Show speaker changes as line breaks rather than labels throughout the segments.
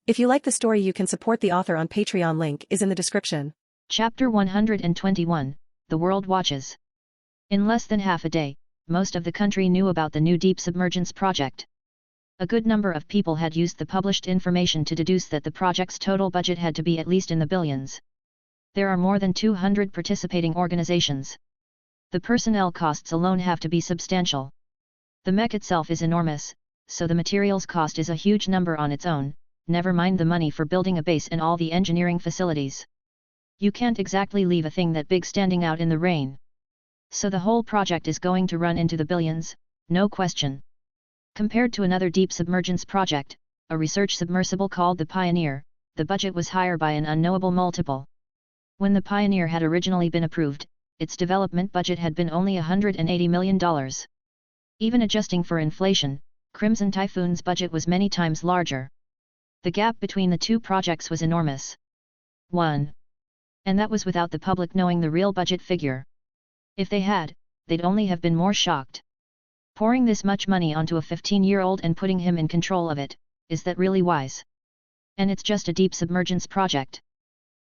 If you like the story, you can support the author on Patreon. Link is in the description.
Chapter 121, The World Watches. In less than half a day, most of the country knew about the new deep submergence project. A good number of people had used the published information to deduce that the project's total budget had to be at least in the billions. There are more than 200 participating organizations. The personnel costs alone have to be substantial. The mech itself is enormous, so the materials cost is a huge number on its own, never mind the money for building a base and all the engineering facilities. You can't exactly leave a thing that big standing out in the rain. So the whole project is going to run into the billions, no question. Compared to another deep submergence project, a research submersible called the Pioneer, the budget was higher by an unknowable multiple. When the Pioneer had originally been approved, its development budget had been only $180 million. Even adjusting for inflation, Crimson Typhoon's budget was many times larger. The gap between the two projects was enormous. 1. And that was without the public knowing the real budget figure. If they had, they'd only have been more shocked. Pouring this much money onto a 15-year-old and putting him in control of it, is that really wise? And it's just a deep submergence project.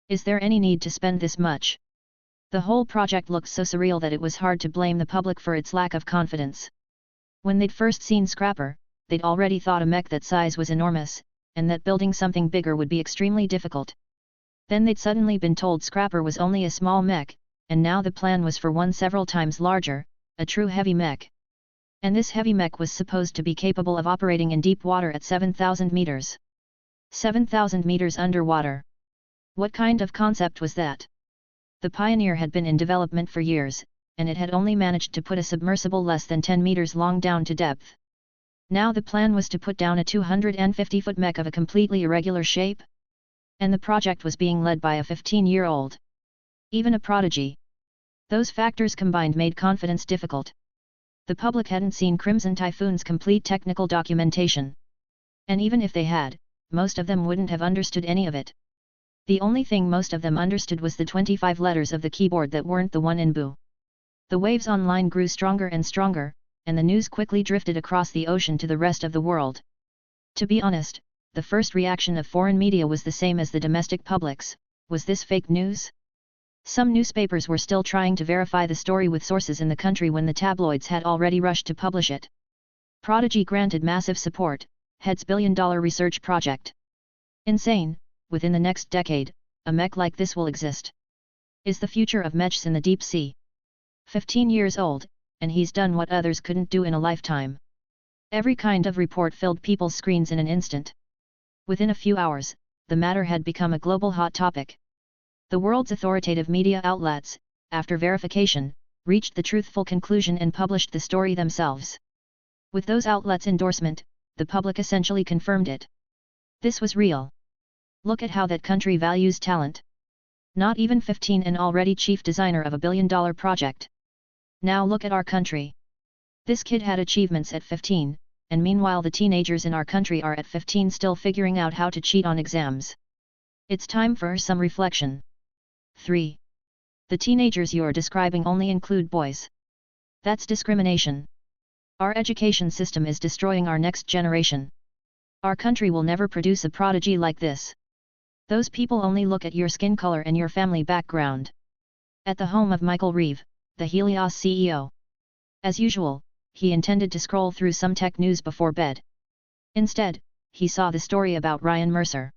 Is there any need to spend this much? The whole project looked so surreal that it was hard to blame the public for its lack of confidence. When they'd first seen Scrapper, they'd already thought a mech that size was enormous, and that building something bigger would be extremely difficult. Then they'd suddenly been told Scrapper was only a small mech, and now the plan was for one several times larger, a true heavy mech. And this heavy mech was supposed to be capable of operating in deep water at 7,000 meters. 7,000 meters underwater. What kind of concept was that? The Pioneer had been in development for years, and it had only managed to put a submersible less than 10 meters long down to depth. Now the plan was to put down a 250-foot mech of a completely irregular shape? And the project was being led by a 15-year-old. Even a prodigy. Those factors combined made confidence difficult. The public hadn't seen Crimson Typhoon's complete technical documentation. And even if they had, most of them wouldn't have understood any of it. The only thing most of them understood was the 25 letters of the keyboard that weren't the one in Boo. The waves online grew stronger and stronger, and the news quickly drifted across the ocean to the rest of the world. To be honest, the first reaction of foreign media was the same as the domestic public's: was this fake news? Some newspapers were still trying to verify the story with sources in the country when the tabloids had already rushed to publish it. Prodigy granted massive support, heads billion-dollar research project. Insane, within the next decade, a mech like this will exist. Is the future of mechs in the deep sea. 15 years old, and he's done what others couldn't do in a lifetime. Every kind of report filled people's screens in an instant. Within a few hours, the matter had become a global hot topic. The world's authoritative media outlets, after verification, reached the truthful conclusion and published the story themselves. With those outlets' endorsement, the public essentially confirmed it. This was real. Look at how that country values talent. Not even 15 and already chief designer of a billion-dollar project. Now look at our country. This kid had achievements at 15, and meanwhile the teenagers in our country are at 15 still figuring out how to cheat on exams. It's time for some reflection. 3. The teenagers you're describing only include boys. That's discrimination. Our education system is destroying our next generation. Our country will never produce a prodigy like this. Those people only look at your skin color and your family background. At the home of Michael Reeve, the Helios CEO. As usual, he intended to scroll through some tech news before bed. Instead, he saw the story about Ryan Mercer.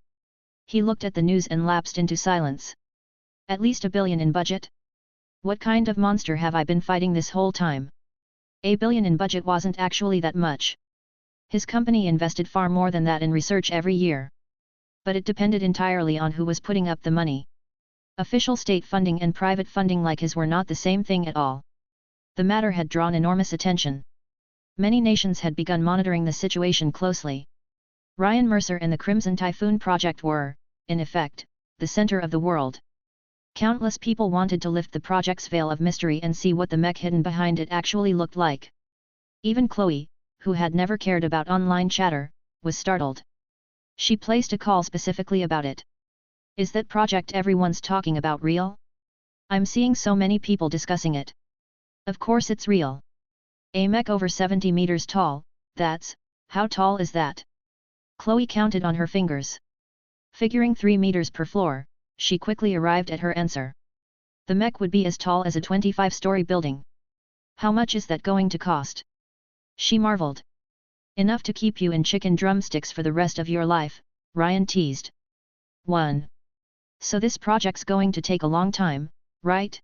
He looked at the news and lapsed into silence. At least $1 billion in budget? What kind of monster have I been fighting this whole time? $1 billion in budget wasn't actually that much. His company invested far more than that in research every year. But it depended entirely on who was putting up the money. Official state funding and private funding like his were not the same thing at all. The matter had drawn enormous attention. Many nations had begun monitoring the situation closely. Ryan Mercer and the Crimson Typhoon project were, in effect, the center of the world. Countless people wanted to lift the project's veil of mystery and see what the mech hidden behind it actually looked like. Even Chloe, who had never cared about online chatter, was startled. She placed a call specifically about it. Is that project everyone's talking about real? I'm seeing so many people discussing it. Of course it's real. A mech over 70 meters tall, how tall is that? Chloe counted on her fingers. Figuring 3 meters per floor, she quickly arrived at her answer. The mech would be as tall as a 25-story building. How much is that going to cost? She marveled. Enough to keep you in chicken drumsticks for the rest of your life, Ryan teased. 1. So this project's going to take a long time, right?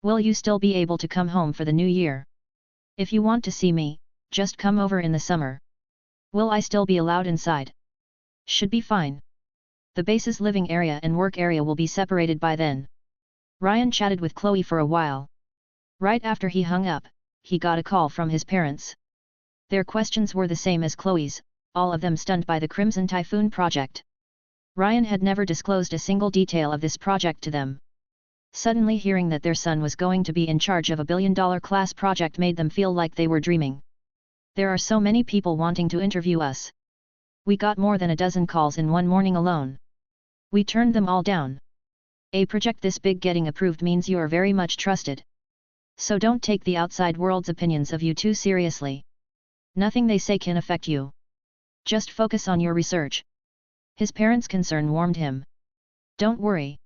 Will you still be able to come home for the new year? If you want to see me, just come over in the summer. Will I still be allowed inside? Should be fine. The base's living area and work area will be separated by then. Ryan chatted with Chloe for a while. Right after he hung up, he got a call from his parents. Their questions were the same as Chloe's, all of them stunned by the Crimson Typhoon project. Ryan had never disclosed a single detail of this project to them. Suddenly hearing that their son was going to be in charge of a billion-dollar class project made them feel like they were dreaming. There are so many people wanting to interview us. We got more than a dozen calls in one morning alone. We turned them all down. A project this big getting approved means you are very much trusted. So don't take the outside world's opinions of you too seriously. Nothing they say can affect you. Just focus on your research. His parents' concern warmed him. Don't worry.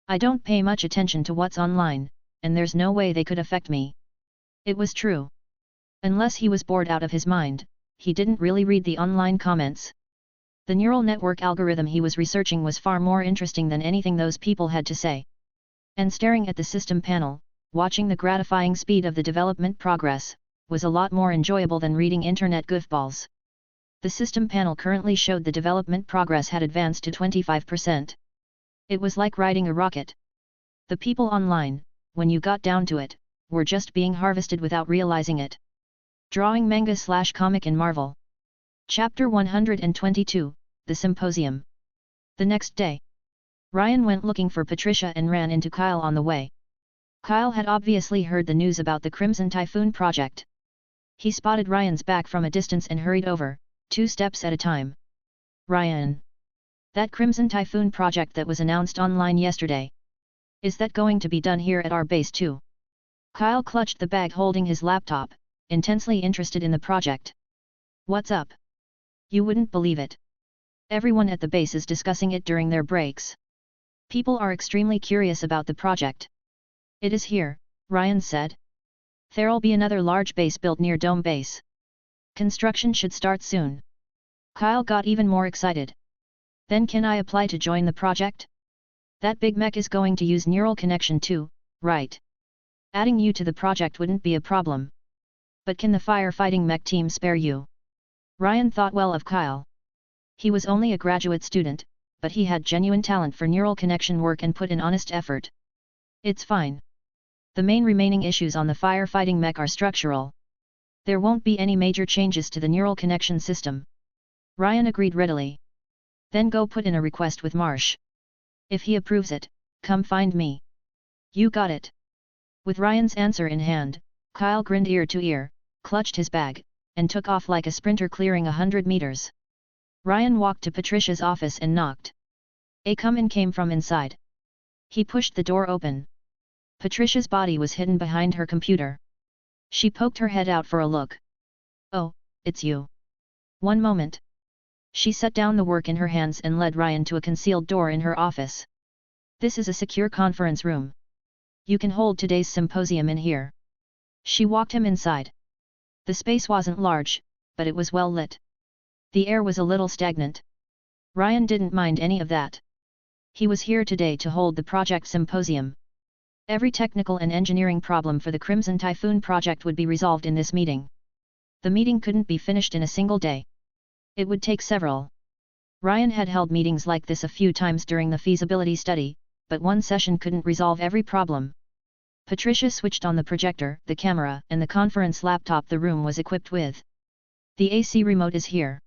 I don't pay much attention to what's online, and there's no way they could affect me. It was true. Unless he was bored out of his mind, he didn't really read the online comments. The neural network algorithm he was researching was far more interesting than anything those people had to say. And staring at the system panel, watching the gratifying speed of the development progress, was a lot more enjoyable than reading internet goofballs. The system panel currently showed the development progress had advanced to 25%. It was like riding a rocket. The people online, when you got down to it, were just being harvested without realizing it. Drawing manga/comic in Marvel. Chapter 122, The Symposium. The next day, Ryan went looking for Patricia and ran into Kyle on the way. Kyle had obviously heard the news about the Crimson Typhoon project. He spotted Ryan's back from a distance and hurried over, 2 steps at a time. Ryan. That Crimson Typhoon project that was announced online yesterday. Is that going to be done here at our base too? Kyle clutched the bag holding his laptop, intensely interested in the project. What's up? You wouldn't believe it. Everyone at the base is discussing it during their breaks. People are extremely curious about the project. It is here, Ryan said. There'll be another large base built near Dome Base. Construction should start soon. Kyle got even more excited. Then can I apply to join the project? That big mech is going to use neural connection too, right? Adding you to the project wouldn't be a problem. But can the firefighting mech team spare you? Ryan thought well of Kyle. He was only a graduate student, but he had genuine talent for neural connection work and put in honest effort. It's fine. The main remaining issues on the firefighting mech are structural. There won't be any major changes to the neural connection system. Ryan agreed readily. Then go put in a request with Marsh. If he approves it, come find me. You got it. With Ryan's answer in hand, Kyle grinned ear to ear, clutched his bag, and took off like a sprinter clearing 100 meters. Ryan walked to Patricia's office and knocked. A come in came from inside. He pushed the door open. Patricia's body was hidden behind her computer. She poked her head out for a look. Oh, it's you. One moment. She set down the work in her hands and led Ryan to a concealed door in her office. This is a secure conference room. You can hold today's symposium in here. She walked him inside. The space wasn't large, but it was well lit. The air was a little stagnant. Ryan didn't mind any of that. He was here today to hold the project symposium. Every technical and engineering problem for the Crimson Typhoon project would be resolved in this meeting. The meeting couldn't be finished in a single day. It would take several. Ryan had held meetings like this a few times during the feasibility study, but one session couldn't resolve every problem. Patricia switched on the projector, the camera, and the conference laptop the room was equipped with. The AC remote is here.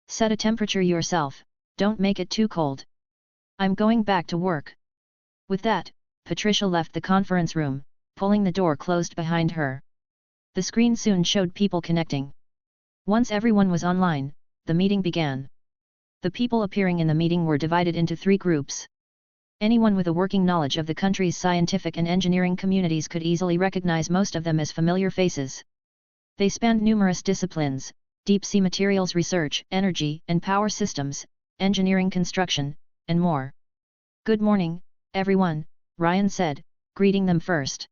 Set a temperature yourself, don't make it too cold. I'm going back to work. With that, Patricia left the conference room, pulling the door closed behind her. The screen soon showed people connecting. Once everyone was online, the meeting began. The people appearing in the meeting were divided into 3 groups. Anyone with a working knowledge of the country's scientific and engineering communities could easily recognize most of them as familiar faces. They spanned numerous disciplines, deep-sea materials research, energy and power systems, engineering construction, and more. "Good morning, everyone," Ryan said, greeting them first.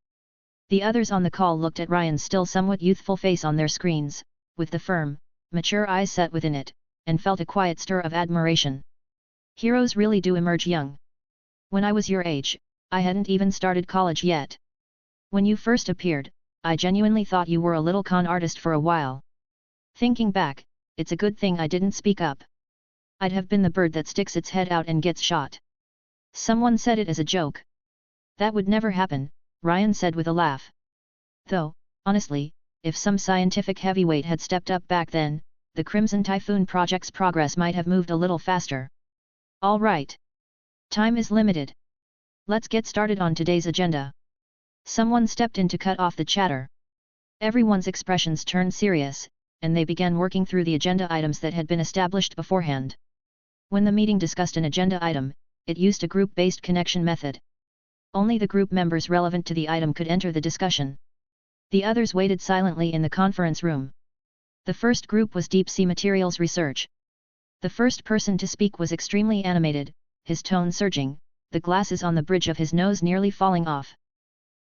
The others on the call looked at Ryan's still somewhat youthful face on their screens, with the firm, mature eyes set within it, and felt a quiet stir of admiration. Heroes really do emerge young. "When I was your age, I hadn't even started college yet. When you first appeared, I genuinely thought you were a little con artist for a while. Thinking back, it's a good thing I didn't speak up. I'd have been the bird that sticks its head out and gets shot." Someone said it as a joke. "That would never happen," Ryan said with a laugh. "Though, honestly, if some scientific heavyweight had stepped up back then, the Crimson Typhoon project's progress might have moved a little faster. All right. Time is limited. Let's get started on today's agenda." Someone stepped in to cut off the chatter. Everyone's expressions turned serious, and they began working through the agenda items that had been established beforehand. When the meeting discussed an agenda item, it used a group-based connection method. Only the group members relevant to the item could enter the discussion. The others waited silently in the conference room. The first group was deep-sea materials research. The first person to speak was extremely animated, his tone surging, the glasses on the bridge of his nose nearly falling off.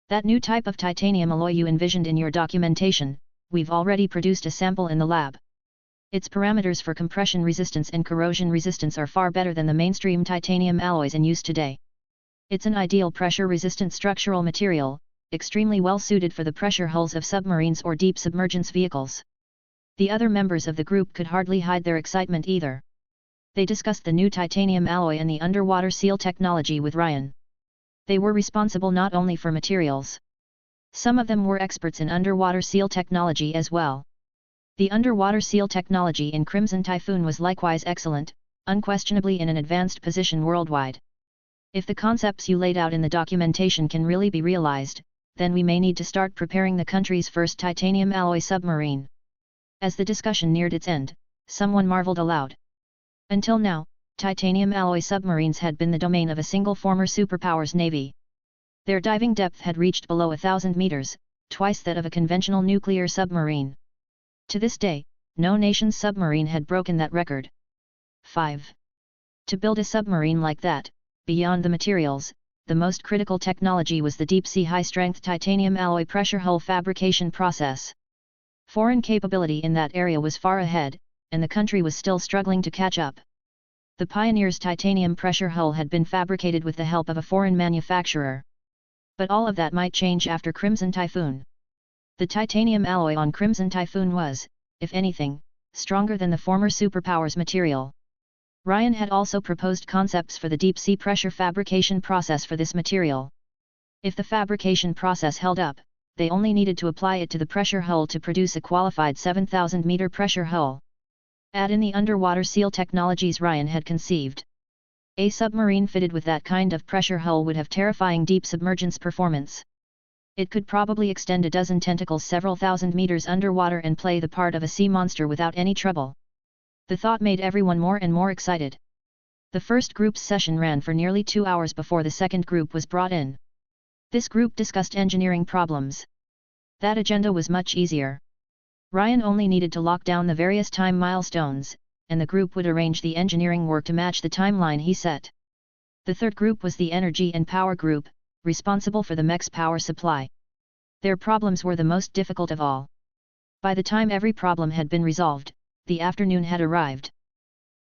"That new type of titanium alloy you envisioned in your documentation, we've already produced a sample in the lab. Its parameters for compression resistance and corrosion resistance are far better than the mainstream titanium alloys in use today. It's an ideal pressure-resistant structural material, extremely well suited for the pressure hulls of submarines or deep submergence vehicles." The other members of the group could hardly hide their excitement either. They discussed the new titanium alloy and the underwater seal technology with Ryan. They were responsible not only for materials. Some of them were experts in underwater seal technology as well. The underwater seal technology in Crimson Typhoon was likewise excellent, unquestionably in an advanced position worldwide. "If the concepts you laid out in the documentation can really be realized, then we may need to start preparing the country's first titanium alloy submarine." As the discussion neared its end, someone marveled aloud. Until now, titanium alloy submarines had been the domain of a single former superpower's navy. Their diving depth had reached below 1,000 meters, twice that of a conventional nuclear submarine. To this day, no nation's submarine had broken that record. 5. To build a submarine like that, beyond the materials, the most critical technology was the deep-sea high-strength titanium alloy pressure hull fabrication process. Foreign capability in that area was far ahead, and the country was still struggling to catch up. The Pioneer's titanium pressure hull had been fabricated with the help of a foreign manufacturer. But all of that might change after Crimson Typhoon. The titanium alloy on Crimson Typhoon was, if anything, stronger than the former superpower's material. Ryan had also proposed concepts for the deep-sea pressure fabrication process for this material. If the fabrication process held up, they only needed to apply it to the pressure hull to produce a qualified 7,000-meter pressure hull. Add in the underwater seal technologies Ryan had conceived. A submarine fitted with that kind of pressure hull would have terrifying deep submergence performance. It could probably extend a dozen tentacles several thousand meters underwater and play the part of a sea monster without any trouble. The thought made everyone more and more excited. The first group's session ran for nearly 2 hours before the second group was brought in. This group discussed engineering problems. That agenda was much easier. Ryan only needed to lock down the various time milestones, and the group would arrange the engineering work to match the timeline he set. The third group was the energy and power group, responsible for the mech's power supply. Their problems were the most difficult of all. By the time every problem had been resolved, the afternoon had arrived.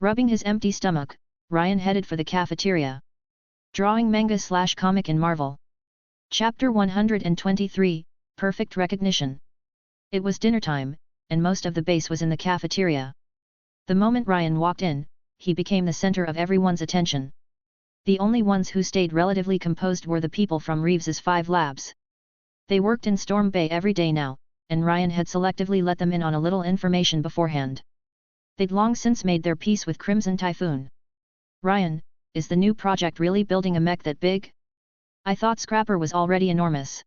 Rubbing his empty stomach, Ryan headed for the cafeteria. Drawing manga/comic in Marvel. Chapter 123, Perfect Recognition. It was dinner time, and most of the base was in the cafeteria. The moment Ryan walked in, he became the center of everyone's attention. The only ones who stayed relatively composed were the people from Reeves's 5 labs. They worked in Storm Bay every day now, and Ryan had selectively let them in on a little information beforehand. They'd long since made their peace with Crimson Typhoon. "Ryan, is the new project really building a mech that big? I thought Scrapper was already enormous."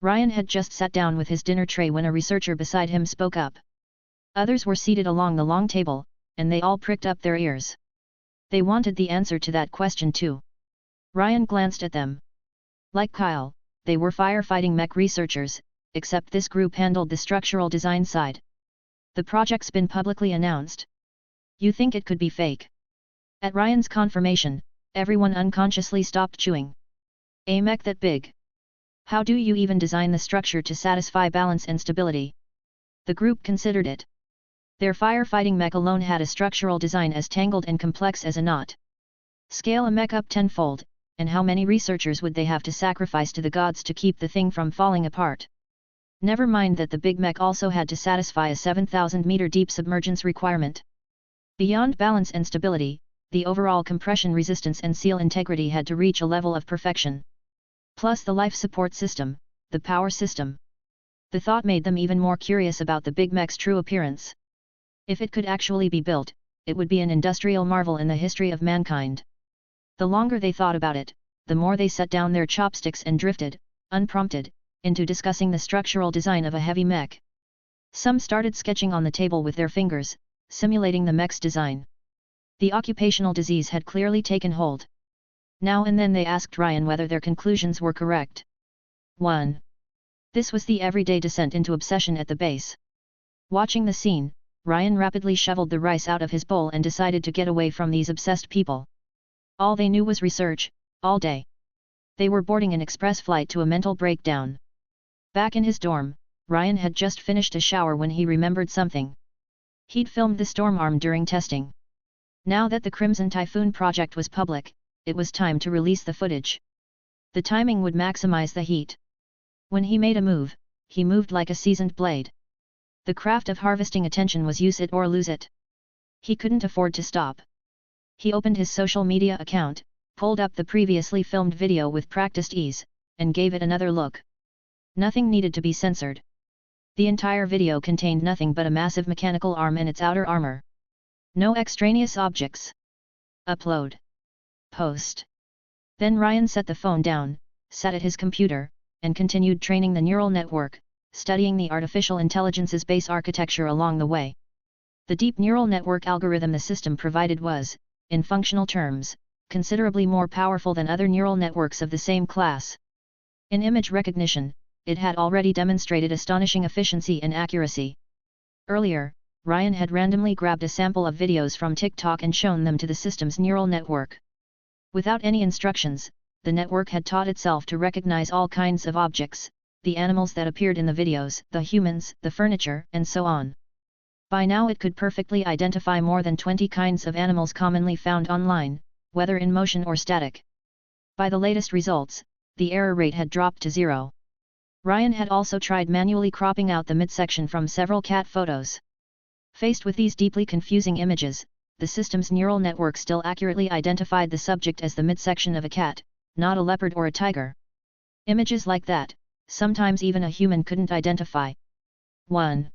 Ryan had just sat down with his dinner tray when a researcher beside him spoke up. Others were seated along the long table, and they all pricked up their ears. They wanted the answer to that question too. Ryan glanced at them. Like Kyle, they were firefighting mech researchers, except this group handled the structural design side. The project's been publicly announced. You think it could be fake? At Ryan's confirmation, everyone unconsciously stopped chewing. A mech that big? How do you even design the structure to satisfy balance and stability? The group considered it. Their firefighting mech alone had a structural design as tangled and complex as a knot. Scale a mech up tenfold, and how many researchers would they have to sacrifice to the gods to keep the thing from falling apart? Never mind that the big mech also had to satisfy a 7,000-meter deep submergence requirement. Beyond balance and stability, the overall compression resistance and seal integrity had to reach a level of perfection. Plus the life support system, the power system. The thought made them even more curious about the big mech's true appearance. If it could actually be built, it would be an industrial marvel in the history of mankind. The longer they thought about it, the more they set down their chopsticks and drifted, unprompted, into discussing the structural design of a heavy mech. Some started sketching on the table with their fingers, simulating the mech's design. The occupational disease had clearly taken hold. Now and then they asked Ryan whether their conclusions were correct. 1. This was the everyday descent into obsession at the base. Watching the scene, Ryan rapidly shoveled the rice out of his bowl and decided to get away from these obsessed people. All they knew was research, all day. They were boarding an express flight to a mental breakdown. Back in his dorm, Ryan had just finished a shower when he remembered something. He'd filmed the storm arm during testing. Now that the Crimson Typhoon project was public, it was time to release the footage. The timing would maximize the heat. When he made a move, he moved like a seasoned blade. The craft of harvesting attention was use it or lose it. He couldn't afford to stop. He opened his social media account, pulled up the previously filmed video with practiced ease, and gave it another look. Nothing needed to be censored. The entire video contained nothing but a massive mechanical arm and its outer armor. No extraneous objects. Upload. Post. Then Ryan set the phone down, sat at his computer, and continued training the neural network, studying the artificial intelligence's base architecture along the way. The deep neural network algorithm the system provided was, in functional terms, considerably more powerful than other neural networks of the same class. In image recognition, it had already demonstrated astonishing efficiency and accuracy. Earlier, Ryan had randomly grabbed a sample of videos from TikTok and shown them to the system's neural network. Without any instructions, the network had taught itself to recognize all kinds of objects, the animals that appeared in the videos, the humans, the furniture, and so on. By now it could perfectly identify more than 20 kinds of animals commonly found online, whether in motion or static. By the latest results, the error rate had dropped to 0. Ryan had also tried manually cropping out the midsection from several cat photos. Faced with these deeply confusing images, the system's neural network still accurately identified the subject as the midsection of a cat, not a leopard or a tiger. Images like that, sometimes even a human couldn't identify. 1.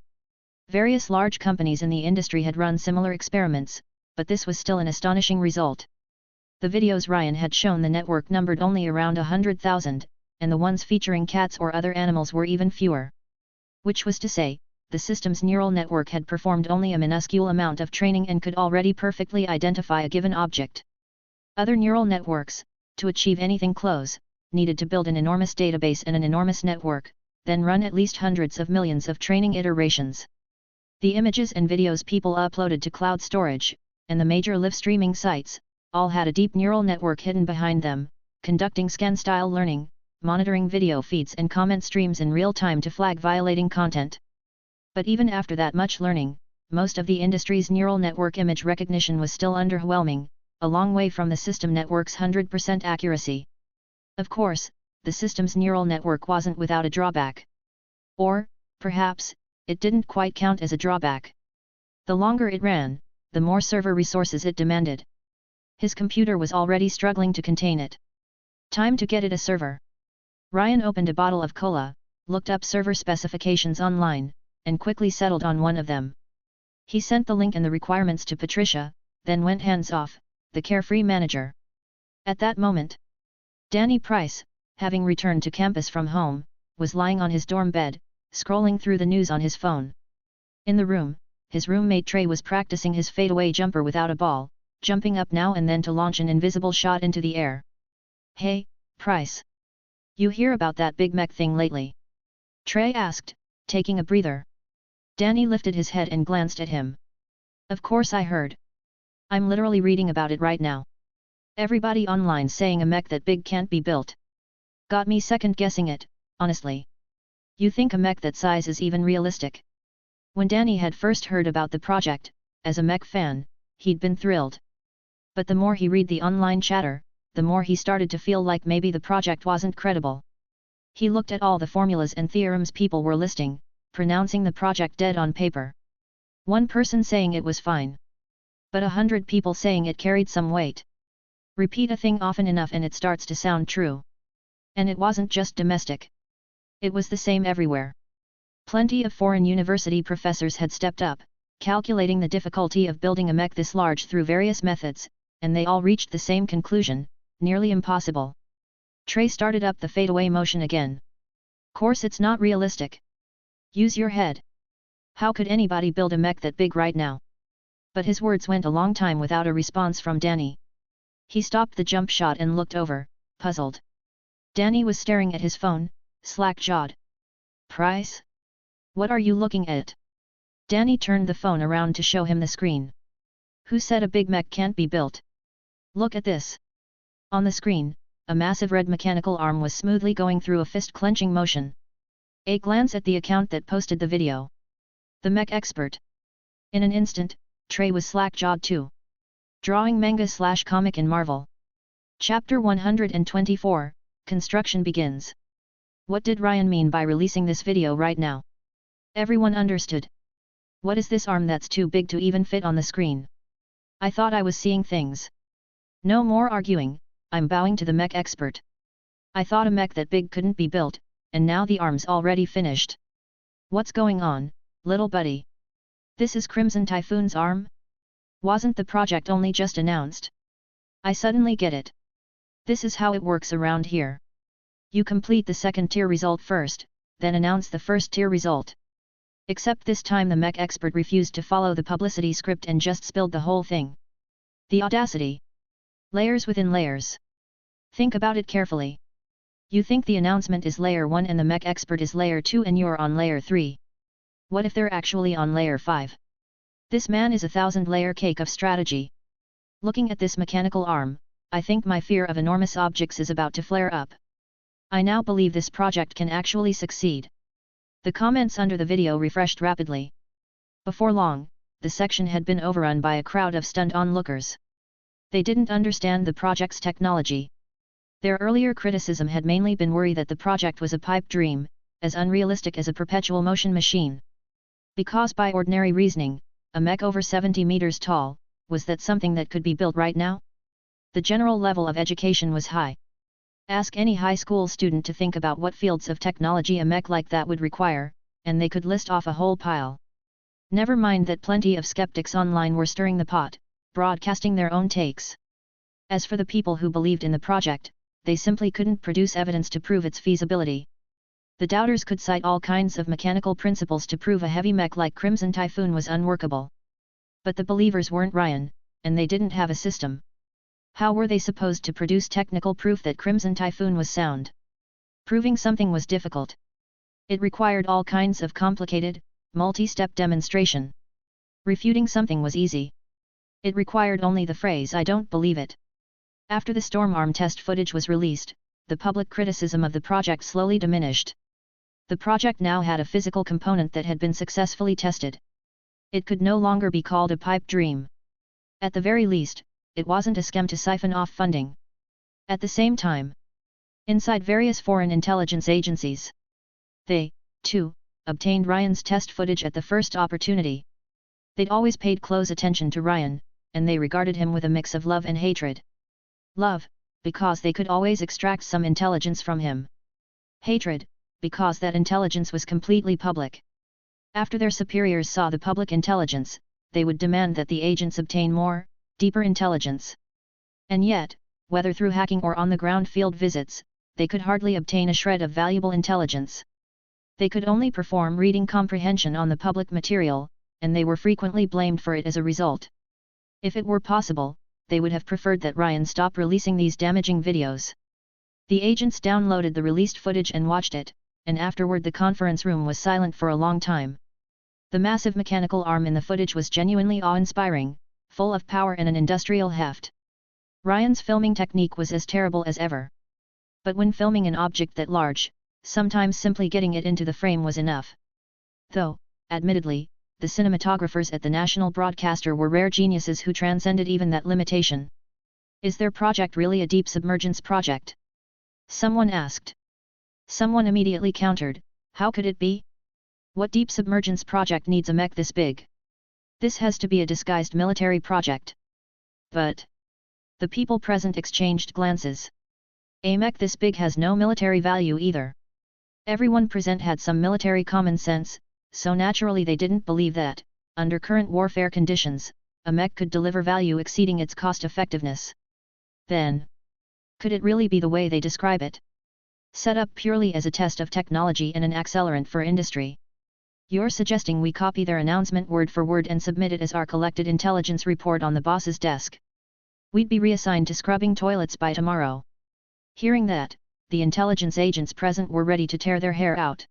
Various large companies in the industry had run similar experiments, but this was still an astonishing result. The videos Ryan had shown the network numbered only around 100,000, and the ones featuring cats or other animals were even fewer. Which was to say, the system's neural network had performed only a minuscule amount of training and could already perfectly identify a given object. Other neural networks, to achieve anything close, needed to build an enormous database and an enormous network, then run at least hundreds of millions of training iterations. The images and videos people uploaded to cloud storage, and the major live streaming sites, all had a deep neural network hidden behind them, conducting scan-style learning, monitoring video feeds and comment streams in real time to flag violating content. But even after that much learning, most of the industry's neural network image recognition was still underwhelming, a long way from the system network's 100% accuracy. Of course, the system's neural network wasn't without a drawback. Or, perhaps, it didn't quite count as a drawback. The longer it ran, the more server resources it demanded. His computer was already struggling to contain it. Time to get it a server. Ryan opened a bottle of cola, looked up server specifications online, and quickly settled on one of them. He sent the link and the requirements to Patricia, then went hands-off, the carefree manager. At that moment, Danny Price, having returned to campus from home, was lying on his dorm bed, scrolling through the news on his phone. In the room, his roommate Trey was practicing his fadeaway jumper without a ball, jumping up now and then to launch an invisible shot into the air. "Hey, Price. You hear about that big mech thing lately?" Trey asked, taking a breather. Danny lifted his head and glanced at him. Of course I heard. I'm literally reading about it right now. Everybody online saying a mech that big can't be built. Got me second guessing it, honestly. You think a mech that size is even realistic? When Danny had first heard about the project, as a mech fan, he'd been thrilled. But the more he read the online chatter, the more he started to feel like maybe the project wasn't credible. He looked at all the formulas and theorems people were listing, pronouncing the project dead on paper. One person saying it was fine. But 100 people saying it carried some weight. Repeat a thing often enough and it starts to sound true. And it wasn't just domestic. It was the same everywhere. Plenty of foreign university professors had stepped up, calculating the difficulty of building a mech this large through various methods, and they all reached the same conclusion: nearly impossible. Trey started up the fadeaway motion again. Course it's not realistic. Use your head. How could anybody build a mech that big right now? But his words went a long time without a response from Danny. He stopped the jump shot and looked over, puzzled. Danny was staring at his phone, slack-jawed. Price? What are you looking at? Danny turned the phone around to show him the screen. Who said a big mech can't be built? Look at this. On the screen, a massive red mechanical arm was smoothly going through a fist-clenching motion. A glance at the account that posted the video. The mech expert. In an instant, Trey was slack-jawed too. Drawing manga/comic in Marvel. Chapter 124, Construction begins. What did Ryan mean by releasing this video right now? Everyone understood. What is this arm that's too big to even fit on the screen? I thought I was seeing things. No more arguing, I'm bowing to the mech expert. I thought a mech that big couldn't be built, and now the arm's already finished. What's going on, little buddy? This is Crimson Typhoon's arm? Wasn't the project only just announced? I suddenly get it. This is how it works around here. You complete the second tier result first, then announce the first tier result. Except this time the mech expert refused to follow the publicity script and just spilled the whole thing. The audacity. Layers within layers. Think about it carefully. You think the announcement is layer 1 and the mech expert is layer 2 and you're on layer 3. What if they're actually on layer 5? This man is a 1,000-layer cake of strategy. Looking at this mechanical arm, I think my fear of enormous objects is about to flare up. I now believe this project can actually succeed. The comments under the video refreshed rapidly. Before long, the section had been overrun by a crowd of stunned onlookers. They didn't understand the project's technology. Their earlier criticism had mainly been worry that the project was a pipe dream, as unrealistic as a perpetual motion machine. Because by ordinary reasoning, a mech over 70 meters tall, was that something that could be built right now? The general level of education was high. Ask any high school student to think about what fields of technology a mech like that would require, and they could list off a whole pile. Never mind that plenty of skeptics online were stirring the pot, broadcasting their own takes. As for the people who believed in the project, they simply couldn't produce evidence to prove its feasibility. The doubters could cite all kinds of mechanical principles to prove a heavy mech like Crimson Typhoon was unworkable. But the believers weren't Ryan, and they didn't have a system. How were they supposed to produce technical proof that Crimson Typhoon was sound? Proving something was difficult. It required all kinds of complicated, multi-step demonstration. Refuting something was easy. It required only the phrase "I don't believe it." After the Stormarm test footage was released, the public criticism of the project slowly diminished. The project now had a physical component that had been successfully tested. It could no longer be called a pipe dream. At the very least, it wasn't a scam to siphon off funding. At the same time, inside various foreign intelligence agencies, they, too, obtained Ryan's test footage at the first opportunity. They'd always paid close attention to Ryan, and they regarded him with a mix of love and hatred. Love, because they could always extract some intelligence from him. Hatred, because that intelligence was completely public. After their superiors saw the public intelligence, they would demand that the agents obtain more, deeper intelligence. And yet, whether through hacking or on-the-ground field visits, they could hardly obtain a shred of valuable intelligence. They could only perform reading comprehension on the public material, and they were frequently blamed for it as a result. If it were possible, they would have preferred that Ryan stop releasing these damaging videos. The agents downloaded the released footage and watched it, and afterward the conference room was silent for a long time. The massive mechanical arm in the footage was genuinely awe-inspiring, full of power and an industrial heft. Ryan's filming technique was as terrible as ever. But when filming an object that large, sometimes simply getting it into the frame was enough. Though, admittedly, the cinematographers at the national broadcaster were rare geniuses who transcended even that limitation. Is their project really a deep submergence project? Someone asked. Someone immediately countered, how could it be? What deep submergence project needs a mech this big? This has to be a disguised military project. But the people present exchanged glances. A mech this big has no military value either. Everyone present had some military common sense, so naturally they didn't believe that, under current warfare conditions, a mech could deliver value exceeding its cost-effectiveness. Then, could it really be the way they describe it? Set up purely as a test of technology and an accelerant for industry. You're suggesting we copy their announcement word for word and submit it as our collected intelligence report on the boss's desk. We'd be reassigned to scrubbing toilets by tomorrow. Hearing that, the intelligence agents present were ready to tear their hair out.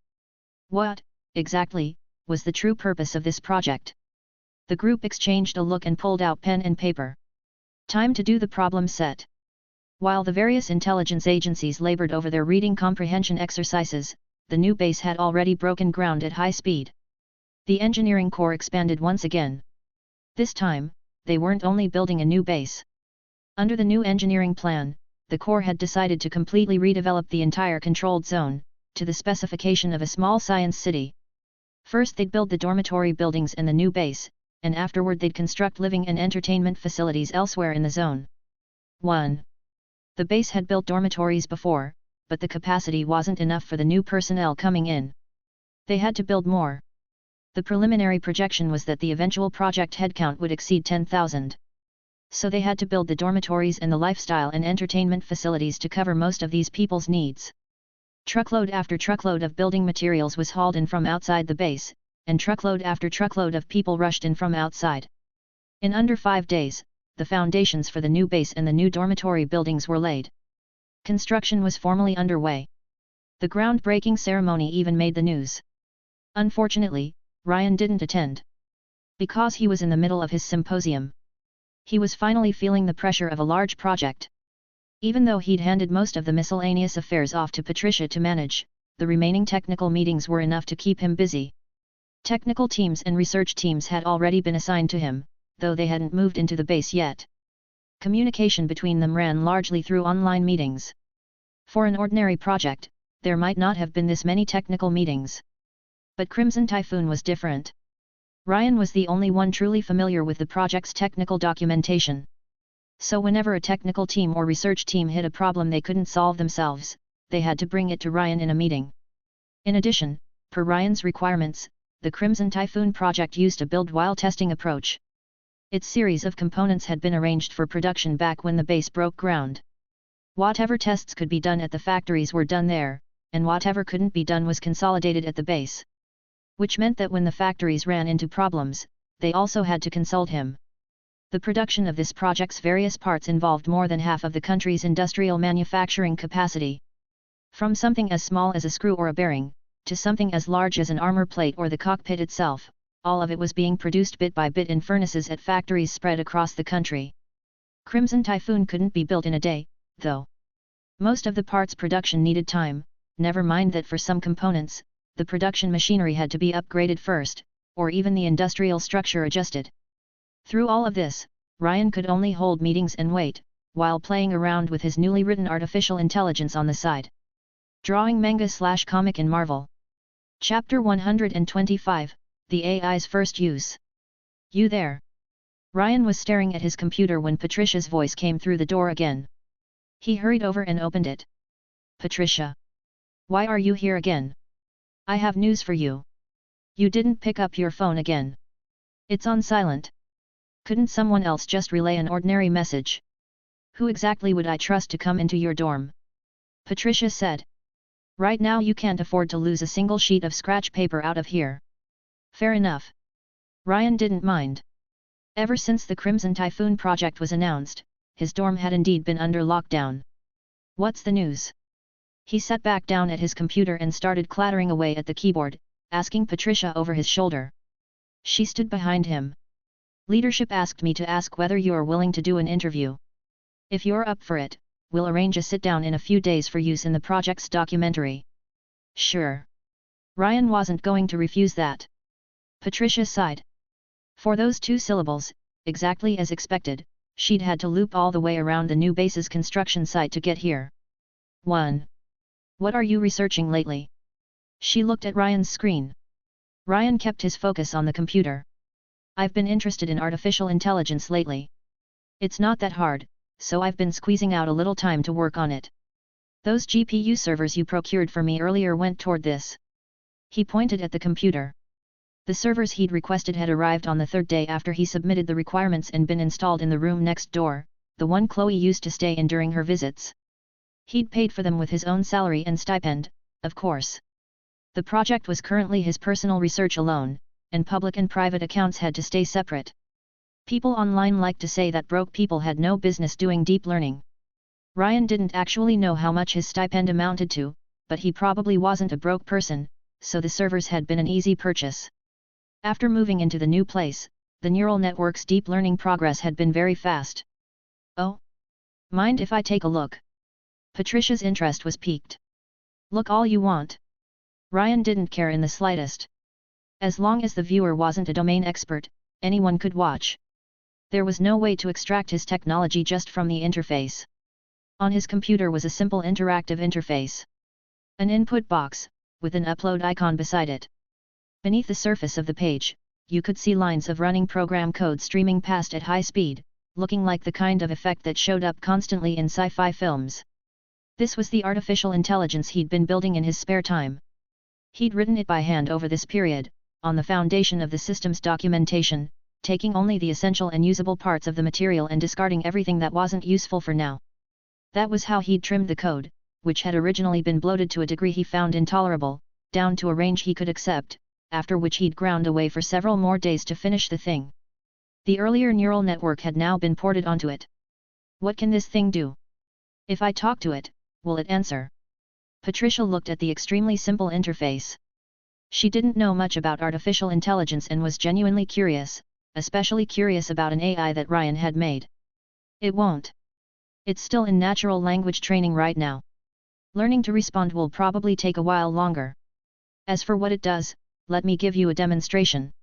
What, exactly, was the true purpose of this project? The group exchanged a look and pulled out pen and paper. Time to do the problem set. While the various intelligence agencies labored over their reading comprehension exercises, the new base had already broken ground at high speed. The engineering corps expanded once again. This time, they weren't only building a new base. Under the new engineering plan, the corps had decided to completely redevelop the entire controlled zone, to the specification of a small science city. First they'd build the dormitory buildings in the new base, and afterward they'd construct living and entertainment facilities elsewhere in the zone. 1. The base had built dormitories before, but the capacity wasn't enough for the new personnel coming in. They had to build more. The preliminary projection was that the eventual project headcount would exceed 10,000. So they had to build the dormitories and the lifestyle and entertainment facilities to cover most of these people's needs. Truckload after truckload of building materials was hauled in from outside the base, and truckload after truckload of people rushed in from outside. In under 5 days, the foundations for the new base and the new dormitory buildings were laid. Construction was formally underway. The groundbreaking ceremony even made the news. Unfortunately, Ryan didn't attend. Because he was in the middle of his symposium. He was finally feeling the pressure of a large project. Even though he'd handed most of the miscellaneous affairs off to Patricia to manage, the remaining technical meetings were enough to keep him busy. Technical teams and research teams had already been assigned to him, though they hadn't moved into the base yet. Communication between them ran largely through online meetings. For an ordinary project, there might not have been this many technical meetings. But Crimson Typhoon was different. Ryan was the only one truly familiar with the project's technical documentation. So whenever a technical team or research team hit a problem they couldn't solve themselves, they had to bring it to Ryan in a meeting. In addition, per Ryan's requirements, the Crimson Typhoon project used a build-while-testing approach. Its series of components had been arranged for production back when the base broke ground. Whatever tests could be done at the factories were done there, and whatever couldn't be done was consolidated at the base. Which meant that when the factories ran into problems, they also had to consult him. The production of this project's various parts involved more than half of the country's industrial manufacturing capacity. From something as small as a screw or a bearing, to something as large as an armor plate or the cockpit itself, all of it was being produced bit by bit in furnaces at factories spread across the country. Crimson Typhoon couldn't be built in a day, though. Most of the parts production needed time, never mind that for some components, the production machinery had to be upgraded first, or even the industrial structure adjusted. Through all of this, Ryan could only hold meetings and wait, while playing around with his newly written artificial intelligence on the side. Drawing manga/comic in Marvel. Chapter 125, The AI's First Use. You there? Ryan was staring at his computer when Patricia's voice came through the door again. He hurried over and opened it. Patricia. Why are you here again? I have news for you. You didn't pick up your phone again. It's on silent. Couldn't someone else just relay an ordinary message? Who exactly would I trust to come into your dorm? Patricia said. Right now you can't afford to lose a single sheet of scratch paper out of here. Fair enough. Ryan didn't mind. Ever since the Crimson Typhoon project was announced, his dorm had indeed been under lockdown. What's the news? He sat back down at his computer and started clattering away at the keyboard, asking Patricia over his shoulder. She stood behind him. Leadership asked me to ask whether you are willing to do an interview. If you're up for it, we'll arrange a sit-down in a few days for use in the project's documentary. Sure. Ryan wasn't going to refuse that. Patricia sighed. For those 2 syllables, exactly as expected, she'd had to loop all the way around the new base's construction site to get here. 1. What are you researching lately? She looked at Ryan's screen. Ryan kept his focus on the computer. I've been interested in artificial intelligence lately. It's not that hard, so I've been squeezing out a little time to work on it. Those GPU servers you procured for me earlier went toward this. He pointed at the computer. The servers he'd requested had arrived on the 3rd day after he submitted the requirements and been installed in the room next door, the one Chloe used to stay in during her visits. He'd paid for them with his own salary and stipend, of course. The project was currently his personal research alone, and public and private accounts had to stay separate. People online liked to say that broke people had no business doing deep learning. Ryan didn't actually know how much his stipend amounted to, but he probably wasn't a broke person, so the servers had been an easy purchase. After moving into the new place, the neural network's deep learning progress had been very fast. Oh? Mind if I take a look? Patricia's interest was piqued. Look all you want. Ryan didn't care in the slightest. As long as the viewer wasn't a domain expert, anyone could watch. There was no way to extract his technology just from the interface. On his computer was a simple interactive interface. An input box, with an upload icon beside it. Beneath the surface of the page, you could see lines of running program code streaming past at high speed, looking like the kind of effect that showed up constantly in sci-fi films. This was the artificial intelligence he'd been building in his spare time. He'd written it by hand over this period, on the foundation of the system's documentation, taking only the essential and usable parts of the material and discarding everything that wasn't useful for now. That was how he'd trimmed the code, which had originally been bloated to a degree he found intolerable, down to a range he could accept, after which he'd ground away for several more days to finish the thing. The earlier neural network had now been ported onto it. What can this thing do? If I talk to it, will it answer? Patricia looked at the extremely simple interface. She didn't know much about artificial intelligence and was genuinely curious, especially curious about an AI that Ryan had made. It won't. It's still in natural language training right now. Learning to respond will probably take a while longer. As for what it does, let me give you a demonstration.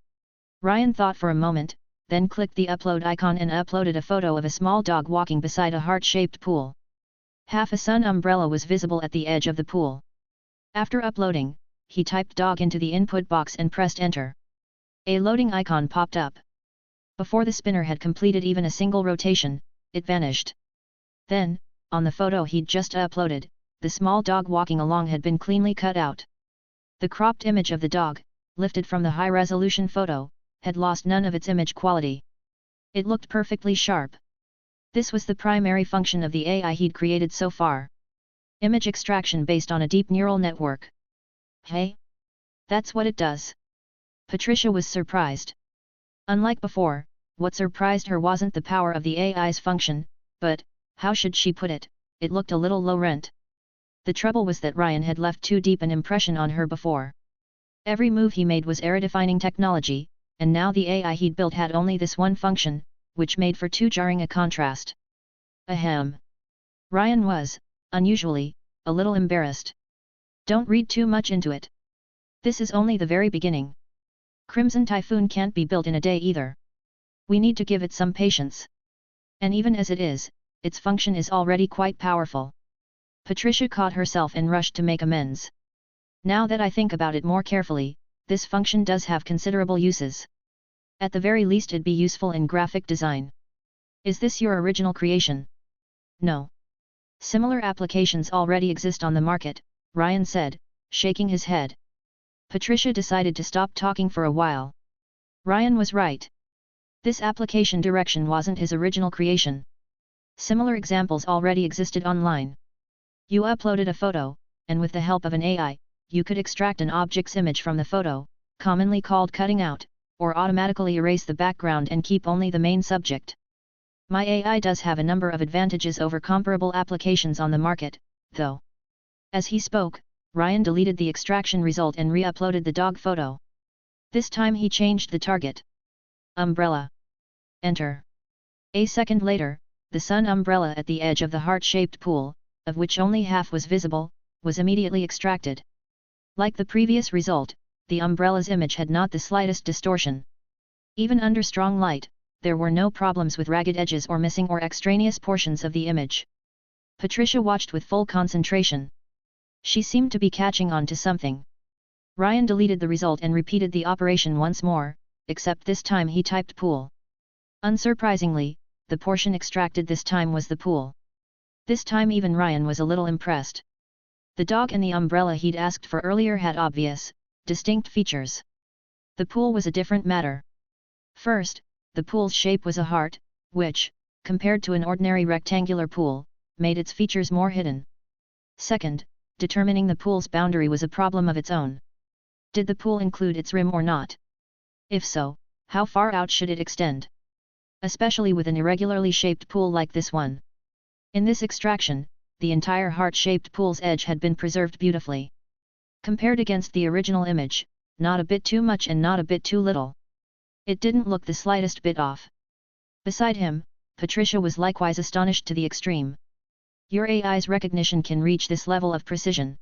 Ryan thought for a moment, then clicked the upload icon and uploaded a photo of a small dog walking beside a heart-shaped pool. Half a sun umbrella was visible at the edge of the pool. After uploading, he typed dog into the input box and pressed enter. A loading icon popped up. Before the spinner had completed even a single rotation, it vanished. Then, on the photo he'd just uploaded, the small dog walking along had been cleanly cut out. The cropped image of the dog, lifted from the high-resolution photo, had lost none of its image quality. It looked perfectly sharp. This was the primary function of the AI he'd created so far. Image extraction based on a deep neural network. Hey? That's what it does. Patricia was surprised. Unlike before, what surprised her wasn't the power of the AI's function, but, how should she put it, it looked a little low rent. The trouble was that Ryan had left too deep an impression on her before. Every move he made was era-defining technology, and now the AI he'd built had only this one function, which made for too jarring a contrast. Ahem. Ryan was, unusually, a little embarrassed. Don't read too much into it. This is only the very beginning. Crimson Typhoon can't be built in a day either. We need to give it some patience. And even as it is, its function is already quite powerful. Patricia caught herself and rushed to make amends. Now that I think about it more carefully, this function does have considerable uses. At the very least it'd be useful in graphic design. Is this your original creation? No. Similar applications already exist on the market, Ryan said, shaking his head. Patricia decided to stop talking for a while. Ryan was right. This application direction wasn't his original creation. Similar examples already existed online. You uploaded a photo, and with the help of an AI, you could extract an object's image from the photo, commonly called cutting out, or automatically erase the background and keep only the main subject. My AI does have a number of advantages over comparable applications on the market, though. As he spoke, Ryan deleted the extraction result and re-uploaded the dog photo. This time he changed the target. Umbrella. Enter. A second later, the sun umbrella at the edge of the heart-shaped pool, of which only half was visible, was immediately extracted. Like the previous result, the umbrella's image had not the slightest distortion. Even under strong light, there were no problems with ragged edges or missing or extraneous portions of the image. Patricia watched with full concentration. She seemed to be catching on to something. Ryan deleted the result and repeated the operation once more, except this time he typed pool. Unsurprisingly, the portion extracted this time was the pool. This time even Ryan was a little impressed. The dog and the umbrella he'd asked for earlier had obvious, distinct features. The pool was a different matter. First, the pool's shape was a heart, which, compared to an ordinary rectangular pool, made its features more hidden. Second, determining the pool's boundary was a problem of its own. Did the pool include its rim or not? If so, how far out should it extend? Especially with an irregularly shaped pool like this one. In this extraction, the entire heart-shaped pool's edge had been preserved beautifully. Compared against the original image, not a bit too much and not a bit too little. It didn't look the slightest bit off. Beside him, Patricia was likewise astonished to the extreme. Your AI's recognition can reach this level of precision.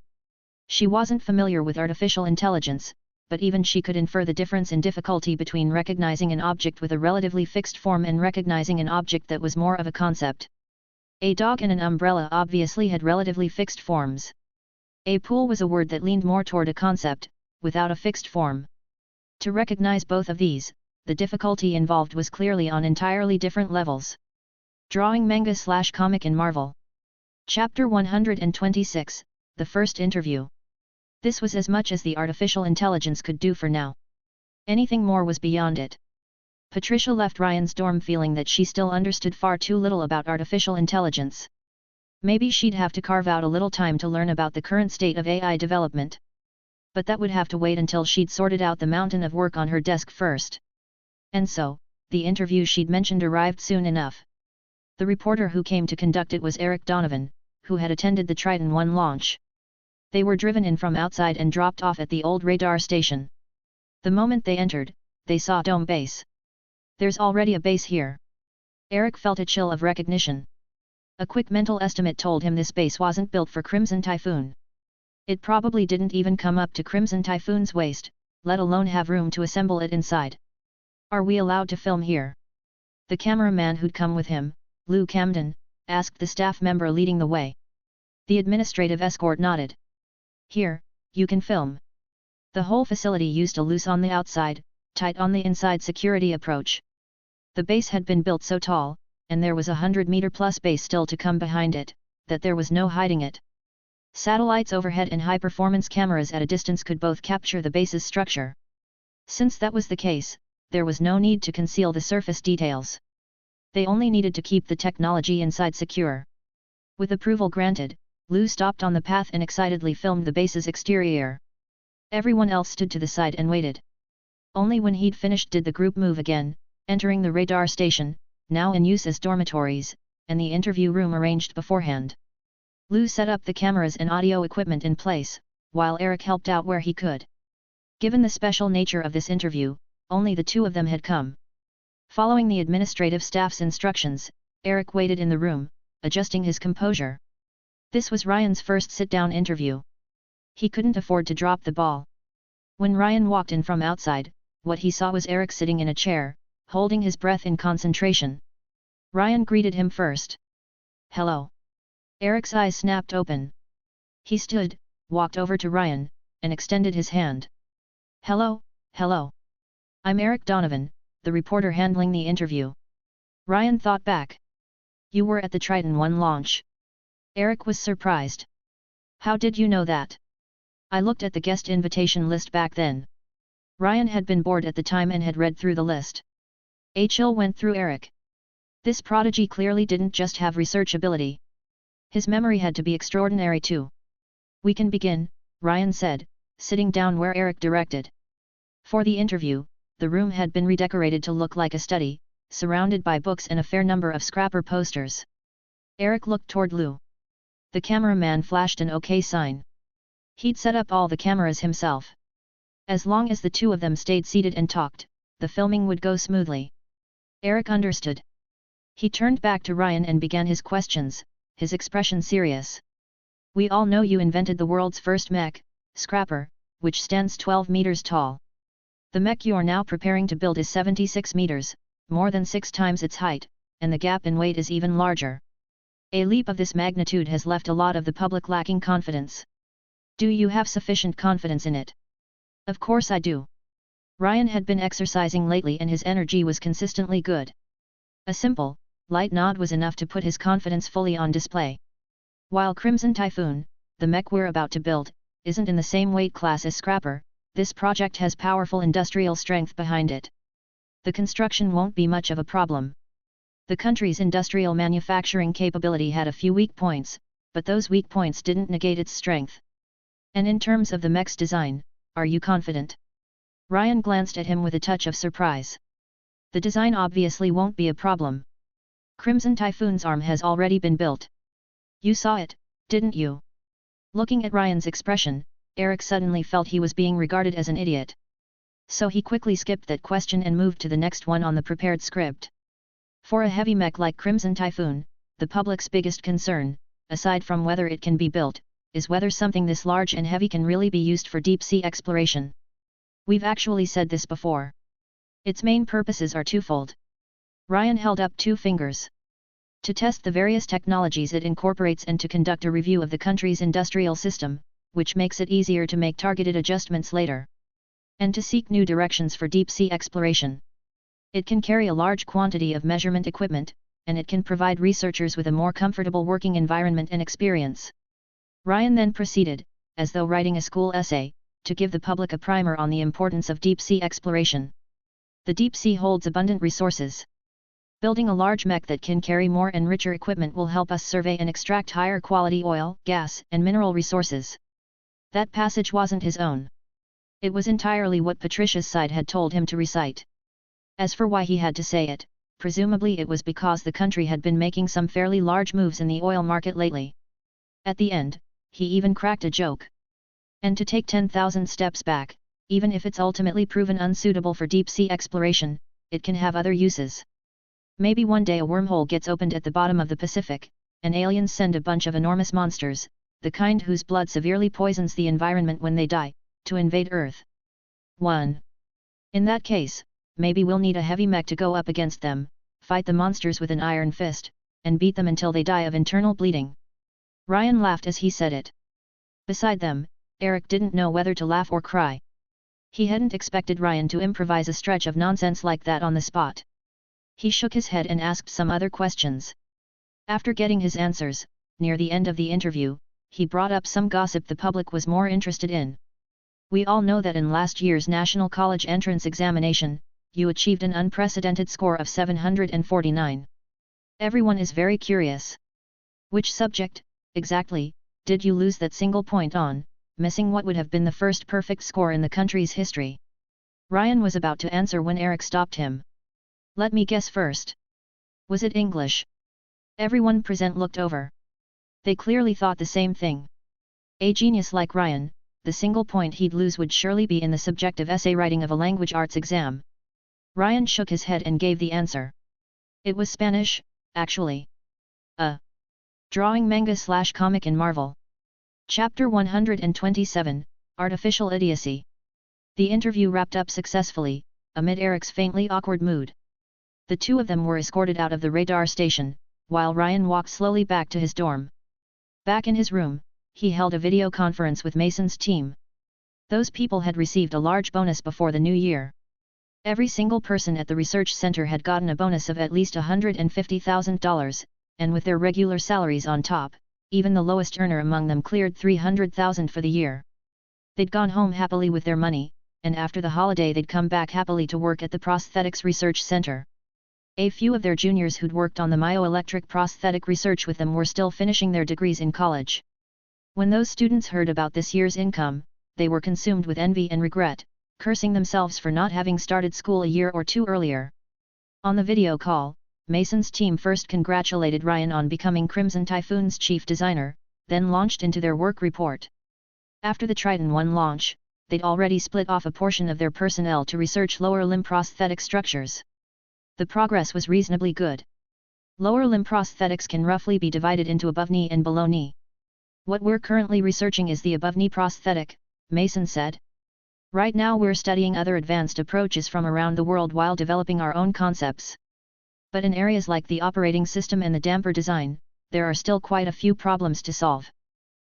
She wasn't familiar with artificial intelligence, but even she could infer the difference in difficulty between recognizing an object with a relatively fixed form and recognizing an object that was more of a concept. A dog and an umbrella obviously had relatively fixed forms. A pool was a word that leaned more toward a concept, without a fixed form. To recognize both of these, the difficulty involved was clearly on entirely different levels. Drawing manga/comic in Marvel. Chapter 126, The First Interview. This was as much as the artificial intelligence could do for now. Anything more was beyond it. Patricia left Ryan's dorm feeling that she still understood far too little about artificial intelligence. Maybe she'd have to carve out a little time to learn about the current state of AI development. But that would have to wait until she'd sorted out the mountain of work on her desk first. And so, the interview she'd mentioned arrived soon enough. The reporter who came to conduct it was Eric Donovan, who had attended the Triton 1 launch. They were driven in from outside and dropped off at the old radar station. The moment they entered, they saw Dome Base. There's already a base here. Eric felt a chill of recognition. A quick mental estimate told him this base wasn't built for Crimson Typhoon. It probably didn't even come up to Crimson Typhoon's waist, let alone have room to assemble it inside. Are we allowed to film here? The cameraman who'd come with him, Lou Camden, asked the staff member leading the way. The administrative escort nodded. Here, you can film. The whole facility used a loose on the outside, tight on the inside security approach. The base had been built so tall, and there was a 100-meter-plus base still to come behind it, that there was no hiding it. Satellites overhead and high-performance cameras at a distance could both capture the base's structure. Since that was the case, there was no need to conceal the surface details. They only needed to keep the technology inside secure. With approval granted, Lou stopped on the path and excitedly filmed the base's exterior. Everyone else stood to the side and waited. Only when he'd finished did the group move again, entering the radar station, now in use as dormitories, and the interview room arranged beforehand. Lou set up the cameras and audio equipment in place, while Eric helped out where he could. Given the special nature of this interview, only the two of them had come. Following the administrative staff's instructions, Eric waited in the room, adjusting his composure. This was Ryan's first sit-down interview. He couldn't afford to drop the ball. When Ryan walked in from outside, what he saw was Eric sitting in a chair, holding his breath in concentration. Ryan greeted him first. "Hello." Eric's eyes snapped open. He stood, walked over to Ryan, and extended his hand. "Hello, hello. I'm Eric Donovan, the reporter handling the interview." Ryan thought back. "You were at the Triton 1 launch." Eric was surprised. "How did you know that?" "I looked at the guest invitation list back then." Ryan had been bored at the time and had read through the list. A chill went through Eric. This prodigy clearly didn't just have research ability. His memory had to be extraordinary too. "We can begin," Ryan said, sitting down where Eric directed. For the interview, the room had been redecorated to look like a study, surrounded by books and a fair number of scrapper posters. Eric looked toward Lou. The cameraman flashed an OK sign. He'd set up all the cameras himself. As long as the two of them stayed seated and talked, the filming would go smoothly. Eric understood. He turned back to Ryan and began his questions, his expression serious. We all know you invented the world's first mech, Scrapper, which stands 12 meters tall. The mech you're now preparing to build is 76 meters, more than 6 times its height, and the gap in weight is even larger. A leap of this magnitude has left a lot of the public lacking confidence. Do you have sufficient confidence in it? Of course I do. Ryan had been exercising lately and his energy was consistently good. A simple, light nod was enough to put his confidence fully on display. While Crimson Typhoon, the mech we're about to build, isn't in the same weight class as Scrapper, this project has powerful industrial strength behind it. The construction won't be much of a problem. The country's industrial manufacturing capability had a few weak points, but those weak points didn't negate its strength. And in terms of the mech's design, are you confident? Ryan glanced at him with a touch of surprise. The design obviously won't be a problem. Crimson Typhoon's arm has already been built. You saw it, didn't you? Looking at Ryan's expression, Eric suddenly felt he was being regarded as an idiot. So he quickly skipped that question and moved to the next one on the prepared script. For a heavy mech like Crimson Typhoon, the public's biggest concern, aside from whether it can be built, is whether something this large and heavy can really be used for deep-sea exploration. We've actually said this before. Its main purposes are twofold. Ryan held up 2 fingers. To test the various technologies it incorporates and to conduct a review of the country's industrial system, which makes it easier to make targeted adjustments later. And to seek new directions for deep-sea exploration. It can carry a large quantity of measurement equipment, and it can provide researchers with a more comfortable working environment and experience. Ryan then proceeded, as though writing a school essay, to give the public a primer on the importance of deep-sea exploration. The deep sea holds abundant resources. Building a large mech that can carry more and richer equipment will help us survey and extract higher quality oil, gas, and mineral resources. That passage wasn't his own. It was entirely what Patricia's side had told him to recite. As for why he had to say it, presumably it was because the country had been making some fairly large moves in the oil market lately. At the end, he even cracked a joke. And to take 10,000 steps back, even if it's ultimately proven unsuitable for deep-sea exploration, it can have other uses. Maybe one day a wormhole gets opened at the bottom of the Pacific, and aliens send a bunch of enormous monsters, the kind whose blood severely poisons the environment when they die, to invade Earth. 1. In that case, maybe we'll need a heavy mech to go up against them, fight the monsters with an iron fist, and beat them until they die of internal bleeding. Ryan laughed as he said it. Beside them, Eric didn't know whether to laugh or cry. He hadn't expected Ryan to improvise a stretch of nonsense like that on the spot. He shook his head and asked some other questions. After getting his answers, near the end of the interview, he brought up some gossip the public was more interested in. We all know that in last year's National College Entrance Examination, you achieved an unprecedented score of 749. Everyone is very curious. Which subject, exactly, did you lose that single point on, missing what would have been the first perfect score in the country's history? Ryan was about to answer when Eric stopped him. Let me guess first. Was it English? Everyone present looked over. They clearly thought the same thing. A genius like Ryan, the single point he'd lose would surely be in the subjective essay writing of a language arts exam. Ryan shook his head and gave the answer. It was Spanish, actually. Drawing manga/comic in Marvel. Chapter 127, Artificial Idiocy. The interview wrapped up successfully, amid Eric's faintly awkward mood. The two of them were escorted out of the radar station, while Ryan walked slowly back to his dorm. Back in his room, he held a video conference with Mason's team. Those people had received a large bonus before the new year. Every single person at the research center had gotten a bonus of at least $150,000, and with their regular salaries on top, even the lowest earner among them cleared $300,000 for the year. They'd gone home happily with their money, and after the holiday they'd come back happily to work at the Prosthetics Research Center. A few of their juniors who'd worked on the myoelectric prosthetic research with them were still finishing their degrees in college. When those students heard about this year's income, they were consumed with envy and regret, cursing themselves for not having started school a year or two earlier. On the video call, Mason's team first congratulated Ryan on becoming Crimson Typhoon's chief designer, then launched into their work report. After the Triton 1 launch, they'd already split off a portion of their personnel to research lower limb prosthetic structures. The progress was reasonably good. Lower limb prosthetics can roughly be divided into above knee and below knee. What we're currently researching is the above knee prosthetic, Mason said. Right now we're studying other advanced approaches from around the world while developing our own concepts. But in areas like the operating system and the damper design, there are still quite a few problems to solve.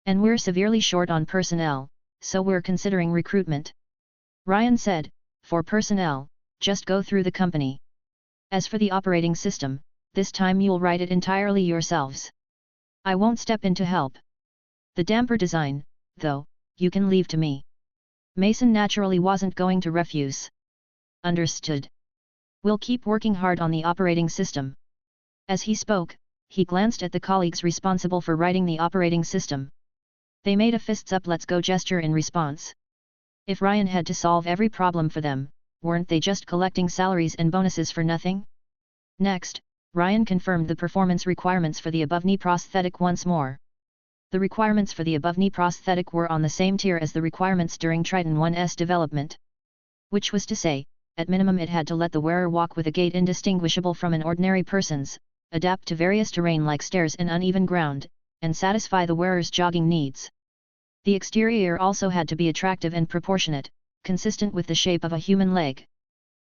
And we're severely short on personnel, so we're considering recruitment. Ryan said, for personnel, just go through the company. As for the operating system, this time you'll write it entirely yourselves. I won't step in to help. The damper design, though, you can leave to me. Mason naturally wasn't going to refuse. Understood. We'll keep working hard on the operating system. As he spoke, he glanced at the colleagues responsible for writing the operating system. They made a fists up let's go gesture in response. If Ryan had to solve every problem for them, weren't they just collecting salaries and bonuses for nothing? Next, Ryan confirmed the performance requirements for the above-knee prosthetic once more. The requirements for the above-knee prosthetic were on the same tier as the requirements during Triton 1's development. Which was to say, at minimum it had to let the wearer walk with a gait indistinguishable from an ordinary person's, adapt to various terrain like stairs and uneven ground, and satisfy the wearer's jogging needs. The exterior also had to be attractive and proportionate, consistent with the shape of a human leg.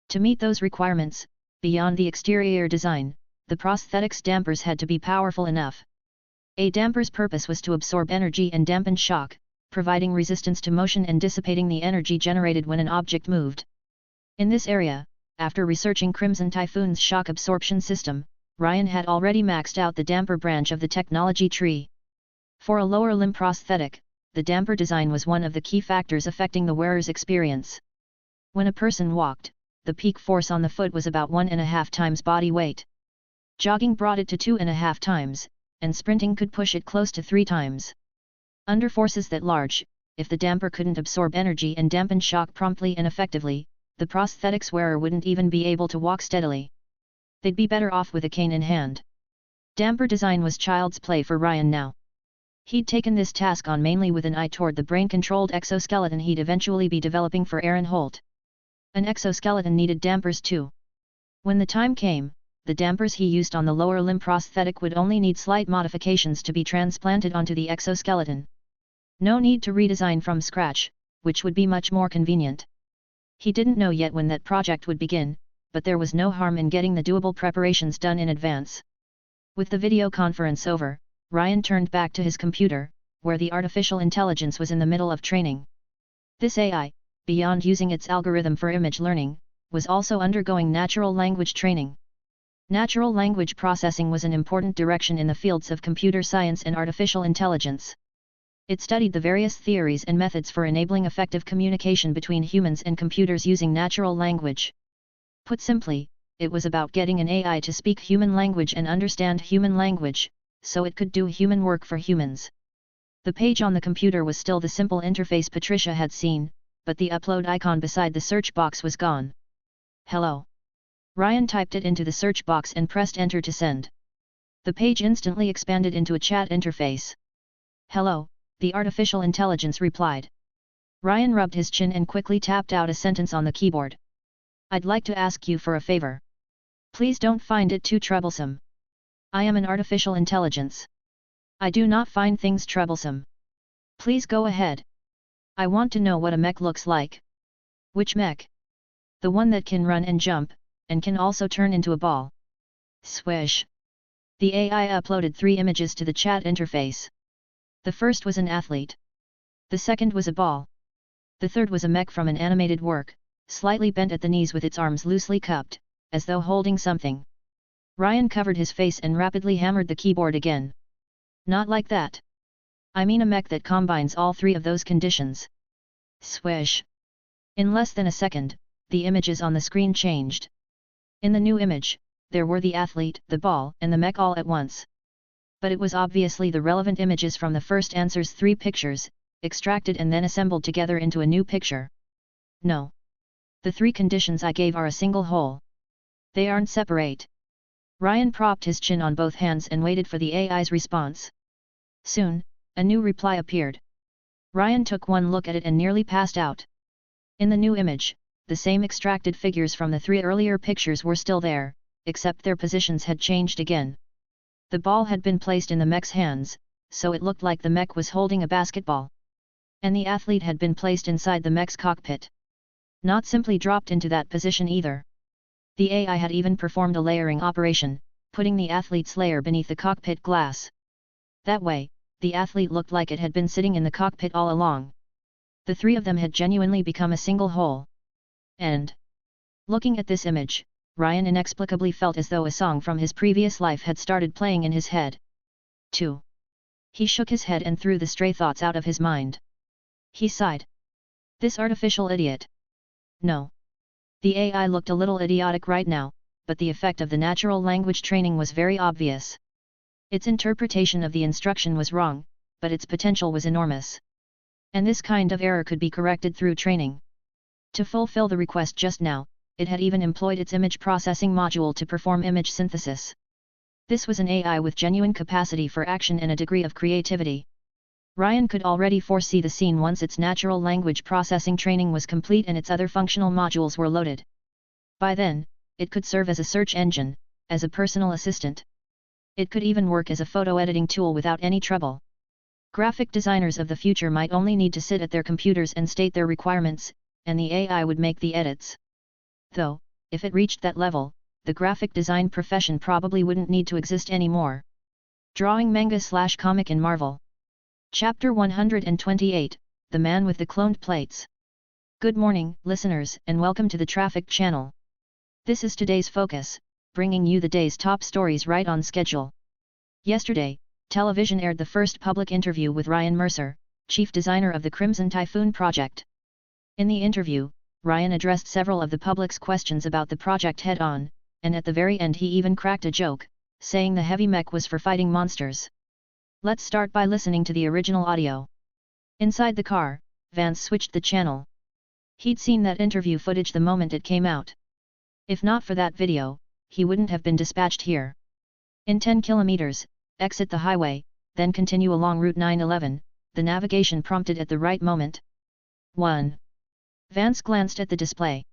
To meet those requirements, beyond the exterior design, the prosthetic's dampers had to be powerful enough. A damper's purpose was to absorb energy and dampen shock, providing resistance to motion and dissipating the energy generated when an object moved. In this area, after researching Crimson Typhoon's shock absorption system, Ryan had already maxed out the damper branch of the technology tree. For a lower limb prosthetic, the damper design was one of the key factors affecting the wearer's experience. When a person walked, the peak force on the foot was about 1.5 times body weight. Jogging brought it to 2.5 times, and sprinting could push it close to 3 times. Under forces that large, if the damper couldn't absorb energy and dampen shock promptly and effectively, the prosthetics wearer wouldn't even be able to walk steadily. They'd be better off with a cane in hand. Damper design was child's play for Ryan now. He'd taken this task on mainly with an eye toward the brain-controlled exoskeleton he'd eventually be developing for Aaron Holt. An exoskeleton needed dampers too. When the time came, the dampers he used on the lower limb prosthetic would only need slight modifications to be transplanted onto the exoskeleton. No need to redesign from scratch, which would be much more convenient. He didn't know yet when that project would begin, but there was no harm in getting the doable preparations done in advance. With the video conference over, Ryan turned back to his computer, where the artificial intelligence was in the middle of training. This AI, beyond using its algorithm for image learning, was also undergoing natural language training. Natural language processing was an important direction in the fields of computer science and artificial intelligence. It studied the various theories and methods for enabling effective communication between humans and computers using natural language. Put simply, it was about getting an AI to speak human language and understand human language, so it could do human work for humans. The page on the computer was still the simple interface Patricia had seen, but the upload icon beside the search box was gone. Hello. Ryan typed it into the search box and pressed enter to send. The page instantly expanded into a chat interface. Hello, the artificial intelligence replied. Ryan rubbed his chin and quickly tapped out a sentence on the keyboard. I'd like to ask you for a favor. Please don't find it too troublesome. I am an artificial intelligence. I do not find things troublesome. Please go ahead. I want to know what a mech looks like. Which mech? The one that can run and jump, and can also turn into a ball. Swish. The AI uploaded 3 images to the chat interface. The first was an athlete. The second was a ball. The third was a mech from an animated work, slightly bent at the knees with its arms loosely cupped, as though holding something. Ryan covered his face and rapidly hammered the keyboard again. Not like that. I mean a mech that combines all 3 of those conditions. Swish. In less than a second, the images on the screen changed. In the new image, there were the athlete, the ball, and the mech all at once. But it was obviously the relevant images from the first answer's 3 pictures, extracted and then assembled together into a new picture. No. The 3 conditions I gave are a single whole. They aren't separate. Ryan propped his chin on both hands and waited for the AI's response. Soon, a new reply appeared. Ryan took one look at it and nearly passed out. In the new image, the same extracted figures from the 3 earlier pictures were still there, except their positions had changed again. The ball had been placed in the mech's hands, so it looked like the mech was holding a basketball. And the athlete had been placed inside the mech's cockpit. Not simply dropped into that position either. The AI had even performed a layering operation, putting the athlete's layer beneath the cockpit glass. That way, the athlete looked like it had been sitting in the cockpit all along. The 3 of them had genuinely become a single whole. And, looking at this image, Ryan inexplicably felt as though a song from his previous life had started playing in his head. 2. He shook his head and threw the stray thoughts out of his mind. He sighed. This artificial idiot. No. The AI looked a little idiotic right now, but the effect of the natural language training was very obvious. Its interpretation of the instruction was wrong, but its potential was enormous. And this kind of error could be corrected through training. To fulfill the request just now, it had even employed its image processing module to perform image synthesis. This was an AI with genuine capacity for action and a degree of creativity. Ryan could already foresee the scene once its natural language processing training was complete and its other functional modules were loaded. By then, it could serve as a search engine, as a personal assistant. It could even work as a photo editing tool without any trouble. Graphic designers of the future might only need to sit at their computers and state their requirements, and the AI would make the edits. Though, if it reached that level, the graphic design profession probably wouldn't need to exist anymore. Drawing manga/comic in Marvel. Chapter 128, The Man with the Cloned Plates. Good morning, listeners, and welcome to the Traffic Channel. This is today's focus, bringing you the day's top stories right on schedule. Yesterday, television aired the first public interview with Ryan Mercer, chief designer of the Crimson Typhoon project. In the interview, Ryan addressed several of the public's questions about the project head-on, and at the very end he even cracked a joke, saying the heavy mech was for fighting monsters. Let's start by listening to the original audio. Inside the car, Vance switched the channel. He'd seen that interview footage the moment it came out. If not for that video, he wouldn't have been dispatched here. In 10 kilometers, exit the highway, then continue along Route 911, the navigation prompted at the right moment. 1. Vance glanced at the display.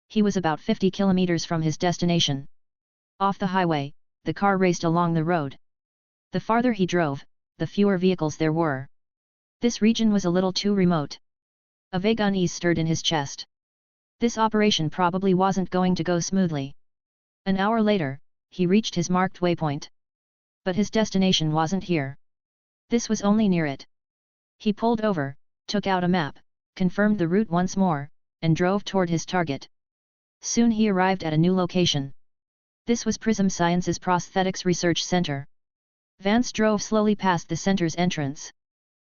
He was about 50 kilometers from his destination. Off the highway, the car raced along the road. The farther he drove, the fewer vehicles there were. This region was a little too remote. A vague unease stirred in his chest. This operation probably wasn't going to go smoothly. An hour later, he reached his marked waypoint. But his destination wasn't here. This was only near it. He pulled over, took out a map, confirmed the route once more, and drove toward his target. Soon he arrived at a new location. This was Prism Science's Prosthetics Research Center. Vance drove slowly past the center's entrance.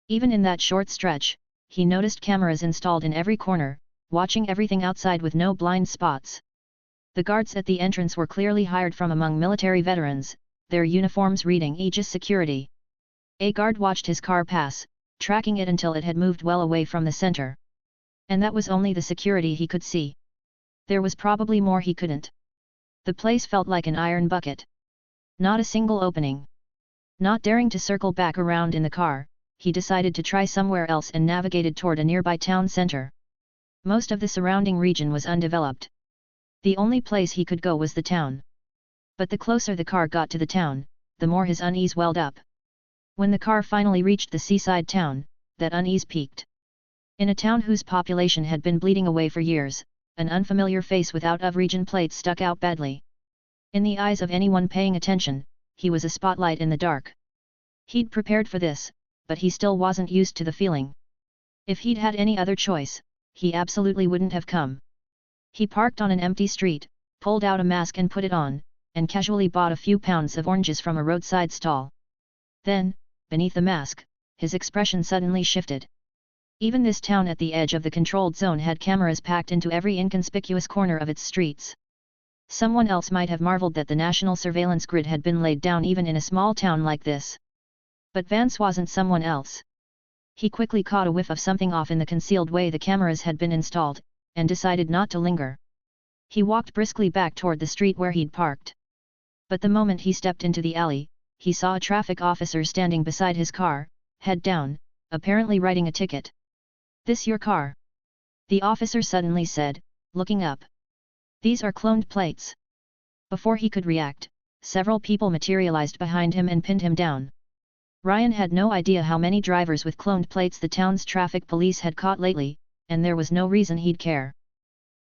Even in that short stretch, he noticed cameras installed in every corner, watching everything outside with no blind spots. The guards at the entrance were clearly hired from among military veterans, their uniforms reading Aegis Security. A guard watched his car pass, tracking it until it had moved well away from the center. And that was only the security he could see. There was probably more he couldn't. The place felt like an iron bucket. Not a single opening. Not daring to circle back around in the car, he decided to try somewhere else and navigated toward a nearby town center. Most of the surrounding region was undeveloped. The only place he could go was the town. But the closer the car got to the town, the more his unease welled up. When the car finally reached the seaside town, that unease peaked. In a town whose population had been bleeding away for years, an unfamiliar face without of-region plates stuck out badly. In the eyes of anyone paying attention, he was a spotlight in the dark. He'd prepared for this, but he still wasn't used to the feeling. If he'd had any other choice, he absolutely wouldn't have come. He parked on an empty street, pulled out a mask and put it on, and casually bought a few pounds of oranges from a roadside stall. Then, beneath the mask, his expression suddenly shifted. Even this town at the edge of the controlled zone had cameras packed into every inconspicuous corner of its streets. Someone else might have marveled that the national surveillance grid had been laid down even in a small town like this. But Vance wasn't someone else. He quickly caught a whiff of something off in the concealed way the cameras had been installed, and decided not to linger. He walked briskly back toward the street where he'd parked. But the moment he stepped into the alley, he saw a traffic officer standing beside his car, head down, apparently writing a ticket. "This your car?" the officer suddenly said, looking up. These are cloned plates. Before he could react, several people materialized behind him and pinned him down. Ryan had no idea how many drivers with cloned plates the town's traffic police had caught lately, and there was no reason he'd care.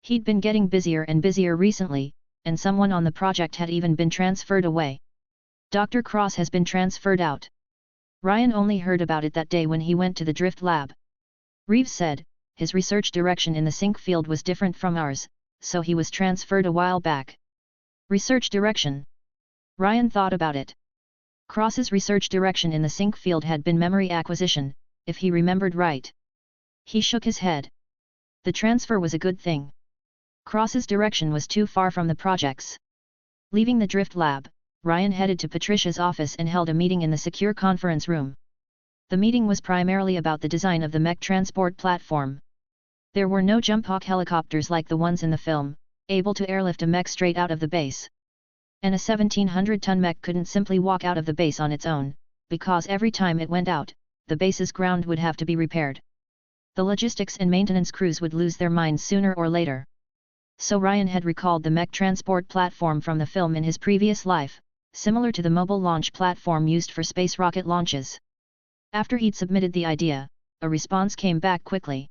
He'd been getting busier and busier recently, and someone on the project had even been transferred away. Dr. Cross has been transferred out. Ryan only heard about it that day when he went to the drift lab. Reeves said, his research direction in the sync field was different from ours, so he was transferred a while back. Research direction. Ryan thought about it. Cross's research direction in the sync field had been memory acquisition, if he remembered right. He shook his head. The transfer was a good thing. Cross's direction was too far from the projects. Leaving the drift lab, Ryan headed to Patricia's office and held a meeting in the secure conference room. The meeting was primarily about the design of the mech transport platform. There were no jump hawk helicopters like the ones in the film, able to airlift a mech straight out of the base. And a 1,700-ton mech couldn't simply walk out of the base on its own, because every time it went out, the base's ground would have to be repaired. The logistics and maintenance crews would lose their minds sooner or later. So Ryan had recalled the mech transport platform from the film in his previous life, similar to the mobile launch platform used for space rocket launches. After he'd submitted the idea, a response came back quickly.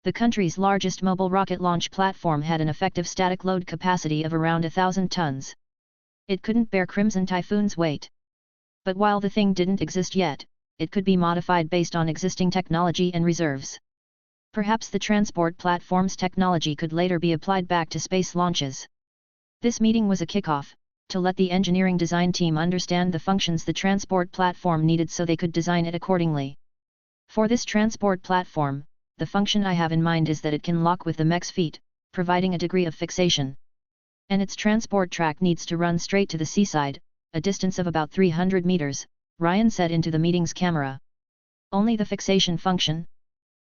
The country's largest mobile rocket launch platform had an effective static load capacity of around 1,000 tons. It couldn't bear Crimson Typhoon's weight. But while the thing didn't exist yet, it could be modified based on existing technology and reserves. Perhaps the transport platform's technology could later be applied back to space launches. This meeting was a kickoff, to let the engineering design team understand the functions the transport platform needed so they could design it accordingly. For this transport platform, the function I have in mind is that it can lock with the mech's feet, providing a degree of fixation. And its transport track needs to run straight to the seaside, a distance of about 300 meters, Ryan said into the meeting's camera. Only the fixation function?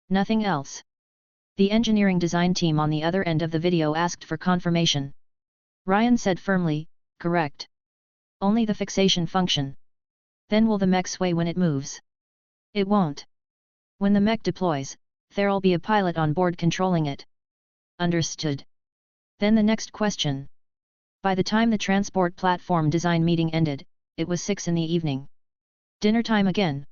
Nothing else. The engineering design team on the other end of the video asked for confirmation. Ryan said firmly, correct. Only the fixation function. Then will the mech sway when it moves? It won't. When the mech deploys, there'll be a pilot on board controlling it. Understood. Then the next question. By the time the transport platform design meeting ended, it was 6 p.m. Dinner time again.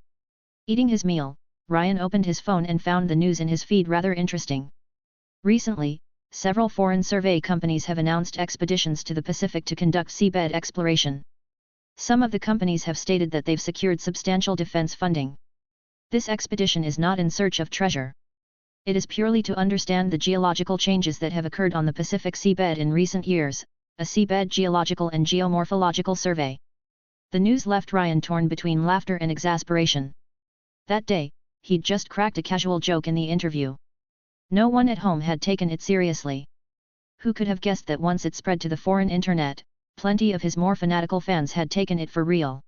Eating his meal, Ryan opened his phone and found the news in his feed rather interesting. Recently, several foreign survey companies have announced expeditions to the Pacific to conduct seabed exploration. Some of the companies have stated that they've secured substantial defense funding. This expedition is not in search of treasure. It is purely to understand the geological changes that have occurred on the Pacific seabed in recent years, a seabed geological and geomorphological survey. The news left Ryan torn between laughter and exasperation. That day, he'd just cracked a casual joke in the interview. No one at home had taken it seriously. Who could have guessed that once it spread to the foreign internet, plenty of his more fanatical fans had taken it for real.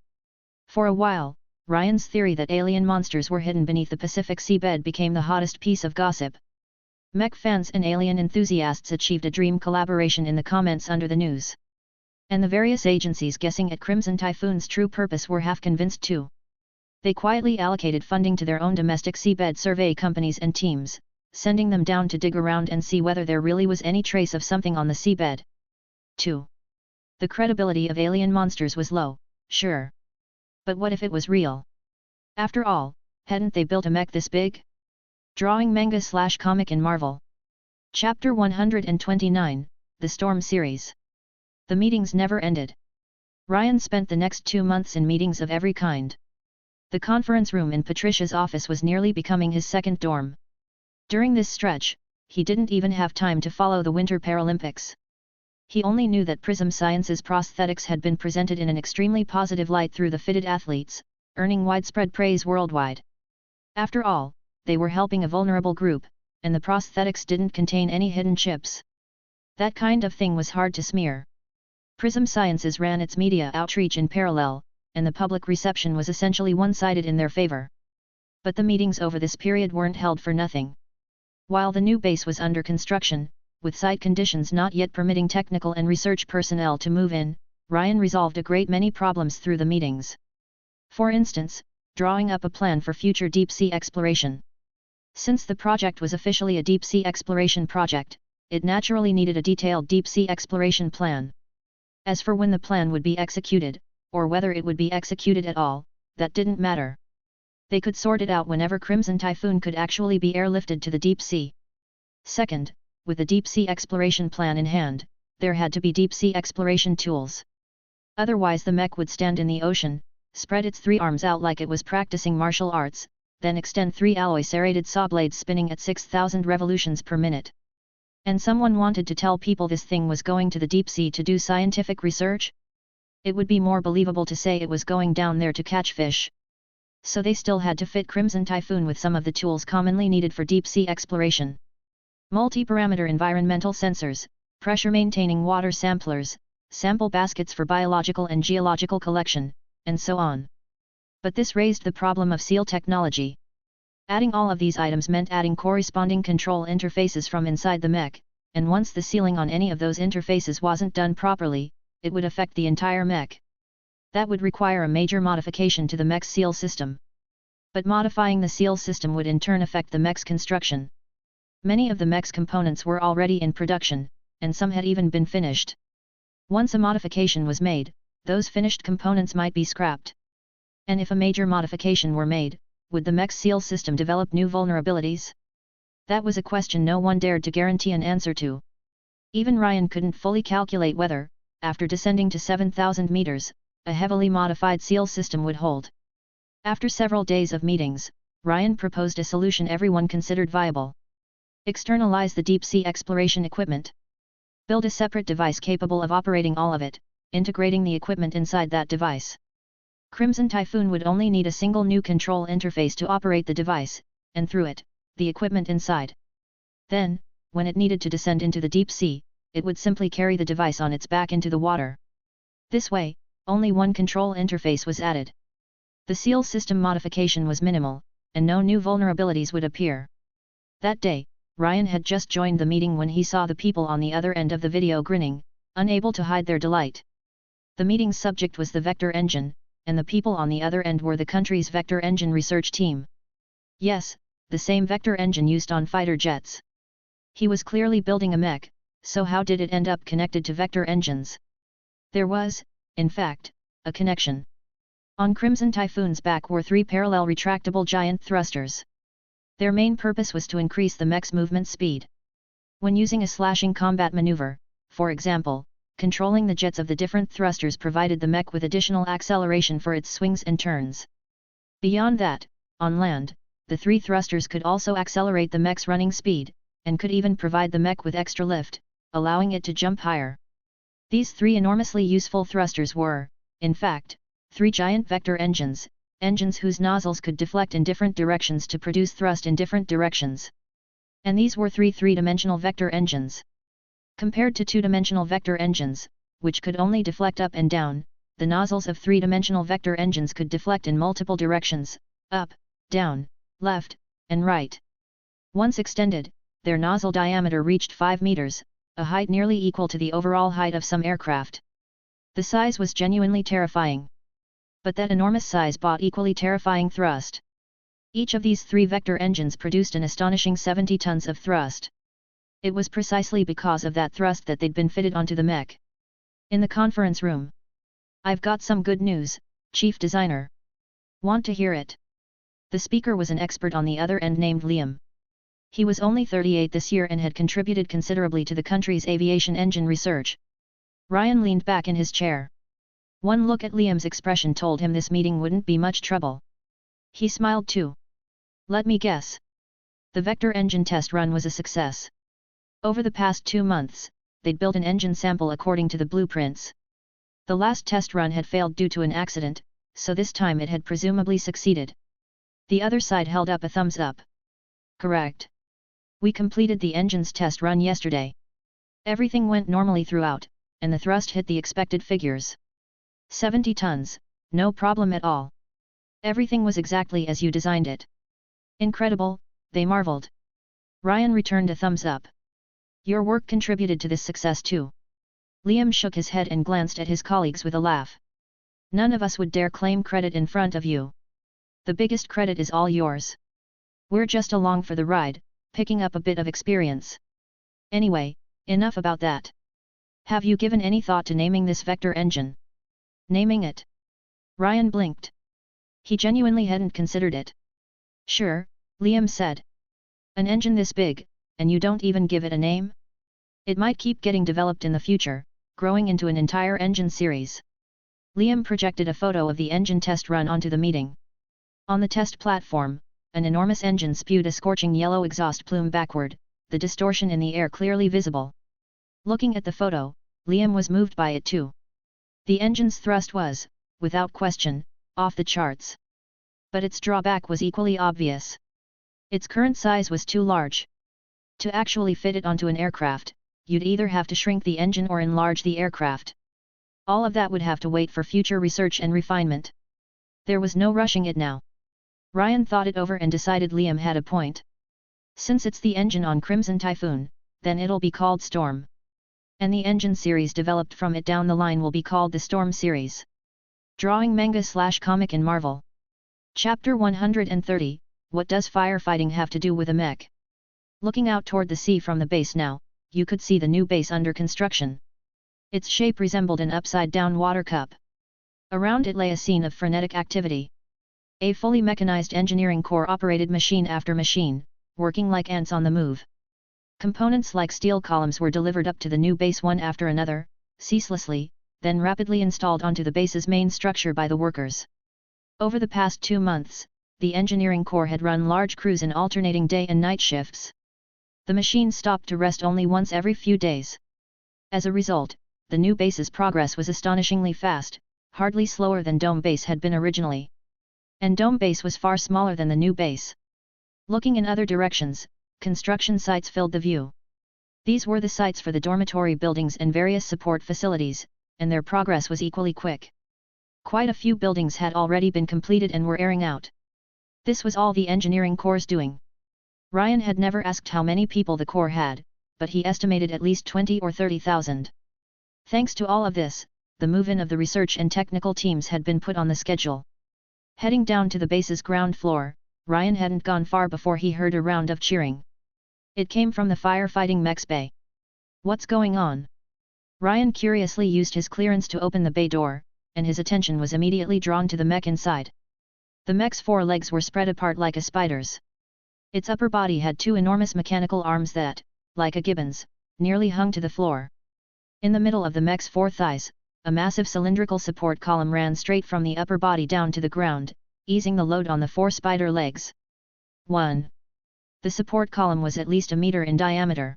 For a while, Ryan's theory that alien monsters were hidden beneath the Pacific seabed became the hottest piece of gossip. Mech fans and alien enthusiasts achieved a dream collaboration in the comments under the news. And the various agencies guessing at Crimson Typhoon's true purpose were half convinced too. They quietly allocated funding to their own domestic seabed survey companies and teams, sending them down to dig around and see whether there really was any trace of something on the seabed. 2. The credibility of alien monsters was low, sure. But what if it was real? After all, hadn't they built a mech this big? Drawing manga/comic in Marvel. Chapter 129, The Storm Series. The meetings never ended. Ryan spent the next 2 months in meetings of every kind. The conference room in Patricia's office was nearly becoming his second dorm. During this stretch, he didn't even have time to follow the Winter Paralympics. He only knew that Prism Science's prosthetics had been presented in an extremely positive light through the fitted athletes, earning widespread praise worldwide. After all, they were helping a vulnerable group, and the prosthetics didn't contain any hidden chips. That kind of thing was hard to smear. Prism Sciences ran its media outreach in parallel, and the public reception was essentially one-sided in their favor. But the meetings over this period weren't held for nothing. While the new base was under construction, with site conditions not yet permitting technical and research personnel to move in, Ryan resolved a great many problems through the meetings. For instance, drawing up a plan for future deep-sea exploration. Since the project was officially a deep-sea exploration project, it naturally needed a detailed deep-sea exploration plan. As for when the plan would be executed, or whether it would be executed at all, that didn't matter. They could sort it out whenever Crimson Typhoon could actually be airlifted to the deep sea. Second, with the deep-sea exploration plan in hand, there had to be deep-sea exploration tools. Otherwise the mech would stand in the ocean, spread its 3 arms out like it was practicing martial arts, then extend 3 alloy serrated saw blades spinning at 6,000 revolutions per minute. And someone wanted to tell people this thing was going to the deep sea to do scientific research? It would be more believable to say it was going down there to catch fish. So they still had to fit Crimson Typhoon with some of the tools commonly needed for deep-sea exploration. Multi-parameter environmental sensors, pressure-maintaining water samplers, sample baskets for biological and geological collection, and so on. But this raised the problem of seal technology. Adding all of these items meant adding corresponding control interfaces from inside the mech, and once the sealing on any of those interfaces wasn't done properly, it would affect the entire mech. That would require a major modification to the mech's seal system. But modifying the seal system would in turn affect the mech's construction. Many of the mech's components were already in production, and some had even been finished. Once a modification was made, those finished components might be scrapped. And if a major modification were made, would the mech's seal system develop new vulnerabilities? That was a question no one dared to guarantee an answer to. Even Ryan couldn't fully calculate whether, after descending to 7,000 meters, a heavily modified seal system would hold. After several days of meetings, Ryan proposed a solution everyone considered viable. Externalize the deep-sea exploration equipment. Build a separate device capable of operating all of it, integrating the equipment inside that device. Crimson Typhoon would only need a single new control interface to operate the device, and through it, the equipment inside. Then, when it needed to descend into the deep sea, it would simply carry the device on its back into the water. This way, only one control interface was added. The seal system modification was minimal, and no new vulnerabilities would appear. That day, Ryan had just joined the meeting when he saw the people on the other end of the video grinning, unable to hide their delight. The meeting's subject was the vector engine, and the people on the other end were the country's vector engine research team. Yes, the same vector engine used on fighter jets. He was clearly building a mech, so how did it end up connected to vector engines? There was, in fact, a connection. On Crimson Typhoon's back were 3 parallel retractable giant thrusters. Their main purpose was to increase the mech's movement speed. When using a slashing combat maneuver, for example, controlling the jets of the different thrusters provided the mech with additional acceleration for its swings and turns. Beyond that, on land, the 3 thrusters could also accelerate the mech's running speed, and could even provide the mech with extra lift, allowing it to jump higher. These 3 enormously useful thrusters were, in fact, 3 giant vector engines, engines whose nozzles could deflect in different directions to produce thrust in different directions. And these were 3 three-dimensional vector engines. Compared to 2-dimensional vector engines, which could only deflect up and down, the nozzles of 3-dimensional vector engines could deflect in multiple directions, up, down, left, and right. Once extended, their nozzle diameter reached 5 meters, a height nearly equal to the overall height of some aircraft. The size was genuinely terrifying. But that enormous size brought equally terrifying thrust. Each of these 3 vector engines produced an astonishing 70 tons of thrust. It was precisely because of that thrust that they'd been fitted onto the mech. In the conference room. "I've got some good news, Chief Designer. Want to hear it?" The speaker was an expert on the other end named Liam. He was only 38 this year and had contributed considerably to the country's aviation engine research. Ryan leaned back in his chair. One look at Liam's expression told him this meeting wouldn't be much trouble. He smiled too. "Let me guess. The vector engine test run was a success. Over the past 2 months, they'd built an engine sample according to the blueprints. The last test run had failed due to an accident, so this time it had presumably succeeded." The other side held up a thumbs up. "Correct. We completed the engine's test run yesterday. Everything went normally throughout, and the thrust hit the expected figures. 70 tons, no problem at all. Everything was exactly as you designed it." "Incredible," they marveled. Ryan returned a thumbs up. "Your work contributed to this success too." Liam shook his head and glanced at his colleagues with a laugh. "None of us would dare claim credit in front of you. The biggest credit is all yours. We're just along for the ride, picking up a bit of experience. Anyway, enough about that. Have you given any thought to naming this vector engine? Naming it? Ryan blinked. He genuinely hadn't considered it. Sure, Liam said. An engine this big, and you don't even give it a name? It might keep getting developed in the future, growing into an entire engine series. Liam projected a photo of the engine test run onto the meeting. On the test platform, an enormous engine spewed a scorching yellow exhaust plume backward, the distortion in the air clearly visible. Looking at the photo, Liam was moved by it too. The engine's thrust was, without question, off the charts. But its drawback was equally obvious. Its current size was too large. To actually fit it onto an aircraft, you'd either have to shrink the engine or enlarge the aircraft. All of that would have to wait for future research and refinement. There was no rushing it now. Ryan thought it over and decided Liam had a point. Since it's the engine on Crimson Typhoon, then it'll be called Storm. And the engine series developed from it down the line will be called the Storm series. Drawing manga/comic in Marvel. Chapter 130, What does firefighting have to do with a mech? Looking out toward the sea from the base now, you could see the new base under construction. Its shape resembled an upside-down water cup. Around it lay a scene of frenetic activity. A fully mechanized engineering corps operated machine after machine, working like ants on the move. Components like steel columns were delivered up to the new base one after another, ceaselessly, then rapidly installed onto the base's main structure by the workers. Over the past 2 months, the engineering corps had run large crews in alternating day and night shifts. The machines stopped to rest only once every few days. As a result, the new base's progress was astonishingly fast, hardly slower than Dome Base had been originally. And Dome Base was far smaller than the new base. Looking in other directions, construction sites filled the view. These were the sites for the dormitory buildings and various support facilities, and their progress was equally quick. Quite a few buildings had already been completed and were airing out. This was all the engineering corps doing. Ryan had never asked how many people the corps had, but he estimated at least 20 or 30,000. Thanks to all of this, the move-in of the research and technical teams had been put on the schedule. Heading down to the base's ground floor, Ryan hadn't gone far before he heard a round of cheering. It came from the firefighting mech's bay. What's going on? Ryan curiously used his clearance to open the bay door, and his attention was immediately drawn to the mech inside. The mech's 4 legs were spread apart like a spider's. Its upper body had 2 enormous mechanical arms that, like a gibbon's, nearly hung to the floor. In the middle of the mech's 4 thighs, a massive cylindrical support column ran straight from the upper body down to the ground, easing the load on the 4 spider legs. 1. The support column was at least a meter in diameter.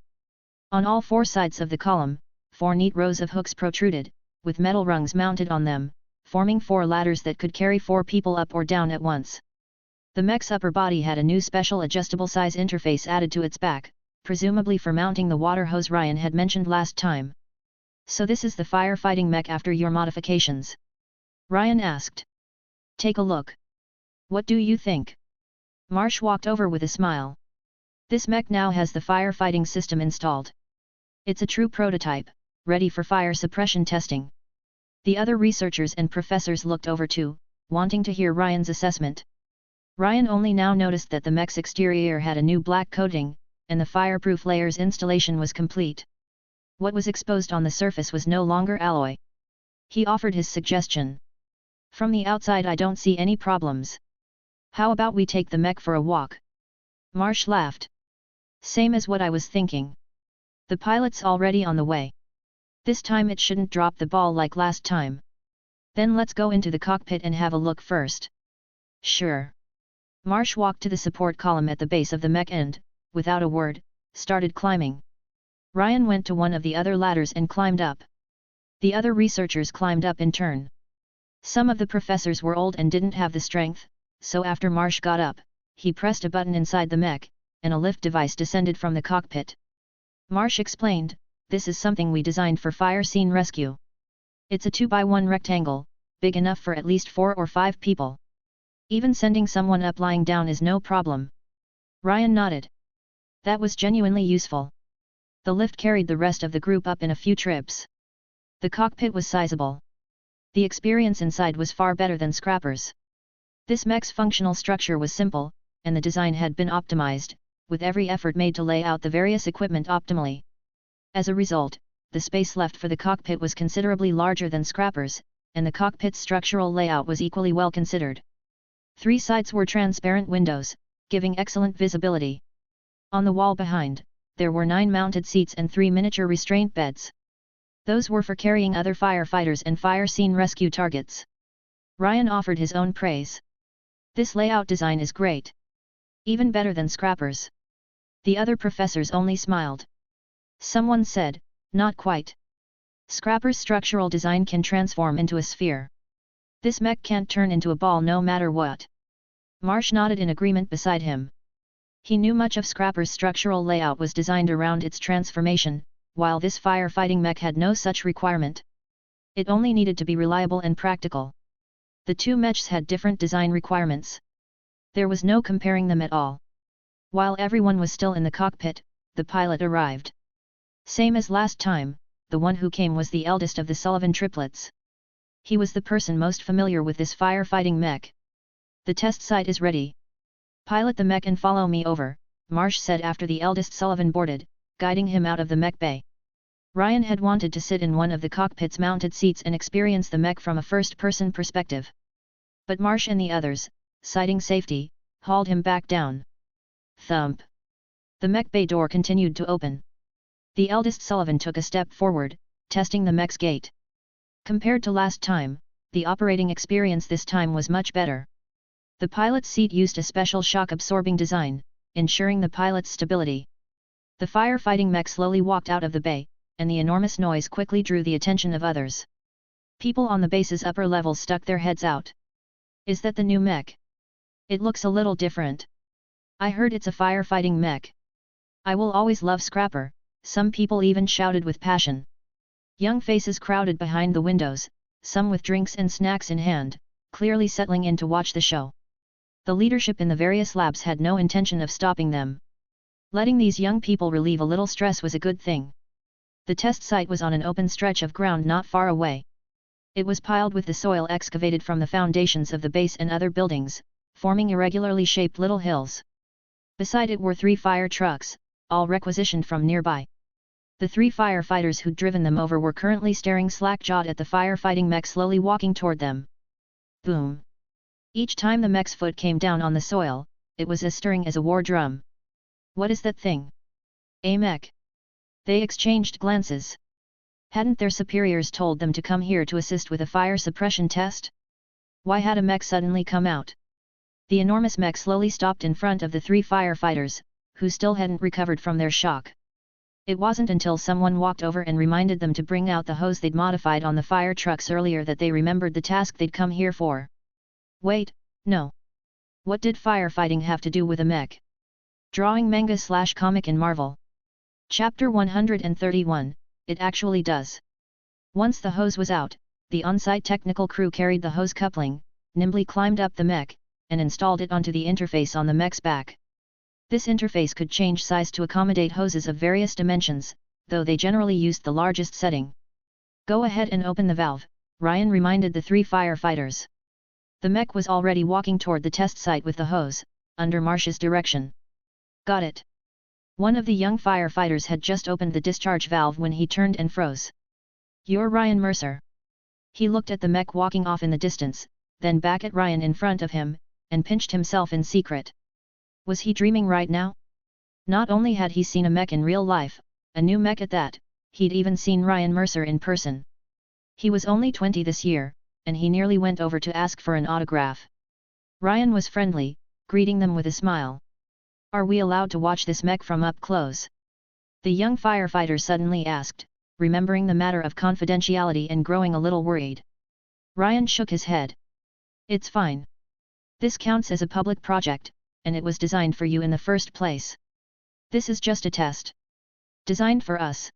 On all 4 sides of the column, 4 neat rows of hooks protruded, with metal rungs mounted on them, forming 4 ladders that could carry 4 people up or down at once. The mech's upper body had a new special adjustable size interface added to its back, presumably for mounting the water hose Ryan had mentioned last time. So this is the firefighting mech after your modifications? Ryan asked. Take a look. What do you think? Marsh walked over with a smile. This mech now has the firefighting system installed. It's a true prototype, ready for fire suppression testing. The other researchers and professors looked over too, wanting to hear Ryan's assessment. Ryan only now noticed that the mech's exterior had a new black coating, and the fireproof layer's installation was complete. What was exposed on the surface was no longer alloy. He offered his suggestion. From the outside I don't see any problems. How about we take the mech for a walk? Marsh laughed. Same as what I was thinking. The pilot's already on the way. This time it shouldn't drop the ball like last time. Then let's go into the cockpit and have a look first. Sure. Marsh walked to the support column at the base of the mech and, without a word, started climbing. Ryan went to one of the other ladders and climbed up. The other researchers climbed up in turn. Some of the professors were old and didn't have the strength, so after Marsh got up, he pressed a button inside the mech, and a lift device descended from the cockpit. Marsh explained, this is something we designed for fire scene rescue. It's a 2x1 rectangle, big enough for at least 4 or 5 people. Even sending someone up lying down is no problem. Ryan nodded. That was genuinely useful. The lift carried the rest of the group up in a few trips. The cockpit was sizable. The experience inside was far better than Scrapper's. This mech's functional structure was simple, and the design had been optimized, with every effort made to lay out the various equipment optimally. As a result, the space left for the cockpit was considerably larger than Scrapper's, and the cockpit's structural layout was equally well considered. 3 sides were transparent windows, giving excellent visibility. On the wall behind, there were 9 mounted seats and 3 miniature restraint beds. Those were for carrying other firefighters and fire scene rescue targets. Ryan offered his own praise. This layout design is great. Even better than Scrapper's. The other professors only smiled. Someone said, not quite. Scrapper's structural design can transform into a sphere. This mech can't turn into a ball no matter what. Marsh nodded in agreement beside him. He knew much of Scrapper's structural layout was designed around its transformation, while this firefighting mech had no such requirement. It only needed to be reliable and practical. The 2 mechs had different design requirements. There was no comparing them at all. While everyone was still in the cockpit, the pilot arrived. Same as last time, the one who came was the eldest of the Sullivan triplets. He was the person most familiar with this firefighting mech. The test site is ready. Pilot the mech and follow me over, Marsh said after the eldest Sullivan boarded, guiding him out of the mech bay. Ryan had wanted to sit in one of the cockpit's mounted seats and experience the mech from a first-person perspective. But Marsh and the others, citing safety, hauled him back down. Thump. The mech bay door continued to open. The eldest Sullivan took a step forward, testing the mech's gate. Compared to last time, the operating experience this time was much better. The pilot's seat used a special shock-absorbing design, ensuring the pilot's stability. The firefighting mech slowly walked out of the bay, and the enormous noise quickly drew the attention of others. People on the base's upper levels stuck their heads out. Is that the new mech? It looks a little different. I heard it's a firefighting mech. I will always love Scrapper, some people even shouted with passion. Young faces crowded behind the windows, some with drinks and snacks in hand, clearly settling in to watch the show. The leadership in the various labs had no intention of stopping them. Letting these young people relieve a little stress was a good thing. The test site was on an open stretch of ground not far away. It was piled with the soil excavated from the foundations of the base and other buildings, forming irregularly shaped little hills. Beside it were 3 fire trucks, all requisitioned from nearby. The 3 firefighters who'd driven them over were currently staring slack-jawed at the firefighting mech slowly walking toward them. Boom! Each time the mech's foot came down on the soil, it was as stirring as a war drum. What is that thing? A mech. They exchanged glances. Hadn't their superiors told them to come here to assist with a fire suppression test? Why had a mech suddenly come out? The enormous mech slowly stopped in front of the 3 firefighters, who still hadn't recovered from their shock. It wasn't until someone walked over and reminded them to bring out the hose they'd modified on the fire trucks earlier that they remembered the task they'd come here for. Wait, no. What did firefighting have to do with a mech? Drawing manga/comic in Marvel. Chapter 131, It actually does. Once the hose was out, the on-site technical crew carried the hose coupling, nimbly climbed up the mech, and installed it onto the interface on the mech's back. This interface could change size to accommodate hoses of various dimensions, though they generally used the largest setting. Go ahead and open the valve, Ryan reminded the 3 firefighters. The mech was already walking toward the test site with the hose, under Marsh's direction. Got it. One of the young firefighters had just opened the discharge valve when he turned and froze. You're Ryan Mercer. He looked at the mech walking off in the distance, then back at Ryan in front of him, and pinched himself in secret. Was he dreaming right now? Not only had he seen a mech in real life, a new mech at that, he'd even seen Ryan Mercer in person. He was only 20 this year, and he nearly went over to ask for an autograph. Ryan was friendly, greeting them with a smile. Are we allowed to watch this mech from up close? The young firefighter suddenly asked, remembering the matter of confidentiality and growing a little worried. Ryan shook his head. It's fine. This counts as a public project, and it was designed for you in the first place. This is just a test. Designed for us.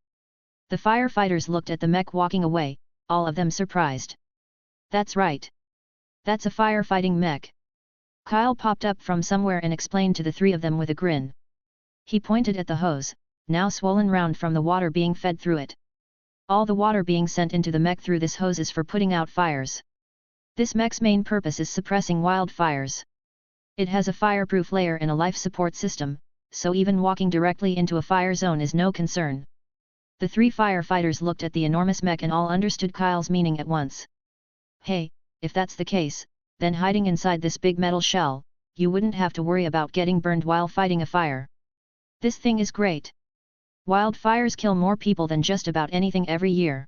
The firefighters looked at the mech walking away, all of them surprised. That's right. That's a firefighting mech. Kyle popped up from somewhere and explained to the 3 of them with a grin. He pointed at the hose, now swollen round from the water being fed through it. All the water being sent into the mech through this hose is for putting out fires. This mech's main purpose is suppressing wildfires. It has a fireproof layer and a life support system, so even walking directly into a fire zone is no concern. The three firefighters looked at the enormous mech and all understood Kyle's meaning at once. Hey, if that's the case, then hiding inside this big metal shell, you wouldn't have to worry about getting burned while fighting a fire. This thing is great. Wildfires kill more people than just about anything every year.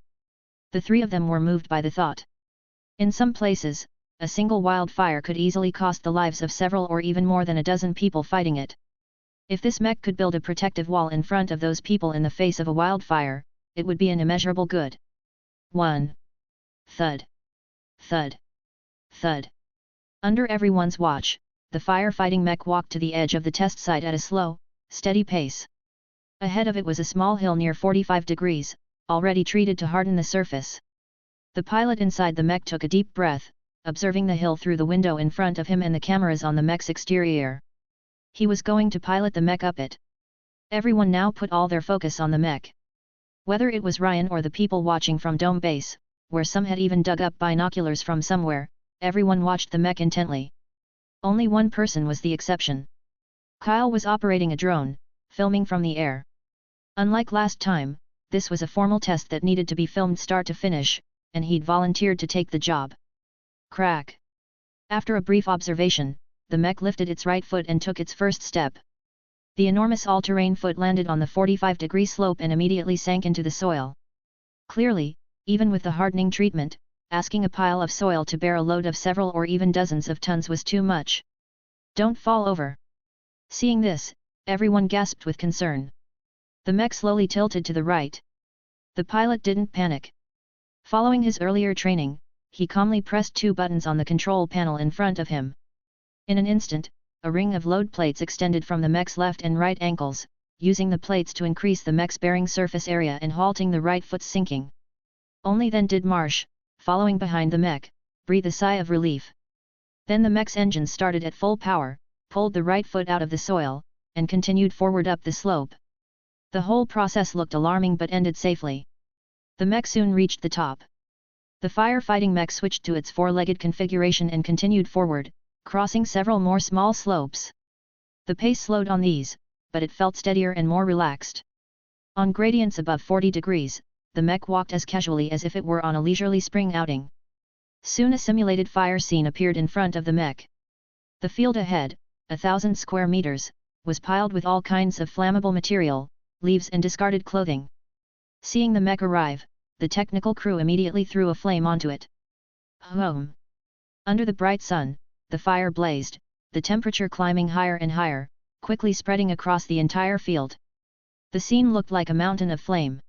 The three of them were moved by the thought. In some places, a single wildfire could easily cost the lives of several or even more than a dozen people fighting it. If this mech could build a protective wall in front of those people in the face of a wildfire, it would be an immeasurable good. 1. Thud. Thud. Thud. Under everyone's watch, the firefighting mech walked to the edge of the test site at a slow, steady pace. Ahead of it was a small hill near 45 degrees, already treated to harden the surface. The pilot inside the mech took a deep breath, observing the hill through the window in front of him and the cameras on the mech's exterior. He was going to pilot the mech up it. Everyone now put all their focus on the mech. Whether it was Ryan or the people watching from Dome Base, where some had even dug up binoculars from somewhere, everyone watched the mech intently. Only one person was the exception. Kyle was operating a drone, filming from the air. Unlike last time, this was a formal test that needed to be filmed start to finish, and he'd volunteered to take the job. Crack! After a brief observation, the mech lifted its right foot and took its first step. The enormous all-terrain foot landed on the 45-degree slope and immediately sank into the soil. Clearly, even with the hardening treatment, asking a pile of soil to bear a load of several or even dozens of tons was too much. Don't fall over. Seeing this, everyone gasped with concern. The mech slowly tilted to the right. The pilot didn't panic. Following his earlier training, he calmly pressed two buttons on the control panel in front of him. In an instant, a ring of load plates extended from the mech's left and right ankles, using the plates to increase the mech's bearing surface area and halting the right foot's sinking. Only then did Marsh, following behind the mech, breathe a sigh of relief. Then the mech's engine started at full power, pulled the right foot out of the soil, and continued forward up the slope. The whole process looked alarming but ended safely. The mech soon reached the top. The firefighting mech switched to its four-legged configuration and continued forward, crossing several more small slopes. The pace slowed on these, but it felt steadier and more relaxed. On gradients above 40 degrees, the mech walked as casually as if it were on a leisurely spring outing. Soon a simulated fire scene appeared in front of the mech. The field ahead, 1,000 square meters, was piled with all kinds of flammable material, leaves and discarded clothing. Seeing the mech arrive, the technical crew immediately threw a flame onto it. Home! Under the bright sun, the fire blazed, the temperature climbing higher and higher, quickly spreading across the entire field. The scene looked like a mountain of flame.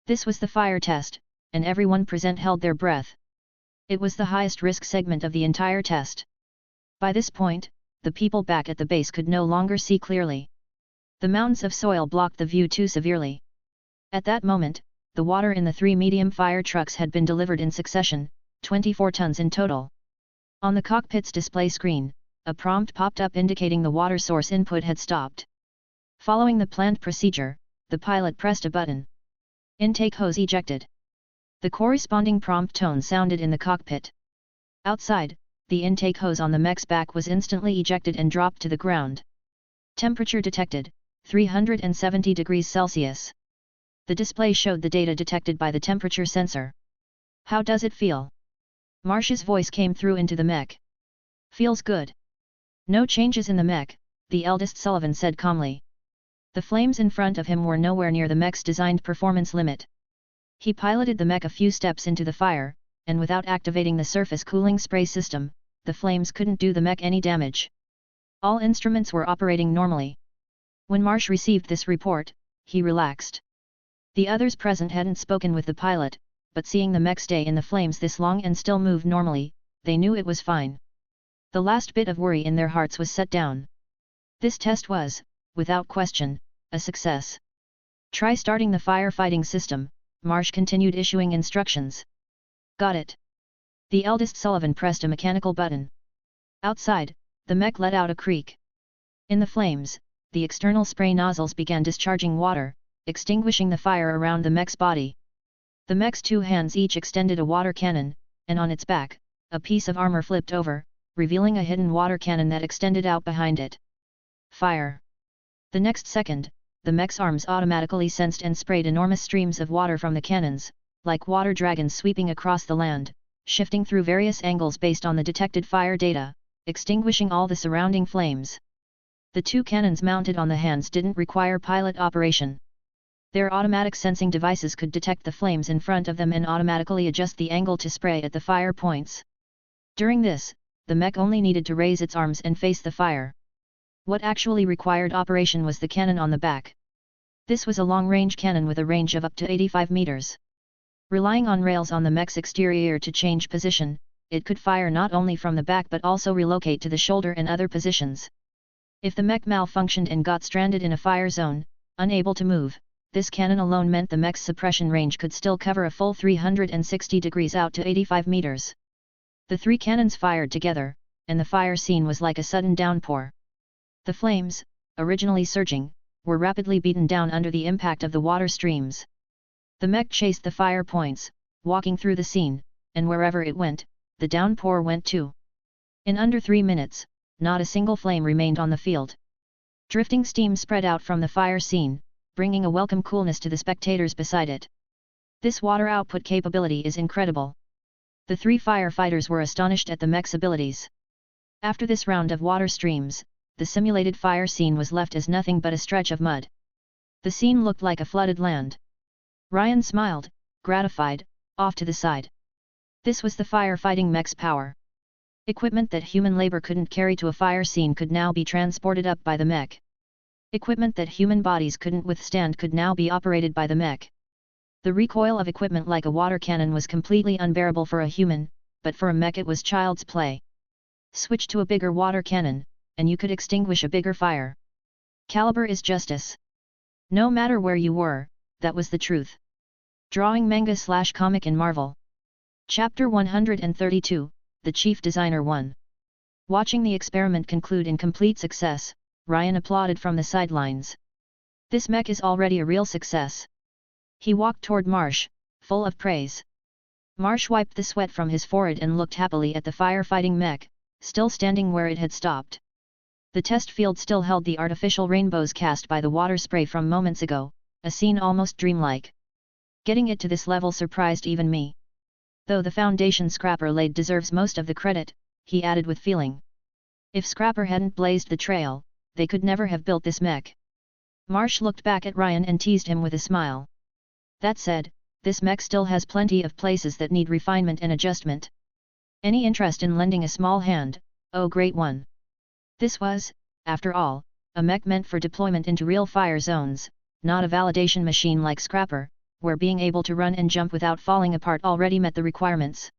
This was the fire test, and everyone present held their breath. It was the highest risk segment of the entire test. By this point, the people back at the base could no longer see clearly. The mountains of soil blocked the view too severely. At that moment, the water in the three medium fire trucks had been delivered in succession, 24 tons in total. On the cockpit's display screen, a prompt popped up indicating the water source input had stopped. Following the planned procedure, the pilot pressed a button. Intake hose ejected. The corresponding prompt tone sounded in the cockpit. Outside, the intake hose on the mech's back was instantly ejected and dropped to the ground. Temperature detected, 370 degrees Celsius. The display showed the data detected by the temperature sensor. How does it feel? Marsh's voice came through into the mech. Feels good. No changes in the mech, the eldest Sullivan said calmly. The flames in front of him were nowhere near the mech's designed performance limit. He piloted the mech a few steps into the fire, and without activating the surface cooling spray system, the flames couldn't do the mech any damage. All instruments were operating normally. When Marsh received this report, he relaxed. The others present hadn't spoken with the pilot, but seeing the mech stay in the flames this long and still move normally, they knew it was fine. The last bit of worry in their hearts was set down. This test was, without question, a success. Try starting the firefighting system, Marsh continued issuing instructions. Got it. The eldest Sullivan pressed a mechanical button. Outside, the mech let out a creak. In the flames, the external spray nozzles began discharging water, extinguishing the fire around the mech's body. The mech's two hands each extended a water cannon, and on its back, a piece of armor flipped over, revealing a hidden water cannon that extended out behind it. Fire! The next second, the mech's arms automatically sensed and sprayed enormous streams of water from the cannons, like water dragons sweeping across the land, shifting through various angles based on the detected fire data, extinguishing all the surrounding flames. The two cannons mounted on the hands didn't require pilot operation. Their automatic sensing devices could detect the flames in front of them and automatically adjust the angle to spray at the fire points. During this, the mech only needed to raise its arms and face the fire. What actually required operation was the cannon on the back. This was a long-range cannon with a range of up to 85 meters. Relying on rails on the mech's exterior to change position, it could fire not only from the back but also relocate to the shoulder and other positions. If the mech malfunctioned and got stranded in a fire zone, unable to move, this cannon alone meant the mech's suppression range could still cover a full 360 degrees out to 85 meters. The three cannons fired together, and the fire scene was like a sudden downpour. The flames, originally surging, were rapidly beaten down under the impact of the water streams. The mech chased the fire points, walking through the scene, and wherever it went, the downpour went too. In under 3 minutes, not a single flame remained on the field. Drifting steam spread out from the fire scene, bringing a welcome coolness to the spectators beside it. This water output capability is incredible. The three firefighters were astonished at the mech's abilities. After this round of water streams, the simulated fire scene was left as nothing but a stretch of mud. The scene looked like a flooded land. Ryan smiled, gratified, off to the side. This was the firefighting mech's power. Equipment that human labor couldn't carry to a fire scene could now be transported up by the mech. Equipment that human bodies couldn't withstand could now be operated by the mech. The recoil of equipment like a water cannon was completely unbearable for a human, but for a mech it was child's play. Switch to a bigger water cannon, and you could extinguish a bigger fire. Caliber is justice. No matter where you were, that was the truth. Drawing manga/comic in Marvel. Chapter 132, The Chief Designer 1. Watching the experiment conclude in complete success, Ryan applauded from the sidelines. This mech is already a real success. He walked toward Marsh, full of praise. Marsh wiped the sweat from his forehead and looked happily at the firefighting mech, still standing where it had stopped. The test field still held the artificial rainbows cast by the water spray from moments ago, a scene almost dreamlike. Getting it to this level surprised even me. Though the foundation Scrapper laid deserves most of the credit, he added with feeling. If Scrapper hadn't blazed the trail, they could never have built this mech. Marsh looked back at Ryan and teased him with a smile. That said, this mech still has plenty of places that need refinement and adjustment. Any interest in lending a small hand? Oh, great one. This was, after all, a mech meant for deployment into real fire zones, not a validation machine like Scrapper, where being able to run and jump without falling apart already met the requirements.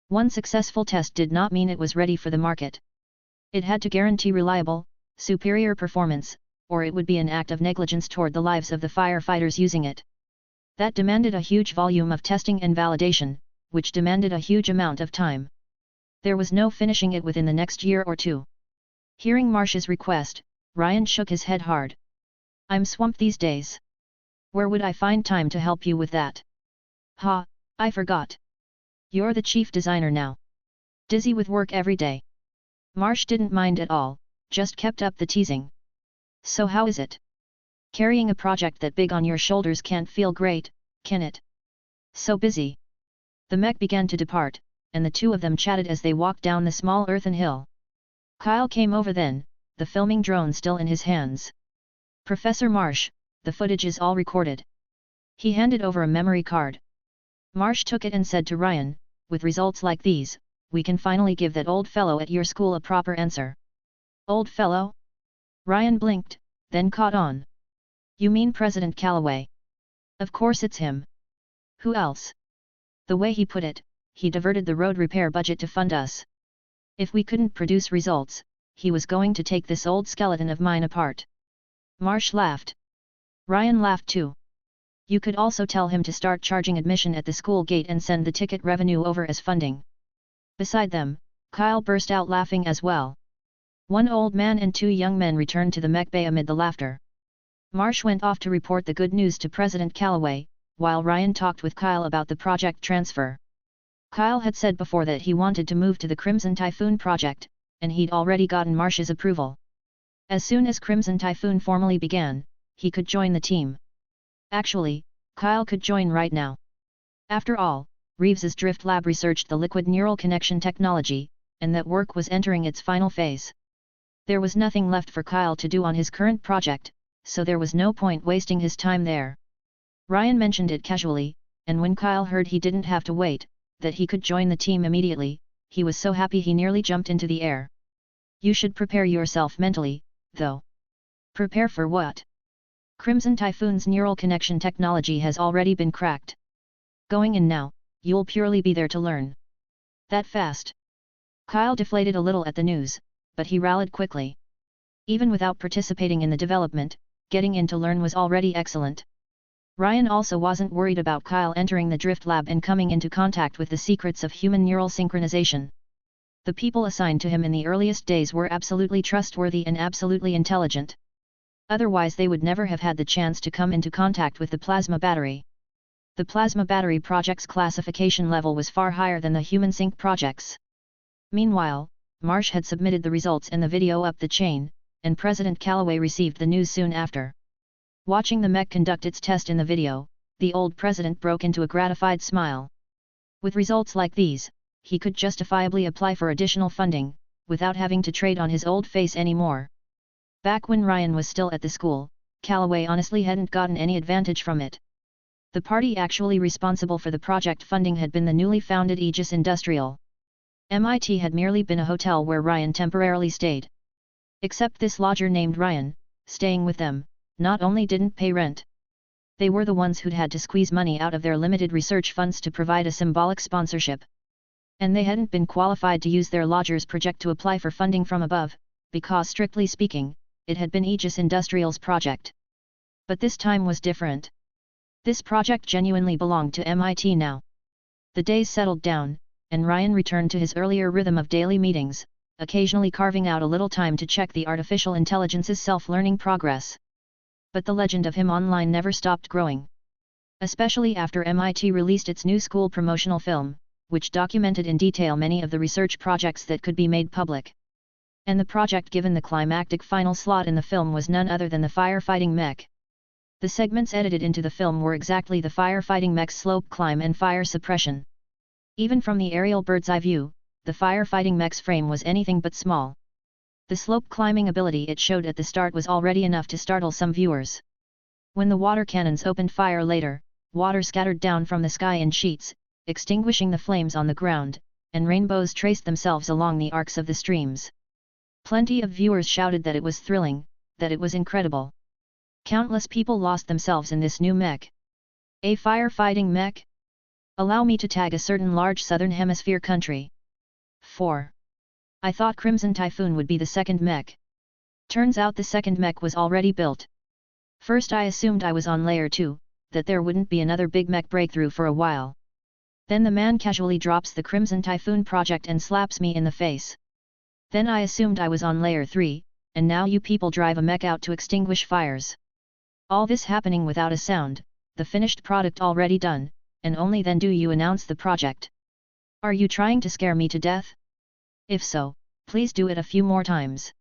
One successful test did not mean it was ready for the market. It had to guarantee reliable, superior performance, or it would be an act of negligence toward the lives of the firefighters using it. That demanded a huge volume of testing and validation, which demanded a huge amount of time. There was no finishing it within the next year or two. Hearing Marsh's request, Ryan shook his head hard. I'm swamped these days. Where would I find time to help you with that? Ha, I forgot. You're the chief designer now. Dizzy with work every day. Marsh didn't mind at all, just kept up the teasing. So how is it? Carrying a project that big on your shoulders can't feel great, can it? So busy. The mech began to depart, and the two of them chatted as they walked down the small earthen hill. Kyle came over then, the filming drone still in his hands. Professor Marsh, the footage is all recorded. He handed over a memory card. Marsh took it and said to Ryan, with results like these, we can finally give that old fellow at your school a proper answer. Old fellow? Ryan blinked, then caught on. You mean President Callaway? Of course it's him. Who else? The way he put it, he diverted the road repair budget to fund us. If we couldn't produce results, he was going to take this old skeleton of mine apart. Marsh laughed. Ryan laughed too. You could also tell him to start charging admission at the school gate and send the ticket revenue over as funding. Beside them, Kyle burst out laughing as well. One old man and two young men returned to the mech bay amid the laughter. Marsh went off to report the good news to President Callaway, while Ryan talked with Kyle about the project transfer. Kyle had said before that he wanted to move to the Crimson Typhoon project, and he'd already gotten Marsh's approval. As soon as Crimson Typhoon formally began, he could join the team. Actually, Kyle could join right now. After all, Reeves's Drift Lab researched the liquid neural connection technology, and that work was entering its final phase. There was nothing left for Kyle to do on his current project, so there was no point wasting his time there. Ryan mentioned it casually, and when Kyle heard he didn't have to wait, that he could join the team immediately, he was so happy he nearly jumped into the air. You should prepare yourself mentally, though. Prepare for what? Crimson Typhoon's neural connection technology has already been cracked. Going in now, you'll purely be there to learn. That fast? Kyle deflated a little at the news, but he rallied quickly. Even without participating in the development, getting in to learn was already excellent. Ryan also wasn't worried about Kyle entering the Drift Lab and coming into contact with the secrets of human neural synchronization. The people assigned to him in the earliest days were absolutely trustworthy and absolutely intelligent. Otherwise they would never have had the chance to come into contact with the plasma battery. The plasma battery project's classification level was far higher than the human sync projects. Meanwhile, Marsh had submitted the results and the video up the chain, and President Calloway received the news soon after. Watching the mech conduct its test in the video, the old president broke into a gratified smile. With results like these, he could justifiably apply for additional funding, without having to trade on his old face anymore. Back when Ryan was still at the school, Calloway honestly hadn't gotten any advantage from it. The party actually responsible for the project funding had been the newly founded Aegis Industrial. MIT had merely been a hotel where Ryan temporarily stayed. Except this lodger named Ryan, staying with them, not only didn't pay rent. They were the ones who'd had to squeeze money out of their limited research funds to provide a symbolic sponsorship. And they hadn't been qualified to use their lodger's project to apply for funding from above, because strictly speaking, it had been Aegis Industrial's project. But this time was different. This project genuinely belonged to MIT now. The days settled down, and Ryan returned to his earlier rhythm of daily meetings, occasionally carving out a little time to check the artificial intelligence's self-learning progress. But the legend of him online never stopped growing. Especially after MIT released its new school promotional film, which documented in detail many of the research projects that could be made public. And the project given the climactic final slot in the film was none other than the firefighting mech. The segments edited into the film were exactly the firefighting mech's slope climb and fire suppression. Even from the aerial bird's eye view, the firefighting mech's frame was anything but small. The slope climbing ability it showed at the start was already enough to startle some viewers. When the water cannons opened fire later, water scattered down from the sky in sheets, extinguishing the flames on the ground, and rainbows traced themselves along the arcs of the streams. Plenty of viewers shouted that it was thrilling, that it was incredible. Countless people lost themselves in this new mech. A firefighting mech? Allow me to tag a certain large southern hemisphere country. 4. I thought Crimson Typhoon would be the second mech. Turns out the second mech was already built. First I assumed I was on layer 2, that there wouldn't be another big mech breakthrough for a while. Then the man casually drops the Crimson Typhoon project and slaps me in the face. Then I assumed I was on layer 3, and now you people drive a mech out to extinguish fires. All this happening without a sound, the finished product already done, and only then do you announce the project. Are you trying to scare me to death? If so, please do it a few more times.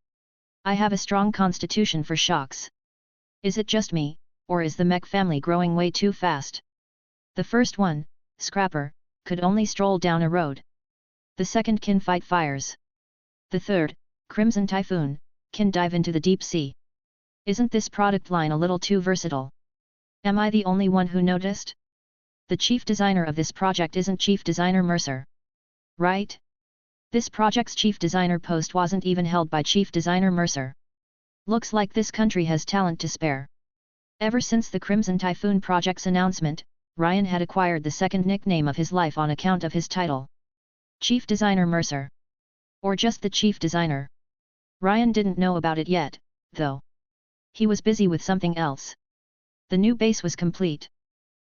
I have a strong constitution for shocks. Is it just me, or is the mech family growing way too fast? The first one, Scrapper, could only stroll down a road. The second can fight fires. The third, Crimson Typhoon, can dive into the deep sea. Isn't this product line a little too versatile? Am I the only one who noticed? The chief designer of this project isn't Chief Designer Mercer. Right? This project's chief designer post wasn't even held by Chief Designer Mercer. Looks like this country has talent to spare. Ever since the Crimson Typhoon project's announcement, Ryan had acquired the second nickname of his life on account of his title. Chief Designer Mercer. Or just the chief designer. Ryan didn't know about it yet, though. He was busy with something else. The new base was complete.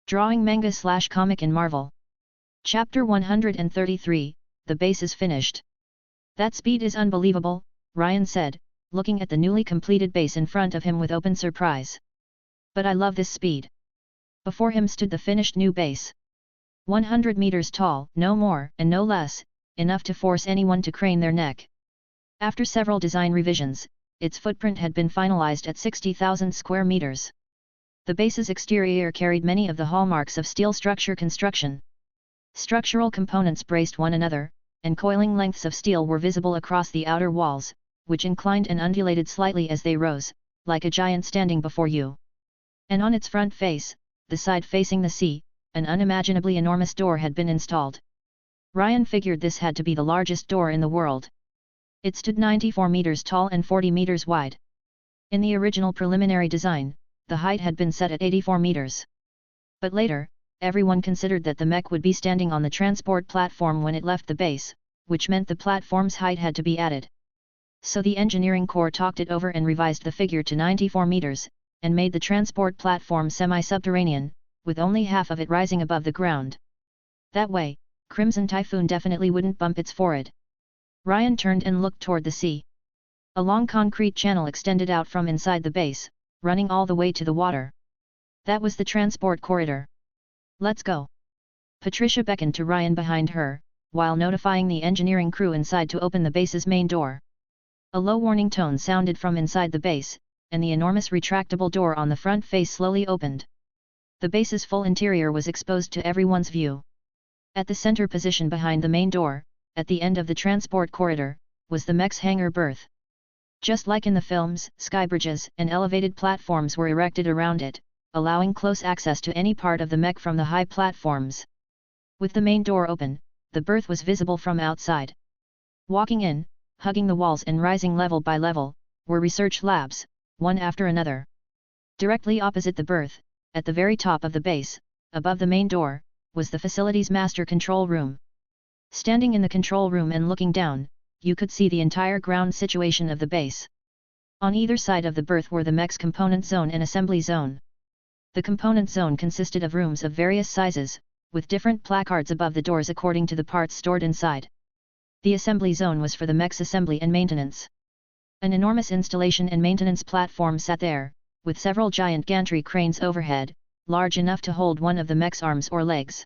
Drawing manga/comic in Marvel. Chapter 133, the base is finished. That speed is unbelievable, Ryan said, looking at the newly completed base in front of him with open surprise. But I love this speed. Before him stood the finished new base. 100 meters tall, no more and no less, enough to force anyone to crane their neck. After several design revisions, its footprint had been finalized at 60,000 square meters. The base's exterior carried many of the hallmarks of steel structure construction. Structural components braced one another, and coiling lengths of steel were visible across the outer walls, which inclined and undulated slightly as they rose, like a giant standing before you. And on its front face, the side facing the sea, an unimaginably enormous door had been installed. Ryan figured this had to be the largest door in the world. It stood 94 meters tall and 40 meters wide. In the original preliminary design, the height had been set at 84 meters. But later, everyone considered that the mech would be standing on the transport platform when it left the base, which meant the platform's height had to be added. So the engineering corps talked it over and revised the figure to 94 meters, and made the transport platform semi-subterranean, with only half of it rising above the ground. That way, Crimson Typhoon definitely wouldn't bump its forehead. Ryan turned and looked toward the sea. A long concrete channel extended out from inside the base, running all the way to the water. That was the transport corridor. Let's go. Patricia beckoned to Ryan behind her, while notifying the engineering crew inside to open the base's main door. A low warning tone sounded from inside the base, and the enormous retractable door on the front face slowly opened. The base's full interior was exposed to everyone's view. At the center position behind the main door, at the end of the transport corridor, was the mech's hangar berth. Just like in the films, skybridges and elevated platforms were erected around it, allowing close access to any part of the mech from the high platforms. With the main door open, the berth was visible from outside. Walking in, hugging the walls and rising level by level, were research labs, one after another. Directly opposite the berth, at the very top of the base, above the main door, was the facility's master control room. Standing in the control room and looking down, you could see the entire ground situation of the base. On either side of the berth were the mech's component zone and assembly zone. The component zone consisted of rooms of various sizes, with different placards above the doors according to the parts stored inside. The assembly zone was for the mech's assembly and maintenance. An enormous installation and maintenance platform sat there, with several giant gantry cranes overhead, large enough to hold one of the mech's arms or legs.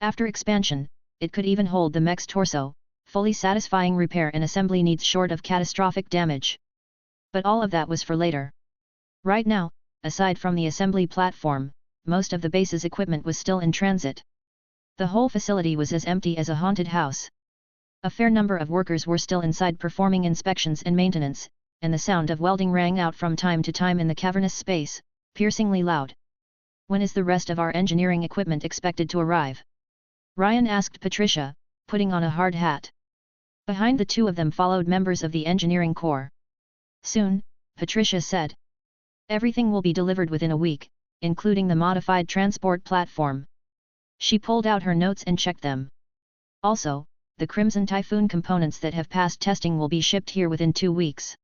After expansion, it could even hold the mech's torso, fully satisfying repair and assembly needs short of catastrophic damage. But all of that was for later. Right now, aside from the assembly platform, most of the base's equipment was still in transit. The whole facility was as empty as a haunted house. A fair number of workers were still inside performing inspections and maintenance, and the sound of welding rang out from time to time in the cavernous space, piercingly loud. When is the rest of our engineering equipment expected to arrive? Ryan asked Patricia, putting on a hard hat. Behind the two of them followed members of the engineering corps. Soon, Patricia said. Everything will be delivered within a week, including the modified transport platform. She pulled out her notes and checked them. Also, the Crimson Typhoon components that have passed testing will be shipped here within 2 weeks.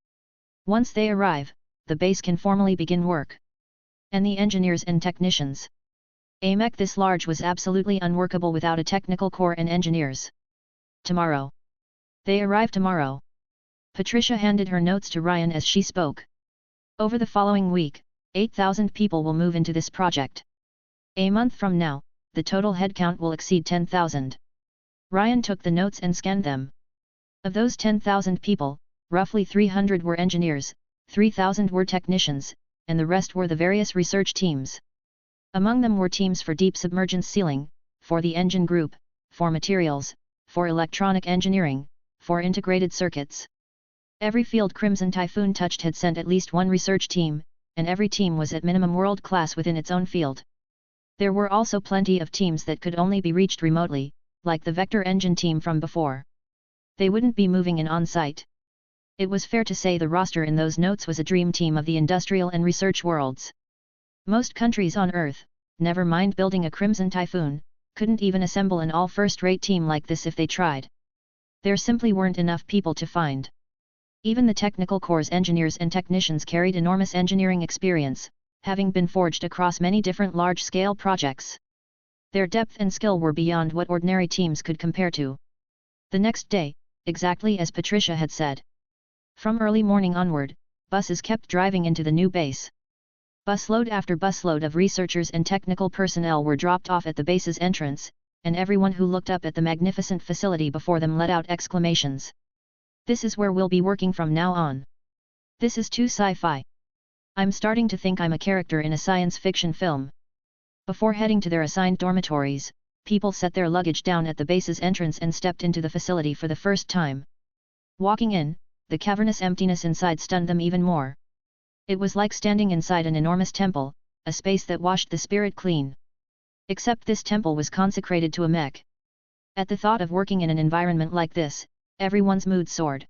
Once they arrive, the base can formally begin work. And the engineers and technicians. A mech this large was absolutely unworkable without a technical core and engineers. Tomorrow. They arrive tomorrow. Patricia handed her notes to Ryan as she spoke. Over the following week, 8,000 people will move into this project. A month from now, the total headcount will exceed 10,000. Ryan took the notes and scanned them. Of those 10,000 people, roughly 300 were engineers, 3,000 were technicians, and the rest were the various research teams. Among them were teams for deep submergence sealing, for the engine group, for materials, for electronic engineering, for integrated circuits. Every field Crimson Typhoon touched had sent at least one research team, and every team was at minimum world class within its own field. There were also plenty of teams that could only be reached remotely, like the vector engine team from before. They wouldn't be moving in on-site. It was fair to say the roster in those notes was a dream team of the industrial and research worlds. Most countries on Earth, never mind building a Crimson Typhoon, couldn't even assemble an all first-rate team like this if they tried. There simply weren't enough people to find. Even the technical corps' engineers and technicians carried enormous engineering experience, having been forged across many different large-scale projects. Their depth and skill were beyond what ordinary teams could compare to. The next day, exactly as Patricia had said. From early morning onward, buses kept driving into the new base. Busload after busload of researchers and technical personnel were dropped off at the base's entrance, and everyone who looked up at the magnificent facility before them let out exclamations. This is where we'll be working from now on. This is too sci-fi. I'm starting to think I'm a character in a science fiction film. Before heading to their assigned dormitories, people set their luggage down at the base's entrance and stepped into the facility for the first time. Walking in, the cavernous emptiness inside stunned them even more. It was like standing inside an enormous temple, a space that washed the spirit clean. Except this temple was consecrated to a mech. At the thought of working in an environment like this, everyone's mood soared.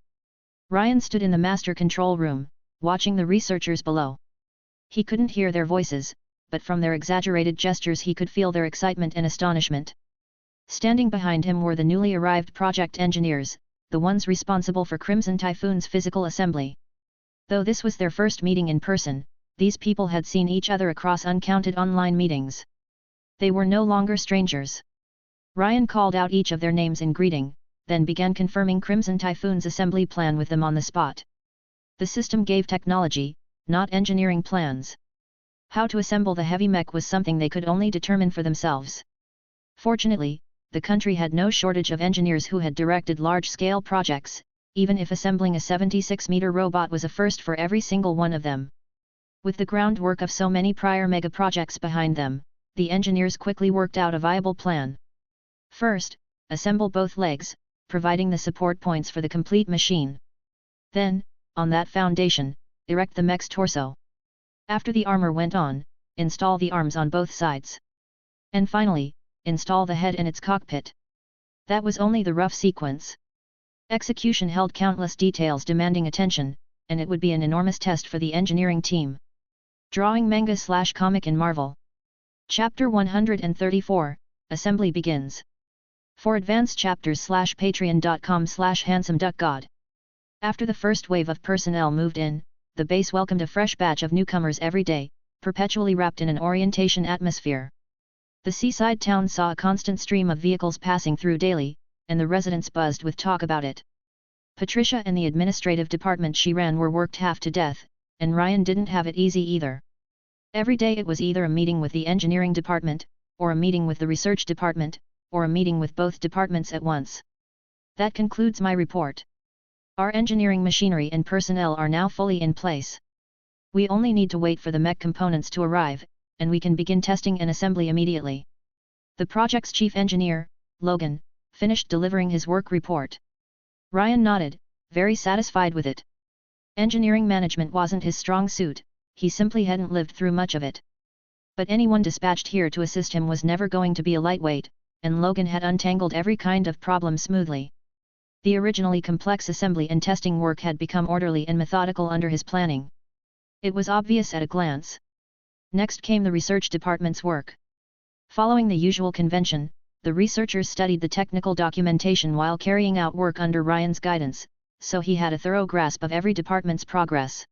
Ryan stood in the master control room, watching the researchers below. He couldn't hear their voices, but from their exaggerated gestures he could feel their excitement and astonishment. Standing behind him were the newly arrived project engineers, the ones responsible for Crimson Typhoon's physical assembly. Though this was their first meeting in person, these people had seen each other across uncounted online meetings. They were no longer strangers. Ryan called out each of their names in greeting, then began confirming Crimson Typhoon's assembly plan with them on the spot. The system gave technology, not engineering plans. How to assemble the heavy mech was something they could only determine for themselves. Fortunately, the country had no shortage of engineers who had directed large-scale projects, even if assembling a 76-meter robot was a first for every single one of them. With the groundwork of so many prior mega-projects behind them, the engineers quickly worked out a viable plan. First, assemble both legs, providing the support points for the complete machine. Then, on that foundation, erect the mech's torso. After the armor went on, install the arms on both sides. And finally, install the head and its cockpit. That was only the rough sequence. Execution held countless details demanding attention, and it would be an enormous test for the engineering team. Drawing manga/comic in Marvel. Chapter 134, Assembly begins. For advanced chapters/patreon.com/handsomeduckgod. After the first wave of personnel moved in, the base welcomed a fresh batch of newcomers every day, perpetually wrapped in an orientation atmosphere. The seaside town saw a constant stream of vehicles passing through daily, and the residents buzzed with talk about it. Patricia and the administrative department she ran were worked half to death, and Ryan didn't have it easy either. Every day it was either a meeting with the engineering department, or a meeting with the research department, or a meeting with both departments at once. That concludes my report. Our engineering machinery and personnel are now fully in place. We only need to wait for the mech components to arrive, and we can begin testing and assembly immediately. The project's chief engineer, Logan, finished delivering his work report. Ryan nodded, very satisfied with it. Engineering management wasn't his strong suit, he simply hadn't lived through much of it. But anyone dispatched here to assist him was never going to be a lightweight, and Logan had untangled every kind of problem smoothly. The originally complex assembly and testing work had become orderly and methodical under his planning. It was obvious at a glance. Next came the research department's work. Following the usual convention, the researchers studied the technical documentation while carrying out work under Ryan's guidance, so he had a thorough grasp of every department's progress.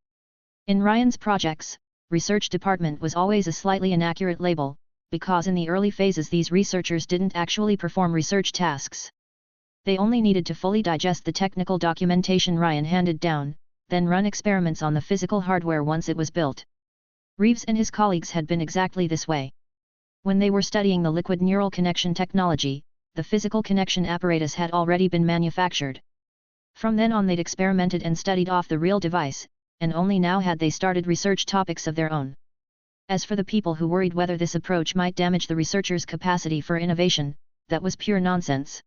In Ryan's projects, research department was always a slightly inaccurate label, because in the early phases these researchers didn't actually perform research tasks. They only needed to fully digest the technical documentation Ryan handed down, then run experiments on the physical hardware once it was built. Reeves and his colleagues had been exactly this way. When they were studying the liquid neural connection technology, the physical connection apparatus had already been manufactured. From then on they'd experimented and studied off the real device, and only now had they started research topics of their own. As for the people who worried whether this approach might damage the researchers' capacity for innovation, that was pure nonsense.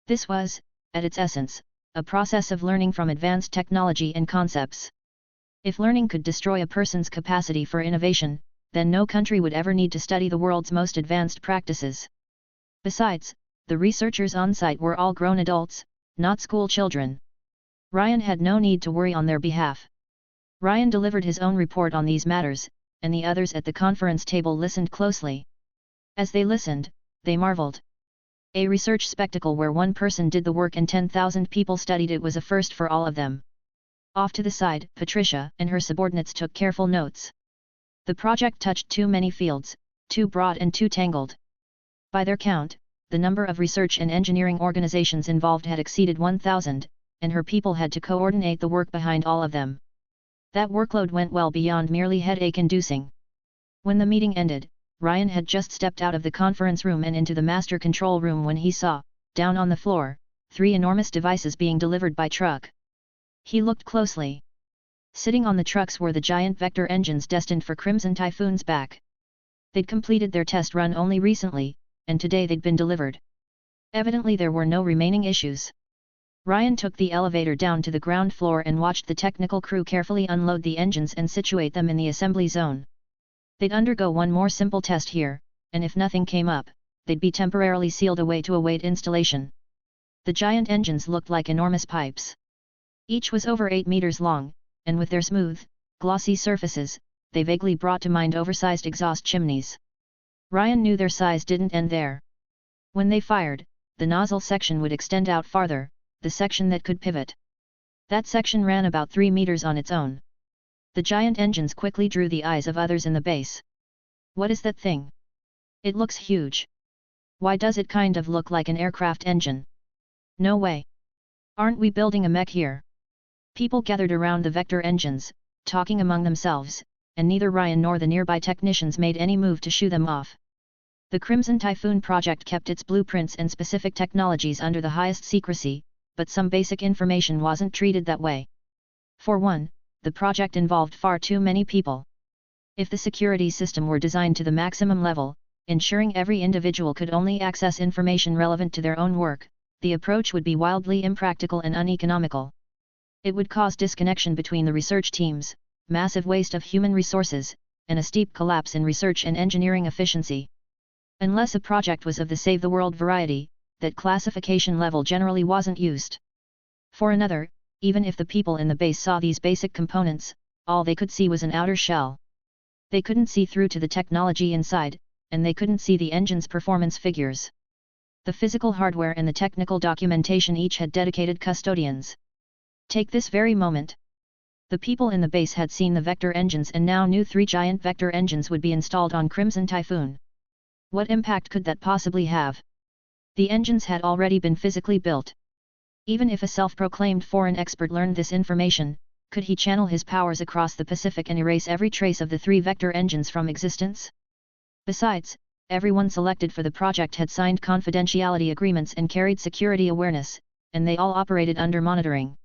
This was, at its essence, a process of learning from advanced technology and concepts. If learning could destroy a person's capacity for innovation, then no country would ever need to study the world's most advanced practices. Besides, the researchers on site were all grown adults, not school children. Ryan had no need to worry on their behalf. Ryan delivered his own report on these matters, and the others at the conference table listened closely. As they listened, they marveled. A research spectacle where one person did the work and 10,000 people studied it was a first for all of them. Off to the side, Patricia and her subordinates took careful notes. The project touched too many fields, too broad and too tangled. By their count, the number of research and engineering organizations involved had exceeded 1,000, and her people had to coordinate the work behind all of them. That workload went well beyond merely headache-inducing. When the meeting ended, Ryan had just stepped out of the conference room and into the master control room when he saw, down on the floor, 3 enormous devices being delivered by truck. He looked closely. Sitting on the trucks were the giant vector engines destined for Crimson Typhoon's back. They'd completed their test run only recently, and today they'd been delivered. Evidently there were no remaining issues. Ryan took the elevator down to the ground floor and watched the technical crew carefully unload the engines and situate them in the assembly zone. They'd undergo one more simple test here, and if nothing came up, they'd be temporarily sealed away to await installation. The giant engines looked like enormous pipes. Each was over 8 meters long, and with their smooth, glossy surfaces, they vaguely brought to mind oversized exhaust chimneys. Ryan knew their size didn't end there. When they fired, the nozzle section would extend out farther, the section that could pivot. That section ran about 3 meters on its own. The giant engines quickly drew the eyes of others in the base. What is that thing? It looks huge. Why does it kind of look like an aircraft engine? No way. Aren't we building a mech here? People gathered around the vector engines, talking among themselves, and neither Ryan nor the nearby technicians made any move to shoo them off. The Crimson Typhoon project kept its blueprints and specific technologies under the highest secrecy, but some basic information wasn't treated that way. For one, the project involved far too many people. If the security system were designed to the maximum level, ensuring every individual could only access information relevant to their own work, the approach would be wildly impractical and uneconomical. It would cause disconnection between the research teams, massive waste of human resources, and a steep collapse in research and engineering efficiency. Unless a project was of the Save the World variety, that classification level generally wasn't used. For another, even if the people in the base saw these basic components, all they could see was an outer shell. They couldn't see through to the technology inside, and they couldn't see the engine's performance figures. The physical hardware and the technical documentation each had dedicated custodians. Take this very moment. The people in the base had seen the vector engines and now knew 3 giant vector engines would be installed on Crimson Typhoon. What impact could that possibly have? The engines had already been physically built. Even if a self-proclaimed foreign expert learned this information, could he channel his powers across the Pacific and erase every trace of the 3 vector engines from existence? Besides, everyone selected for the project had signed confidentiality agreements and carried security awareness, and they all operated under monitoring.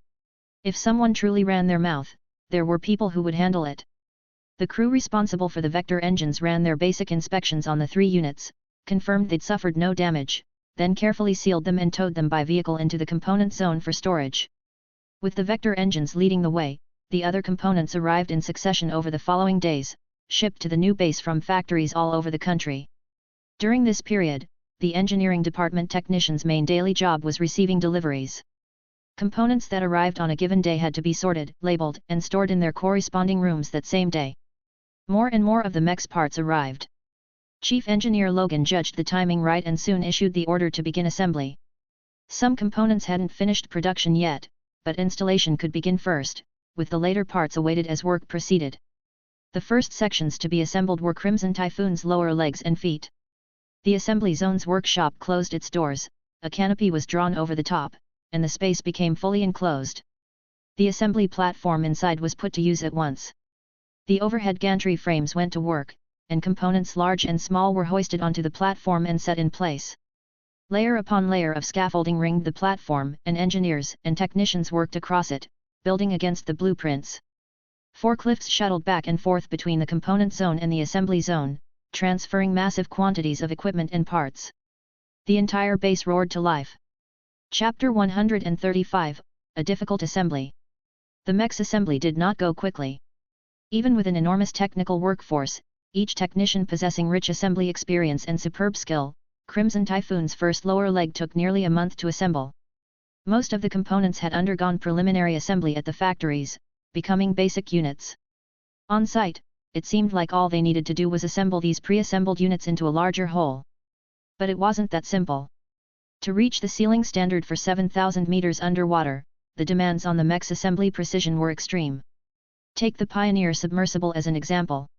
If someone truly ran their mouth, there were people who would handle it. The crew responsible for the vector engines ran their basic inspections on the 3 units, confirmed they'd suffered no damage, then carefully sealed them and towed them by vehicle into the component zone for storage. With the vector engines leading the way, the other components arrived in succession over the following days, shipped to the new base from factories all over the country. During this period, the engineering department technicians' main daily job was receiving deliveries. Components that arrived on a given day had to be sorted, labeled, and stored in their corresponding rooms that same day. More and more of the mech's parts arrived. Chief Engineer Logan judged the timing right and soon issued the order to begin assembly. Some components hadn't finished production yet, but installation could begin first, with the later parts awaited as work proceeded. The first sections to be assembled were Crimson Typhoon's lower legs and feet. The assembly zone's workshop closed its doors, a canopy was drawn over the top, and the space became fully enclosed. The assembly platform inside was put to use at once. The overhead gantry frames went to work, and components large and small were hoisted onto the platform and set in place. Layer upon layer of scaffolding ringed the platform, and engineers and technicians worked across it, building against the blueprints. Forklifts shuttled back and forth between the component zone and the assembly zone, transferring massive quantities of equipment and parts. The entire base roared to life. Chapter 135, A Difficult Assembly. The mech's assembly did not go quickly. Even with an enormous technical workforce, each technician possessing rich assembly experience and superb skill, Crimson Typhoon's first lower leg took nearly a month to assemble. Most of the components had undergone preliminary assembly at the factories, becoming basic units. On site, it seemed like all they needed to do was assemble these pre-assembled units into a larger whole. But it wasn't that simple. To reach the ceiling standard for 7,000 meters underwater, the demands on the mech's assembly precision were extreme. Take the Pioneer submersible as an example.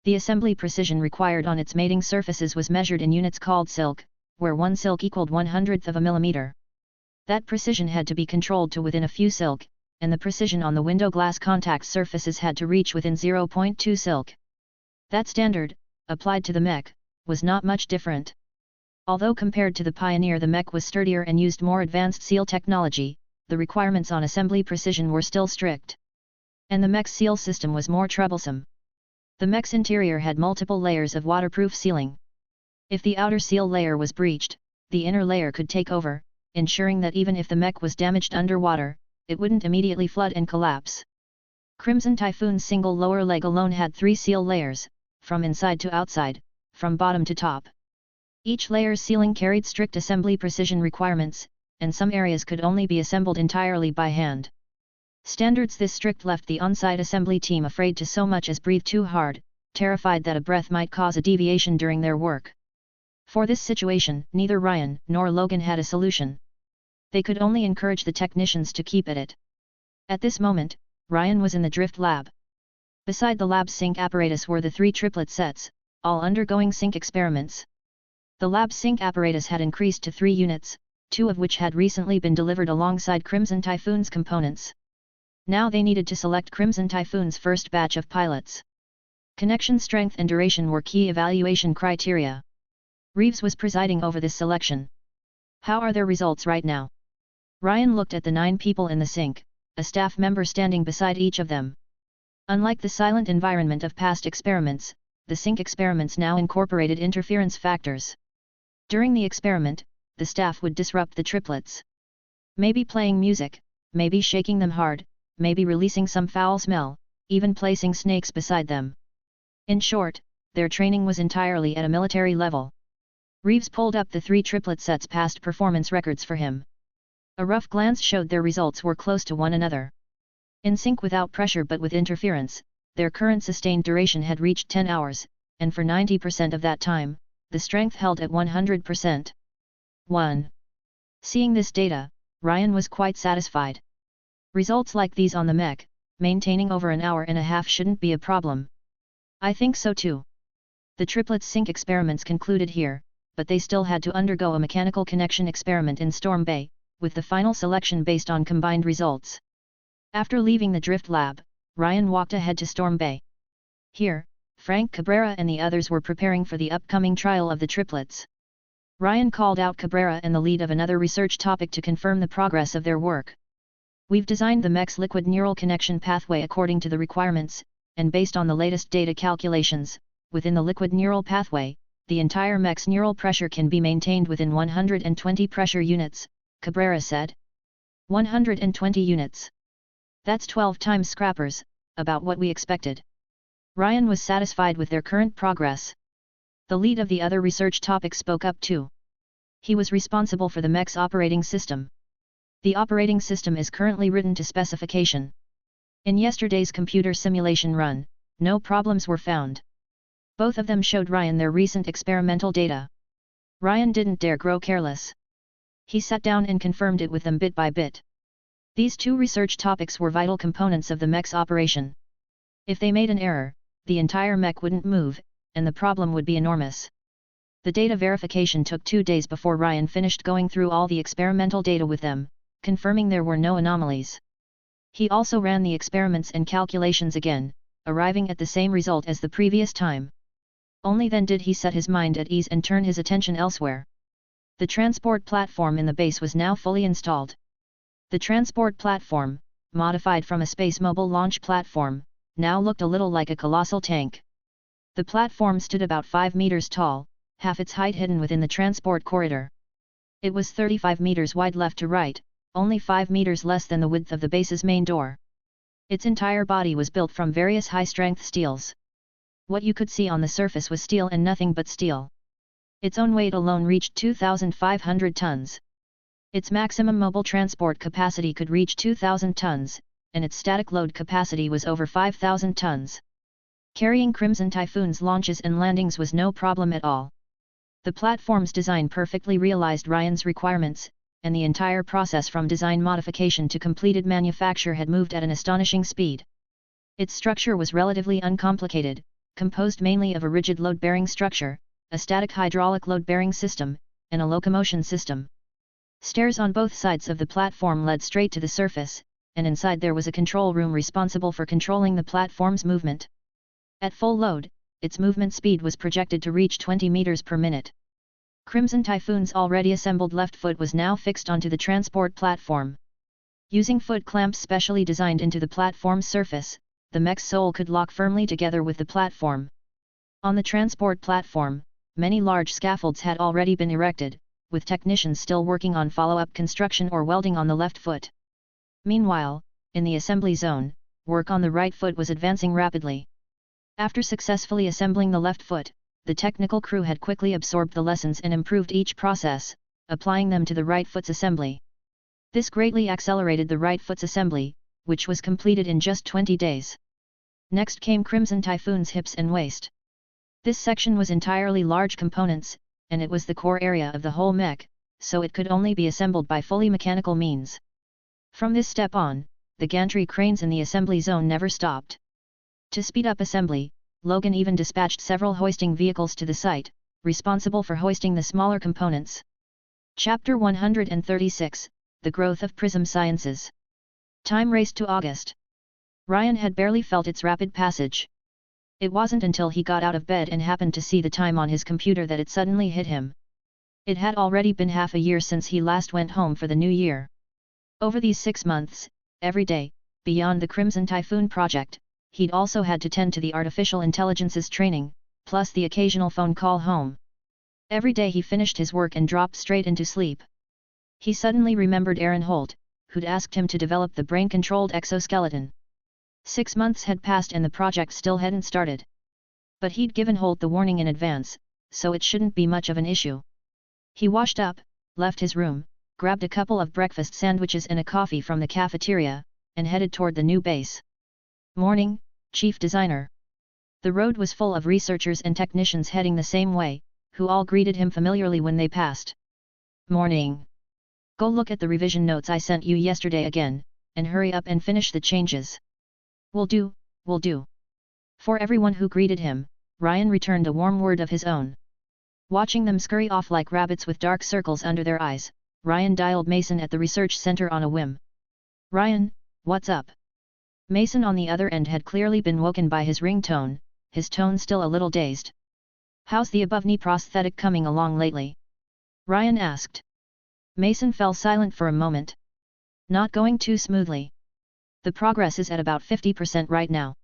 The assembly precision required on its mating surfaces was measured in units called silk, where 1 silk equaled 1/100th of a millimeter. That precision had to be controlled to within a few silk, and the precision on the window glass contact surfaces had to reach within 0.2 silk. That standard, applied to the mech, was not much different. Although compared to the Pioneer the mech was sturdier and used more advanced seal technology, the requirements on assembly precision were still strict. And the mech's seal system was more troublesome. The mech's interior had multiple layers of waterproof sealing. If the outer seal layer was breached, the inner layer could take over, ensuring that even if the mech was damaged underwater, it wouldn't immediately flood and collapse. Crimson Typhoon's single lower leg alone had 3 seal layers, from inside to outside, from bottom to top. Each layer's sealing carried strict assembly precision requirements, and some areas could only be assembled entirely by hand. Standards this strict left the on-site assembly team afraid to so much as breathe too hard, terrified that a breath might cause a deviation during their work. For this situation, neither Ryan nor Logan had a solution. They could only encourage the technicians to keep at it. At this moment, Ryan was in the drift lab. Beside the lab's sync apparatus were the 3 triplet sets, all undergoing sync experiments. The lab's sync apparatus had increased to 3 units, 2 of which had recently been delivered alongside Crimson Typhoon's components. Now they needed to select Crimson Typhoon's first batch of pilots. Connection strength and duration were key evaluation criteria. Reeves was presiding over this selection. How are their results right now? Ryan looked at the 9 people in the sync, a staff member standing beside each of them. Unlike the silent environment of past experiments, the sync experiments now incorporated interference factors. During the experiment, the staff would disrupt the triplets. Maybe playing music, maybe shaking them hard, maybe releasing some foul smell, even placing snakes beside them. In short, their training was entirely at a military level. Reeves pulled up the 3 triplet sets' past performance records for him. A rough glance showed their results were close to one another. In sync without pressure but with interference, their current sustained duration had reached 10 hours, and for 90% of that time, the strength held at 100%. 1. Seeing this data, Ryan was quite satisfied. Results like these on the mech, maintaining over an hour and a half shouldn't be a problem. I think so too. The triplets sync experiments concluded here, but they still had to undergo a mechanical connection experiment in Storm Bay, with the final selection based on combined results. After leaving the drift lab, Ryan walked ahead to Storm Bay. Here, Frank Cabrera and the others were preparing for the upcoming trial of the triplets. Ryan called out Cabrera and the lead of another research topic to confirm the progress of their work. We've designed the mech's liquid neural connection pathway according to the requirements, and based on the latest data calculations, within the liquid neural pathway, the entire mech's neural pressure can be maintained within 120 pressure units, Cabrera said. 120 units. That's 12 times scrappers, about what we expected. Ryan was satisfied with their current progress. The lead of the other research topic spoke up too. He was responsible for the mech's operating system. The operating system is currently written to specification. In yesterday's computer simulation run, no problems were found. Both of them showed Ryan their recent experimental data. Ryan didn't dare grow careless. He sat down and confirmed it with them bit by bit. These 2 research topics were vital components of the mech's operation. If they made an error, the entire mech wouldn't move, and the problem would be enormous. The data verification took 2 days before Ryan finished going through all the experimental data with them, confirming there were no anomalies. He also ran the experiments and calculations again, arriving at the same result as the previous time. Only then did he set his mind at ease and turn his attention elsewhere. The transport platform in the base was now fully installed. The transport platform, modified from a space mobile launch platform, now looked a little like a colossal tank. The platform stood about 5 meters tall, half its height hidden within the transport corridor. It was 35 meters wide left to right, only 5 meters less than the width of the base's main door. Its entire body was built from various high-strength steels. What you could see on the surface was steel and nothing but steel. Its own weight alone reached 2,500 tons. Its maximum mobile transport capacity could reach 2,000 tons, and its static load capacity was over 5,000 tons. Carrying Crimson Typhoon's launches and landings was no problem at all. The platform's design perfectly realized Ryan's requirements, and the entire process from design modification to completed manufacture had moved at an astonishing speed. Its structure was relatively uncomplicated, composed mainly of a rigid load-bearing structure, a static hydraulic load-bearing system, and a locomotion system. Stairs on both sides of the platform led straight to the surface, and inside there was a control room responsible for controlling the platform's movement. At full load, its movement speed was projected to reach 20 meters per minute. Crimson Typhoon's already assembled left foot was now fixed onto the transport platform. Using foot clamps specially designed into the platform's surface, the mech's sole could lock firmly together with the platform. On the transport platform, many large scaffolds had already been erected, with technicians still working on follow-up construction or welding on the left foot. Meanwhile, in the assembly zone, work on the right foot was advancing rapidly. After successfully assembling the left foot, the technical crew had quickly absorbed the lessons and improved each process, applying them to the right foot's assembly. This greatly accelerated the right foot's assembly, which was completed in just 20 days. Next came Crimson Typhoon's hips and waist. This section was entirely large components, and it was the core area of the whole mech, so it could only be assembled by fully mechanical means. From this step on, the gantry cranes in the assembly zone never stopped. To speed up assembly, Logan even dispatched several hoisting vehicles to the site, responsible for hoisting the smaller components. Chapter 136, The Growth of Prism Sciences. Time raced to August. Ryan had barely felt its rapid passage. It wasn't until he got out of bed and happened to see the time on his computer that it suddenly hit him. It had already been half a year since he last went home for the new year. Over these 6 months, every day, beyond the Crimson Typhoon project, he'd also had to tend to the artificial intelligence's training, plus the occasional phone call home. Every day he finished his work and dropped straight into sleep. He suddenly remembered Aaron Holt, who'd asked him to develop the brain-controlled exoskeleton. 6 months had passed and the project still hadn't started. But he'd given Holt the warning in advance, so it shouldn't be much of an issue. He washed up, left his room, grabbed a couple of breakfast sandwiches and a coffee from the cafeteria, and headed toward the new base. Morning, Chief Designer. The road was full of researchers and technicians heading the same way, who all greeted him familiarly when they passed. Morning. Go look at the revision notes I sent you yesterday again, and hurry up and finish the changes. Will do, will do. For everyone who greeted him, Ryan returned a warm word of his own. Watching them scurry off like rabbits with dark circles under their eyes, Ryan dialed Mason at the research center on a whim. Ryan, what's up? Mason on the other end had clearly been woken by his ringtone, his tone still a little dazed. How's the above-knee prosthetic coming along lately? Ryan asked. Mason fell silent for a moment. Not going too smoothly. The progress is at about 50% right now.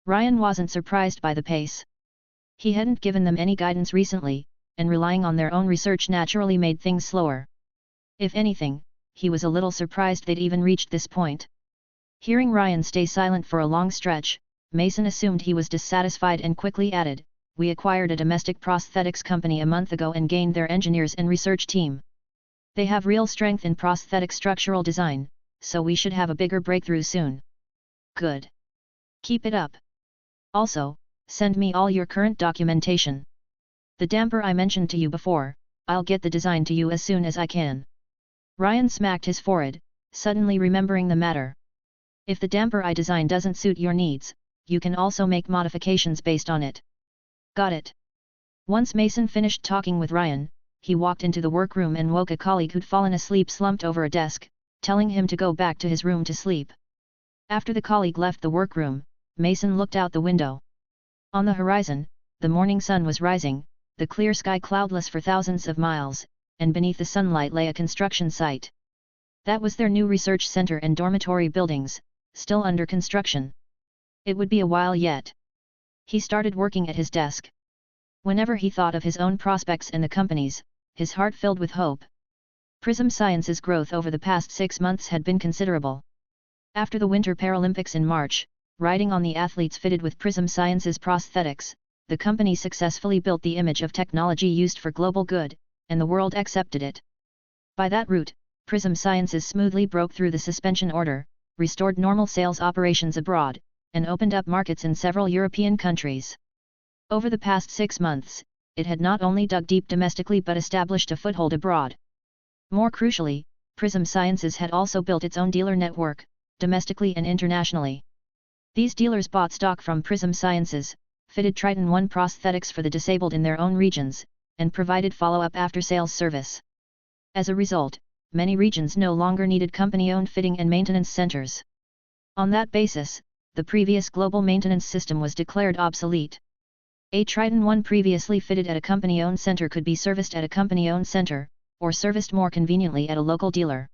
Ryan wasn't surprised by the pace. He hadn't given them any guidance recently, and relying on their own research naturally made things slower. If anything, he was a little surprised they'd even reached this point. Hearing Ryan stay silent for a long stretch, Mason assumed he was dissatisfied and quickly added, "We acquired a domestic prosthetics company a month ago and gained their engineers and research team. They have real strength in prosthetic structural design, so we should have a bigger breakthrough soon." Good. Keep it up. Also, send me all your current documentation. The damper I mentioned to you before, I'll get the design to you as soon as I can. Ryan smacked his forehead, suddenly remembering the matter. If the damper I design doesn't suit your needs, you can also make modifications based on it. Got it. Once Mason finished talking with Ryan, he walked into the workroom and woke a colleague who'd fallen asleep slumped over a desk, telling him to go back to his room to sleep. After the colleague left the workroom, Mason looked out the window. On the horizon, the morning sun was rising, the clear sky cloudless for thousands of miles, and beneath the sunlight lay a construction site. That was their new research center and dormitory buildings, still under construction. It would be a while yet. He started working at his desk. Whenever he thought of his own prospects and the company's, his heart filled with hope. Prism Science's growth over the past 6 months had been considerable. After the Winter Paralympics in March, riding on the athletes fitted with Prism Science's prosthetics, the company successfully built the image of technology used for global good, and the world accepted it. By that route, Prism Sciences smoothly broke through the suspension order, restored normal sales operations abroad, and opened up markets in several European countries. Over the past 6 months, it had not only dug deep domestically but established a foothold abroad. More crucially, Prism Sciences had also built its own dealer network, domestically and internationally. These dealers bought stock from Prism Sciences, fitted Triton One prosthetics for the disabled in their own regions, and provided follow-up after-sales service. As a result, many regions no longer needed company-owned fitting and maintenance centers. On that basis, the previous global maintenance system was declared obsolete. A Triton 1 previously fitted at a company-owned center could be serviced at a company-owned center, or serviced more conveniently at a local dealer.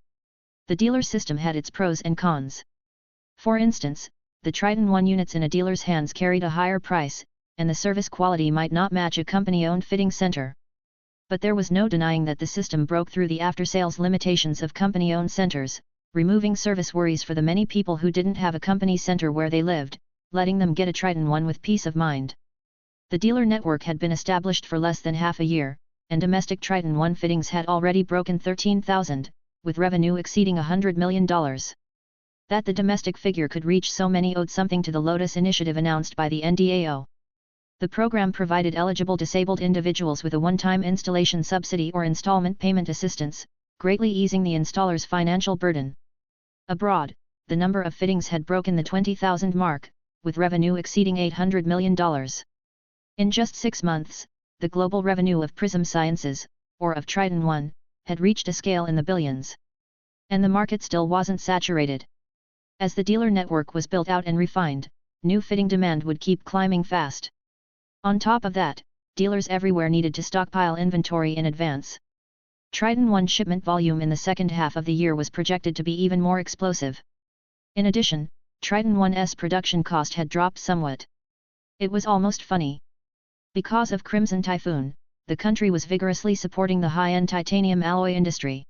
The dealer system had its pros and cons. For instance, the Triton 1 units in a dealer's hands carried a higher price, and the service quality might not match a company-owned fitting center. But there was no denying that the system broke through the after-sales limitations of company-owned centers, removing service worries for the many people who didn't have a company center where they lived, letting them get a Triton 1 with peace of mind. The dealer network had been established for less than half a year, and domestic Triton 1 fittings had already broken 13,000, with revenue exceeding $100 million. That the domestic figure could reach so many owed something to the Lotus initiative announced by the NDAO. The program provided eligible disabled individuals with a one-time installation subsidy or installment payment assistance, greatly easing the installer's financial burden. Abroad, the number of fittings had broken the 20,000 mark, with revenue exceeding $800 million. In just 6 months, the global revenue of Prism Sciences, or of Triton 1, had reached a scale in the billions. And the market still wasn't saturated. As the dealer network was built out and refined, new fitting demand would keep climbing fast. On top of that, dealers everywhere needed to stockpile inventory in advance. Triton 1 shipment volume in the second half of the year was projected to be even more explosive. In addition, Triton 1's production cost had dropped somewhat. It was almost funny. Because of Crimson Typhoon, the country was vigorously supporting the high-end titanium alloy industry.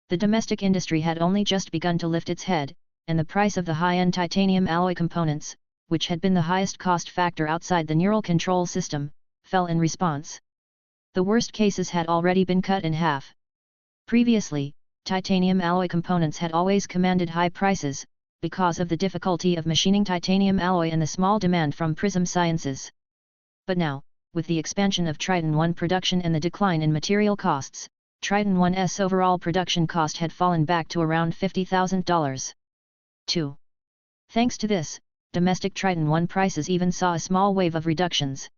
The domestic industry had only just begun to lift its head, and the price of the high-end titanium alloy components, which had been the highest cost factor outside the neural control system, fell in response. The worst cases had already been cut in half. Previously, titanium alloy components had always commanded high prices, because of the difficulty of machining titanium alloy and the small demand from Prism Sciences. But now, with the expansion of Triton 1 production and the decline in material costs, Triton 1's overall production cost had fallen back to around $50,000. 2. Thanks to this, domestic Triton 1 prices even saw a small wave of reductions.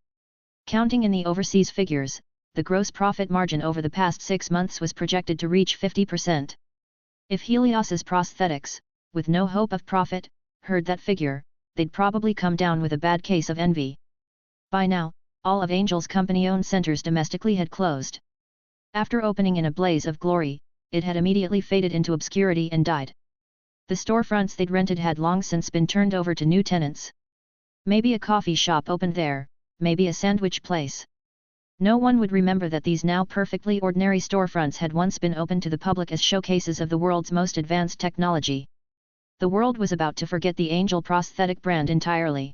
Counting in the overseas figures, the gross profit margin over the past 6 months was projected to reach 50%. If Helios's prosthetics, with no hope of profit, heard that figure, they'd probably come down with a bad case of envy. By now, all of Angel's company-owned centers domestically had closed. After opening in a blaze of glory, it had immediately faded into obscurity and died. The storefronts they'd rented had long since been turned over to new tenants. Maybe a coffee shop opened there, maybe a sandwich place. No one would remember that these now perfectly ordinary storefronts had once been open to the public as showcases of the world's most advanced technology. The world was about to forget the Angel prosthetic brand entirely.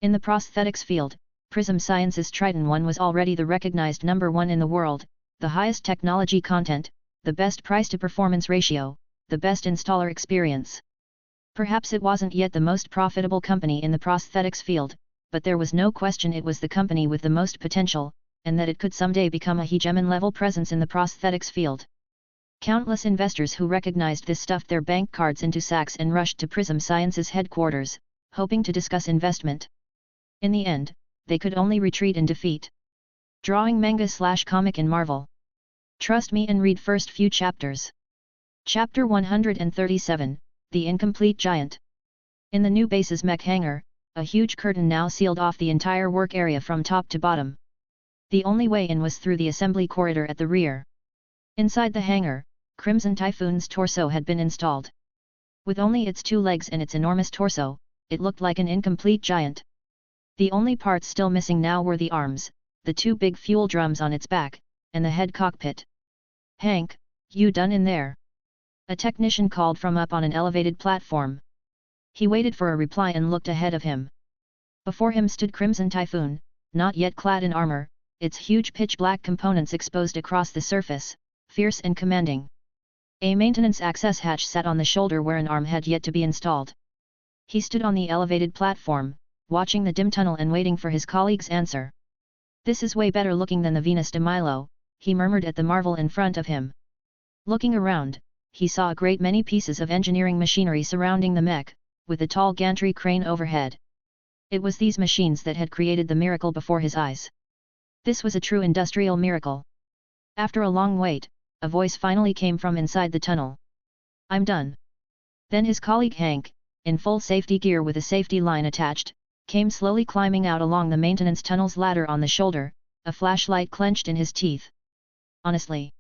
In the prosthetics field, Prism Sciences Triton 1 was already the recognized #1 in the world, the highest technology content, the best price-to-performance ratio, the best installer experience. Perhaps it wasn't yet the most profitable company in the prosthetics field, but there was no question it was the company with the most potential, and that it could someday become a hegemon-level presence in the prosthetics field. Countless investors who recognized this stuffed their bank cards into sacks and rushed to Prism Sciences headquarters, hoping to discuss investment. In the end, they could only retreat in defeat. Drawing manga/comic in Marvel. Trust me and read first few chapters. Chapter 137, The Incomplete Giant. In the new base's mech hangar, a huge curtain now sealed off the entire work area from top to bottom. The only way in was through the assembly corridor at the rear. Inside the hangar, Crimson Typhoon's torso had been installed. With only its 2 legs and its enormous torso, it looked like an incomplete giant. The only parts still missing now were the arms, the 2 big fuel drums on its back, and the head cockpit. "Hank, you done in there?" A technician called from up on an elevated platform. He waited for a reply and looked ahead of him. Before him stood Crimson Typhoon, not yet clad in armor, its huge pitch-black components exposed across the surface, fierce and commanding. A maintenance access hatch sat on the shoulder where an arm had yet to be installed. He stood on the elevated platform, watching the dim tunnel and waiting for his colleague's answer. "This is way better looking than the Venus de Milo," he murmured at the marvel in front of him. Looking around, he saw a great many pieces of engineering machinery surrounding the mech, with a tall gantry crane overhead. It was these machines that had created the miracle before his eyes. This was a true industrial miracle. After a long wait, a voice finally came from inside the tunnel. "I'm done." Then his colleague Hank, in full safety gear with a safety line attached, came slowly climbing out along the maintenance tunnel's ladder on the shoulder, a flashlight clenched in his teeth. Honestly.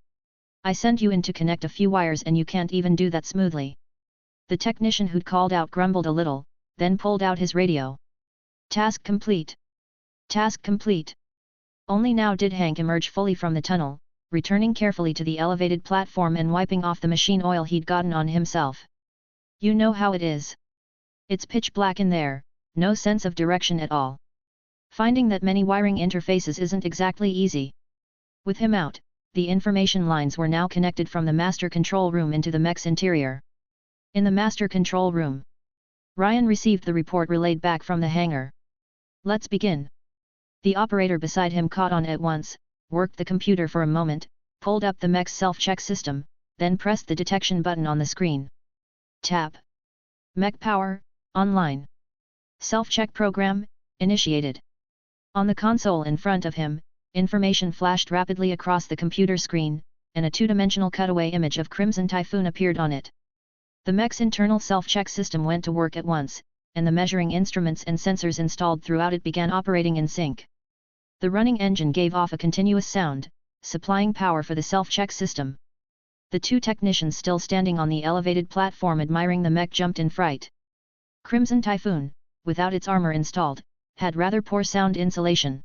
I sent you in to connect a few wires and you can't even do that smoothly. The technician who'd called out grumbled a little, then pulled out his radio. Task complete. Task complete. Only now did Hank emerge fully from the tunnel, returning carefully to the elevated platform and wiping off the machine oil he'd gotten on himself. You know how it is. It's pitch black in there, no sense of direction at all. Finding that many wiring interfaces isn't exactly easy. With him out, the information lines were now connected from the master control room into the mech's interior. In the master control room, Ryan received the report relayed back from the hangar. Let's begin. The operator beside him caught on at once, worked the computer for a moment, pulled up the mech's self-check system, then pressed the detection button on the screen. Tap. Mech power, online. Self-check program, initiated. On the console in front of him, information flashed rapidly across the computer screen, and a two-dimensional cutaway image of Crimson Typhoon appeared on it. The mech's internal self-check system went to work at once, and the measuring instruments and sensors installed throughout it began operating in sync. The running engine gave off a continuous sound, supplying power for the self-check system. The two technicians still standing on the elevated platform admiring the mech jumped in fright. Crimson Typhoon, without its armor installed, had rather poor sound insulation.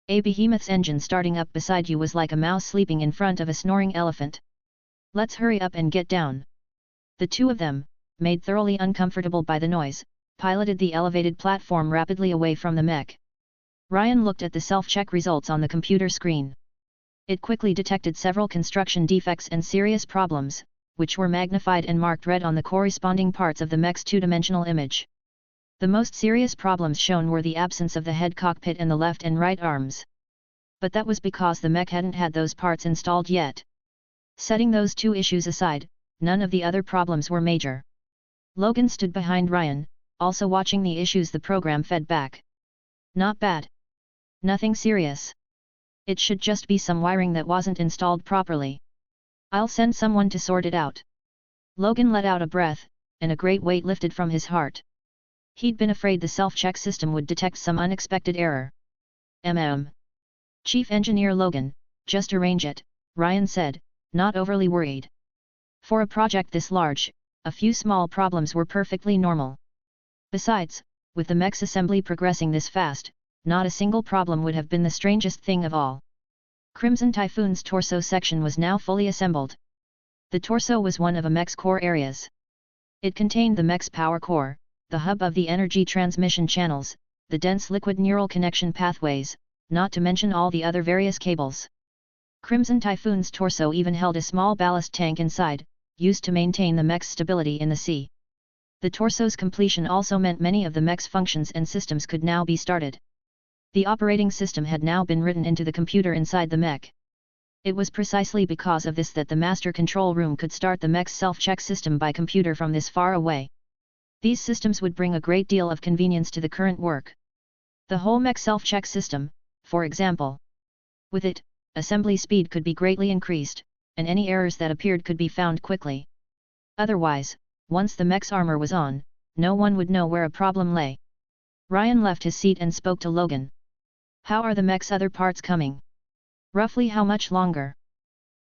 A behemoth's engine starting up beside you was like a mouse sleeping in front of a snoring elephant. Let's hurry up and get down. The two of them, made thoroughly uncomfortable by the noise, piloted the elevated platform rapidly away from the mech. Ryan looked at the self-check results on the computer screen. It quickly detected several construction defects and serious problems, which were magnified and marked red on the corresponding parts of the mech's two-dimensional image. The most serious problems shown were the absence of the head cockpit and the left and right arms. But that was because the mech hadn't had those parts installed yet. Setting those two issues aside, none of the other problems were major. Logan stood behind Ryan, also watching the issues the program fed back. Not bad. Nothing serious. It should just be some wiring that wasn't installed properly. I'll send someone to sort it out. Logan let out a breath, and a great weight lifted from his heart. He'd been afraid the self-check system would detect some unexpected error. Chief Engineer Logan, just arrange it, Ryan said, not overly worried. For a project this large, a few small problems were perfectly normal. Besides, with the mech's assembly progressing this fast, not a single problem would have been the strangest thing of all. Crimson Typhoon's torso section was now fully assembled. The torso was one of a mech's core areas. It contained the mech's power core, the hub of the energy transmission channels, the dense liquid neural connection pathways, not to mention all the other various cables. Crimson Typhoon's torso even held a small ballast tank inside, used to maintain the mech's stability in the sea. The torso's completion also meant many of the mech's functions and systems could now be started. The operating system had now been written into the computer inside the mech. It was precisely because of this that the master control room could start the mech's self-check system by computer from this far away. These systems would bring a great deal of convenience to the current work. The whole mech self-check system, for example. With it, assembly speed could be greatly increased, and any errors that appeared could be found quickly. Otherwise, once the mech's armor was on, no one would know where a problem lay. Ryan left his seat and spoke to Logan. How are the mech's other parts coming? Roughly how much longer?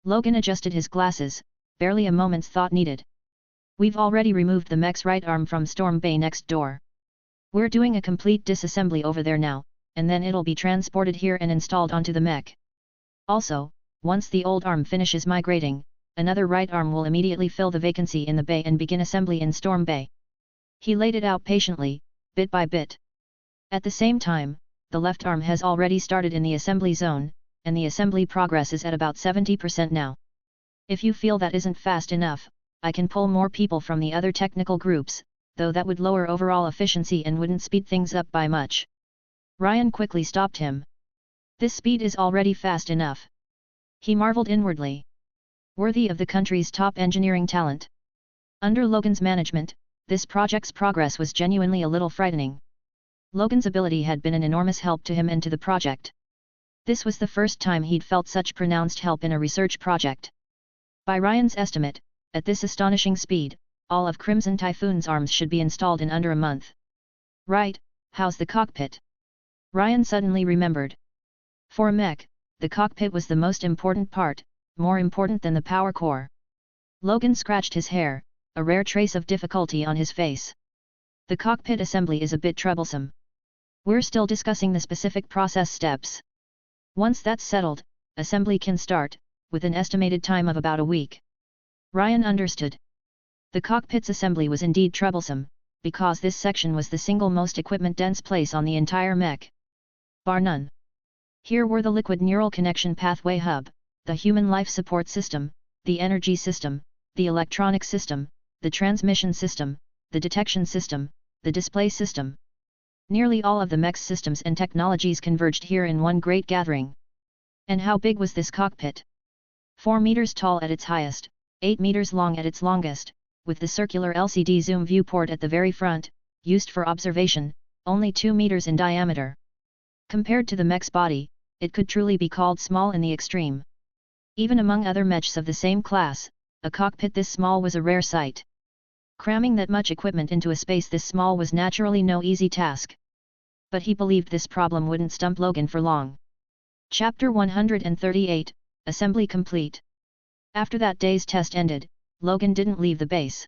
Logan adjusted his glasses, barely a moment's thought needed. We've already removed the mech's right arm from Storm Bay next door. We're doing a complete disassembly over there now, and then it'll be transported here and installed onto the mech. Also, once the old arm finishes migrating, another right arm will immediately fill the vacancy in the bay and begin assembly in Storm Bay. He laid it out patiently, bit by bit. At the same time, the left arm has already started in the assembly zone, and the assembly progress is at about 70% now. If you feel that isn't fast enough, I can pull more people from the other technical groups, though that would lower overall efficiency and wouldn't speed things up by much. Ryan quickly stopped him. This speed is already fast enough. He marveled inwardly. Worthy of the country's top engineering talent. Under Logan's management, this project's progress was genuinely a little frightening. Logan's ability had been an enormous help to him and to the project. This was the first time he'd felt such pronounced help in a research project. By Ryan's estimate, at this astonishing speed, all of Crimson Typhoon's arms should be installed in under a month. Right, How's the cockpit? Ryan suddenly remembered. For a mech, the cockpit was the most important part, more important than the power core. Logan scratched his hair, a rare trace of difficulty on his face. The cockpit assembly is a bit troublesome. We're still discussing the specific process steps. Once that's settled, assembly can start, with an estimated time of about a week. Ryan understood. The cockpit's assembly was indeed troublesome, because this section was the single most equipment-dense place on the entire mech. Bar none. Here were the liquid neural connection pathway hub, the human life support system, the energy system, the electronic system, the transmission system, the detection system, the display system. Nearly all of the mech's systems and technologies converged here in one great gathering. And how big was this cockpit? 4 meters tall at its highest, 8 meters long at its longest, with the circular LCD zoom viewport at the very front, used for observation, only 2 meters in diameter. Compared to the mech's body, it could truly be called small in the extreme. Even among other mechs of the same class, a cockpit this small was a rare sight. Cramming that much equipment into a space this small was naturally no easy task. But he believed this problem wouldn't stump Logan for long. Chapter 138, Assembly complete. After that day's test ended, Logan didn't leave the base.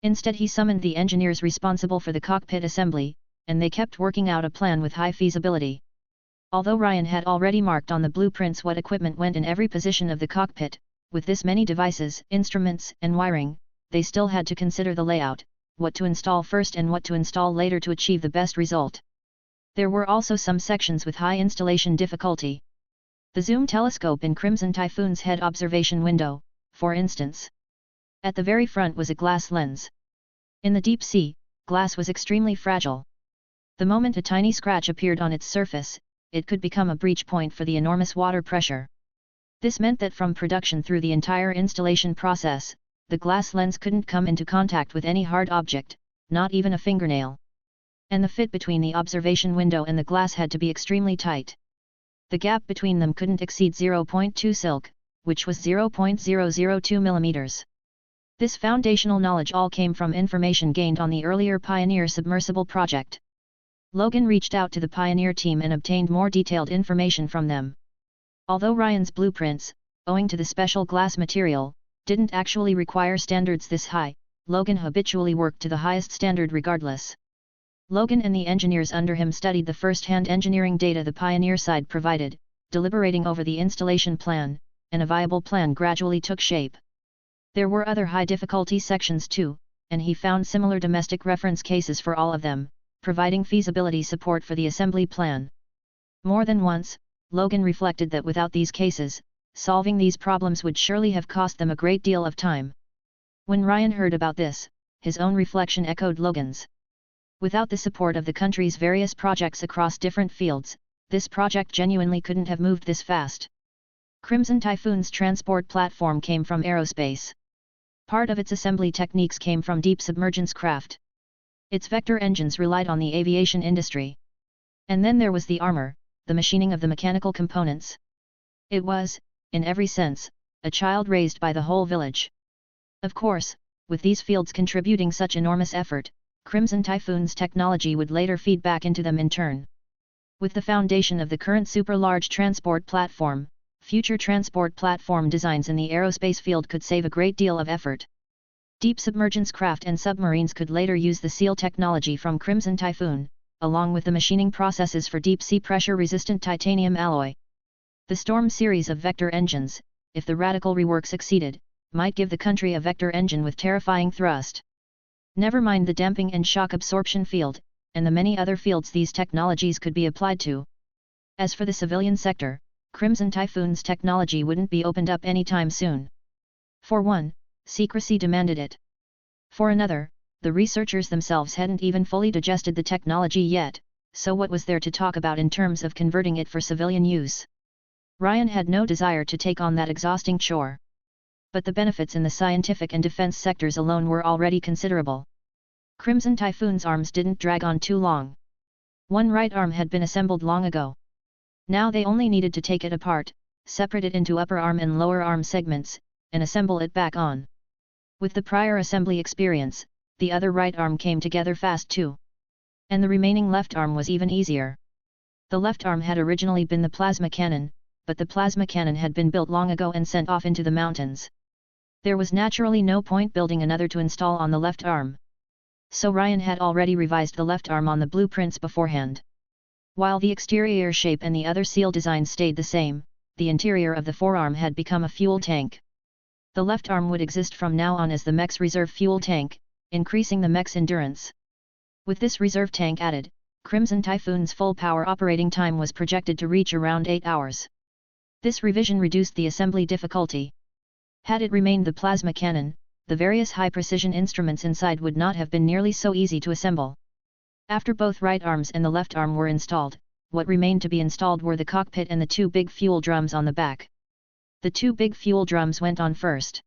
Instead he summoned the engineers responsible for the cockpit assembly, and they kept working out a plan with high feasibility. Although Ryan had already marked on the blueprints what equipment went in every position of the cockpit, with this many devices, instruments, and wiring, they still had to consider the layout, what to install first and what to install later to achieve the best result. There were also some sections with high installation difficulty. The zoom telescope in Crimson Typhoon's head observation window, for instance. At the very front was a glass lens. In the deep sea, glass was extremely fragile. The moment a tiny scratch appeared on its surface, it could become a breach point for the enormous water pressure. This meant that from production through the entire installation process, the glass lens couldn't come into contact with any hard object, not even a fingernail. And the fit between the observation window and the glass had to be extremely tight. The gap between them couldn't exceed 0.2 silk, which was 0.002 millimeters. This foundational knowledge all came from information gained on the earlier Pioneer submersible project. Logan reached out to the Pioneer team and obtained more detailed information from them. Although Ryan's blueprints, owing to the special glass material, didn't actually require standards this high, Logan habitually worked to the highest standard regardless. Logan and the engineers under him studied the first-hand engineering data the Pioneer side provided, deliberating over the installation plan, and a viable plan gradually took shape. There were other high-difficulty sections too, and he found similar domestic reference cases for all of them, providing feasibility support for the assembly plan. More than once, Logan reflected that without these cases, solving these problems would surely have cost them a great deal of time. When Ryan heard about this, his own reflection echoed Logan's. Without the support of the country's various projects across different fields, this project genuinely couldn't have moved this fast. Crimson Typhoon's transport platform came from aerospace. Part of its assembly techniques came from deep submergence craft. Its vector engines relied on the aviation industry. And then there was the armor, the machining of the mechanical components. It was, in every sense, a child raised by the whole village. Of course, with these fields contributing such enormous effort, Crimson Typhoon's technology would later feed back into them in turn. With the foundation of the current super-large transport platform, future transport platform designs in the aerospace field could save a great deal of effort. Deep submergence craft and submarines could later use the SEAL technology from Crimson Typhoon, along with the machining processes for deep-sea pressure-resistant titanium alloy. The Storm series of vector engines, if the radical rework succeeded, might give the country a vector engine with terrifying thrust. Never mind the damping and shock absorption field, and the many other fields these technologies could be applied to. As for the civilian sector, Crimson Typhoon's technology wouldn't be opened up anytime soon. For one, secrecy demanded it. For another, the researchers themselves hadn't even fully digested the technology yet, so what was there to talk about in terms of converting it for civilian use? Ryan had no desire to take on that exhausting chore. But the benefits in the scientific and defense sectors alone were already considerable. Crimson Typhoon's arms didn't drag on too long. One right arm had been assembled long ago. Now they only needed to take it apart, separate it into upper arm and lower arm segments, and assemble it back on. With the prior assembly experience, the other right arm came together fast too. And the remaining left arm was even easier. The left arm had originally been the plasma cannon, but the plasma cannon had been built long ago and sent off into the mountains. There was naturally no point building another to install on the left arm. So Ryan had already revised the left arm on the blueprints beforehand. While the exterior shape and the other seal designs stayed the same, the interior of the forearm had become a fuel tank. The left arm would exist from now on as the mech's reserve fuel tank, increasing the mech's endurance. With this reserve tank added, Crimson Typhoon's full power operating time was projected to reach around 8 hours. This revision reduced the assembly difficulty. Had it remained the plasma cannon, the various high-precision instruments inside would not have been nearly so easy to assemble. After both right arms and the left arm were installed, what remained to be installed were the cockpit and the two big fuel drums on the back. The two big fuel drums went on first.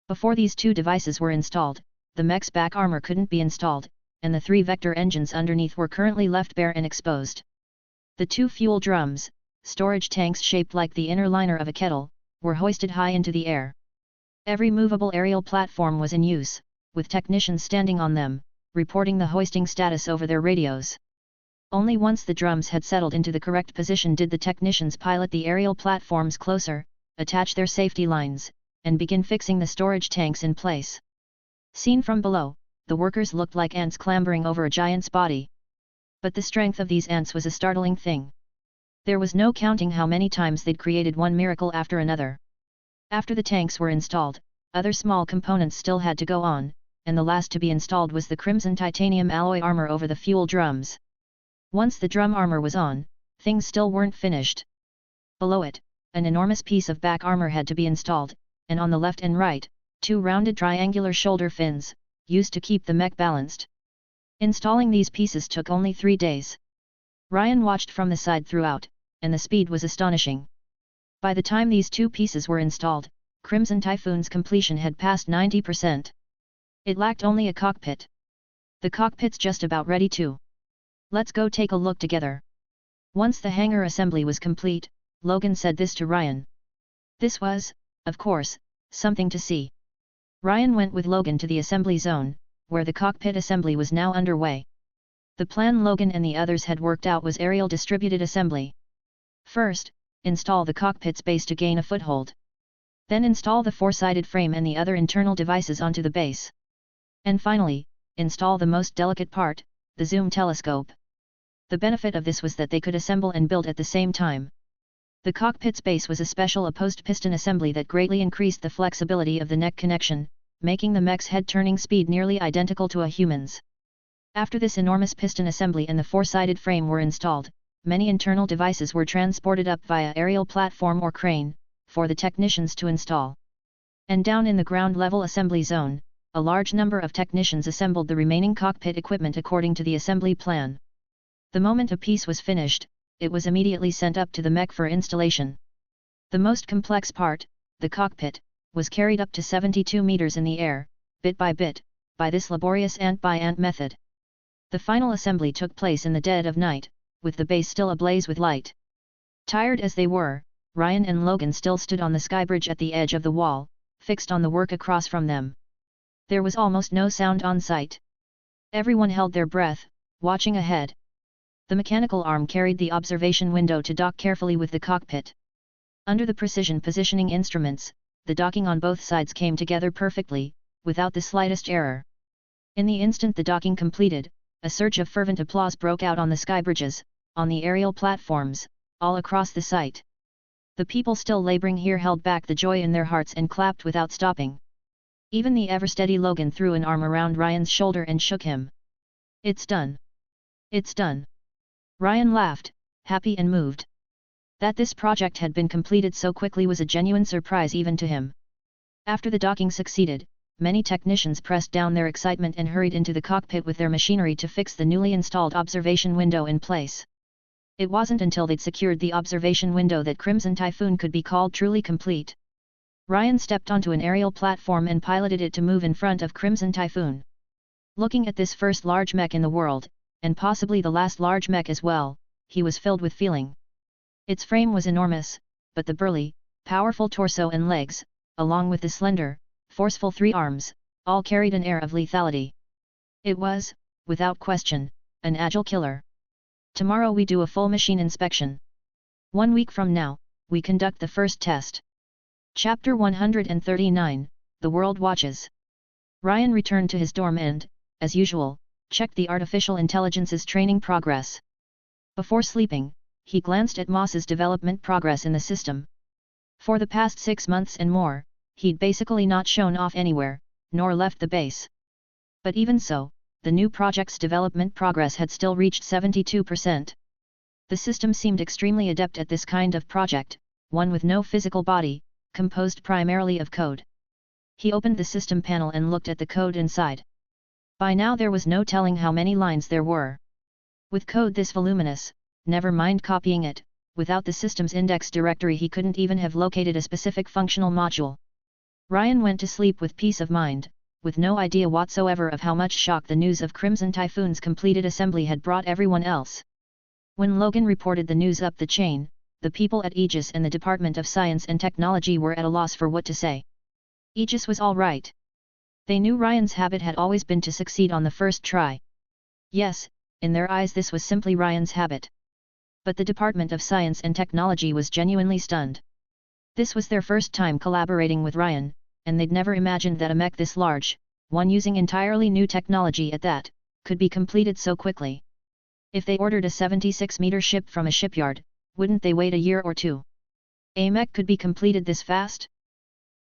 Before these two devices were installed, the mech's back armor couldn't be installed, and the three vector engines underneath were currently left bare and exposed. The two fuel drums, storage tanks shaped like the inner liner of a kettle, were hoisted high into the air. Every movable aerial platform was in use, with technicians standing on them, reporting the hoisting status over their radios. Only once the drums had settled into the correct position did the technicians pilot the aerial platforms closer, attach their safety lines, and begin fixing the storage tanks in place. Seen from below, the workers looked like ants clambering over a giant's body. But the strength of these ants was a startling thing. There was no counting how many times they'd created one miracle after another. After the tanks were installed, other small components still had to go on, and the last to be installed was the crimson titanium alloy armor over the fuel drums. Once the drum armor was on, things still weren't finished. Below it, an enormous piece of back armor had to be installed, and on the left and right, two rounded triangular shoulder fins, used to keep the mech balanced. Installing these pieces took only 3 days. Ryan watched from the side throughout, and the speed was astonishing. By the time these two pieces were installed, Crimson Typhoon's completion had passed 90%. It lacked only a cockpit. The cockpit's just about ready too. Let's go take a look together. Once the hangar assembly was complete, Logan said this to Ryan. This was, of course, something to see. Ryan went with Logan to the assembly zone, where the cockpit assembly was now underway. The plan Logan and the others had worked out was aerial distributed assembly. First, install the cockpit's base to gain a foothold. Then install the four-sided frame and the other internal devices onto the base. And finally, install the most delicate part, the zoom telescope. The benefit of this was that they could assemble and build at the same time. The cockpit's base was a special opposed piston assembly that greatly increased the flexibility of the neck connection, making the mech's head-turning speed nearly identical to a human's. After this enormous piston assembly and the four-sided frame were installed, many internal devices were transported up via aerial platform or crane, for the technicians to install. And down in the ground-level assembly zone, a large number of technicians assembled the remaining cockpit equipment according to the assembly plan. The moment a piece was finished, it was immediately sent up to the mech for installation. The most complex part, the cockpit, was carried up to 72 meters in the air, bit by bit, by this laborious ant-by-ant method. The final assembly took place in the dead of night, with the base still ablaze with light. Tired as they were, Ryan and Logan still stood on the skybridge at the edge of the wall, fixed on the work across from them. There was almost no sound on site. Everyone held their breath, watching ahead. The mechanical arm carried the observation window to dock carefully with the cockpit. Under the precision positioning instruments, the docking on both sides came together perfectly, without the slightest error. In the instant the docking completed, a surge of fervent applause broke out on the skybridges, on the aerial platforms, all across the site. The people still laboring here held back the joy in their hearts and clapped without stopping. Even the ever-steady Logan threw an arm around Ryan's shoulder and shook him. "It's done. It's done." Ryan laughed, happy and moved. That this project had been completed so quickly was a genuine surprise even to him. After the docking succeeded, many technicians pressed down their excitement and hurried into the cockpit with their machinery to fix the newly installed observation window in place. It wasn't until they'd secured the observation window that Crimson Typhoon could be called truly complete. Ryan stepped onto an aerial platform and piloted it to move in front of Crimson Typhoon. Looking at this first large mech in the world, and possibly the last large mech as well, he was filled with feeling. Its frame was enormous, but the burly, powerful torso and legs, along with the slender, forceful 3 arms, all carried an air of lethality. It was, without question, an agile killer. Tomorrow we do a full machine inspection. 1 week from now, we conduct the first test. Chapter 139, The World Watches. Ryan returned to his dorm and, as usual, checked the artificial intelligence's training progress. Before sleeping, he glanced at Moss's development progress in the system. For the past 6 months and more, he'd basically not shown off anywhere, nor left the base. But even so, the new project's development progress had still reached 72%. The system seemed extremely adept at this kind of project, one with no physical body, composed primarily of code. He opened the system panel and looked at the code inside. By now there was no telling how many lines there were. With code this voluminous, never mind copying it, without the system's index directory he couldn't even have located a specific functional module. Ryan went to sleep with peace of mind, with no idea whatsoever of how much shock the news of Crimson Typhoon's completed assembly had brought everyone else. When Logan reported the news up the chain, the people at Aegis and the Department of Science and Technology were at a loss for what to say. Aegis was all right. They knew Ryan's habit had always been to succeed on the first try. Yes, in their eyes this was simply Ryan's habit. But the Department of Science and Technology was genuinely stunned. This was their first time collaborating with Ryan, and they'd never imagined that a mech this large, one using entirely new technology at that, could be completed so quickly. If they ordered a 76-meter ship from a shipyard, wouldn't they wait a year or two? A mech could be completed this fast?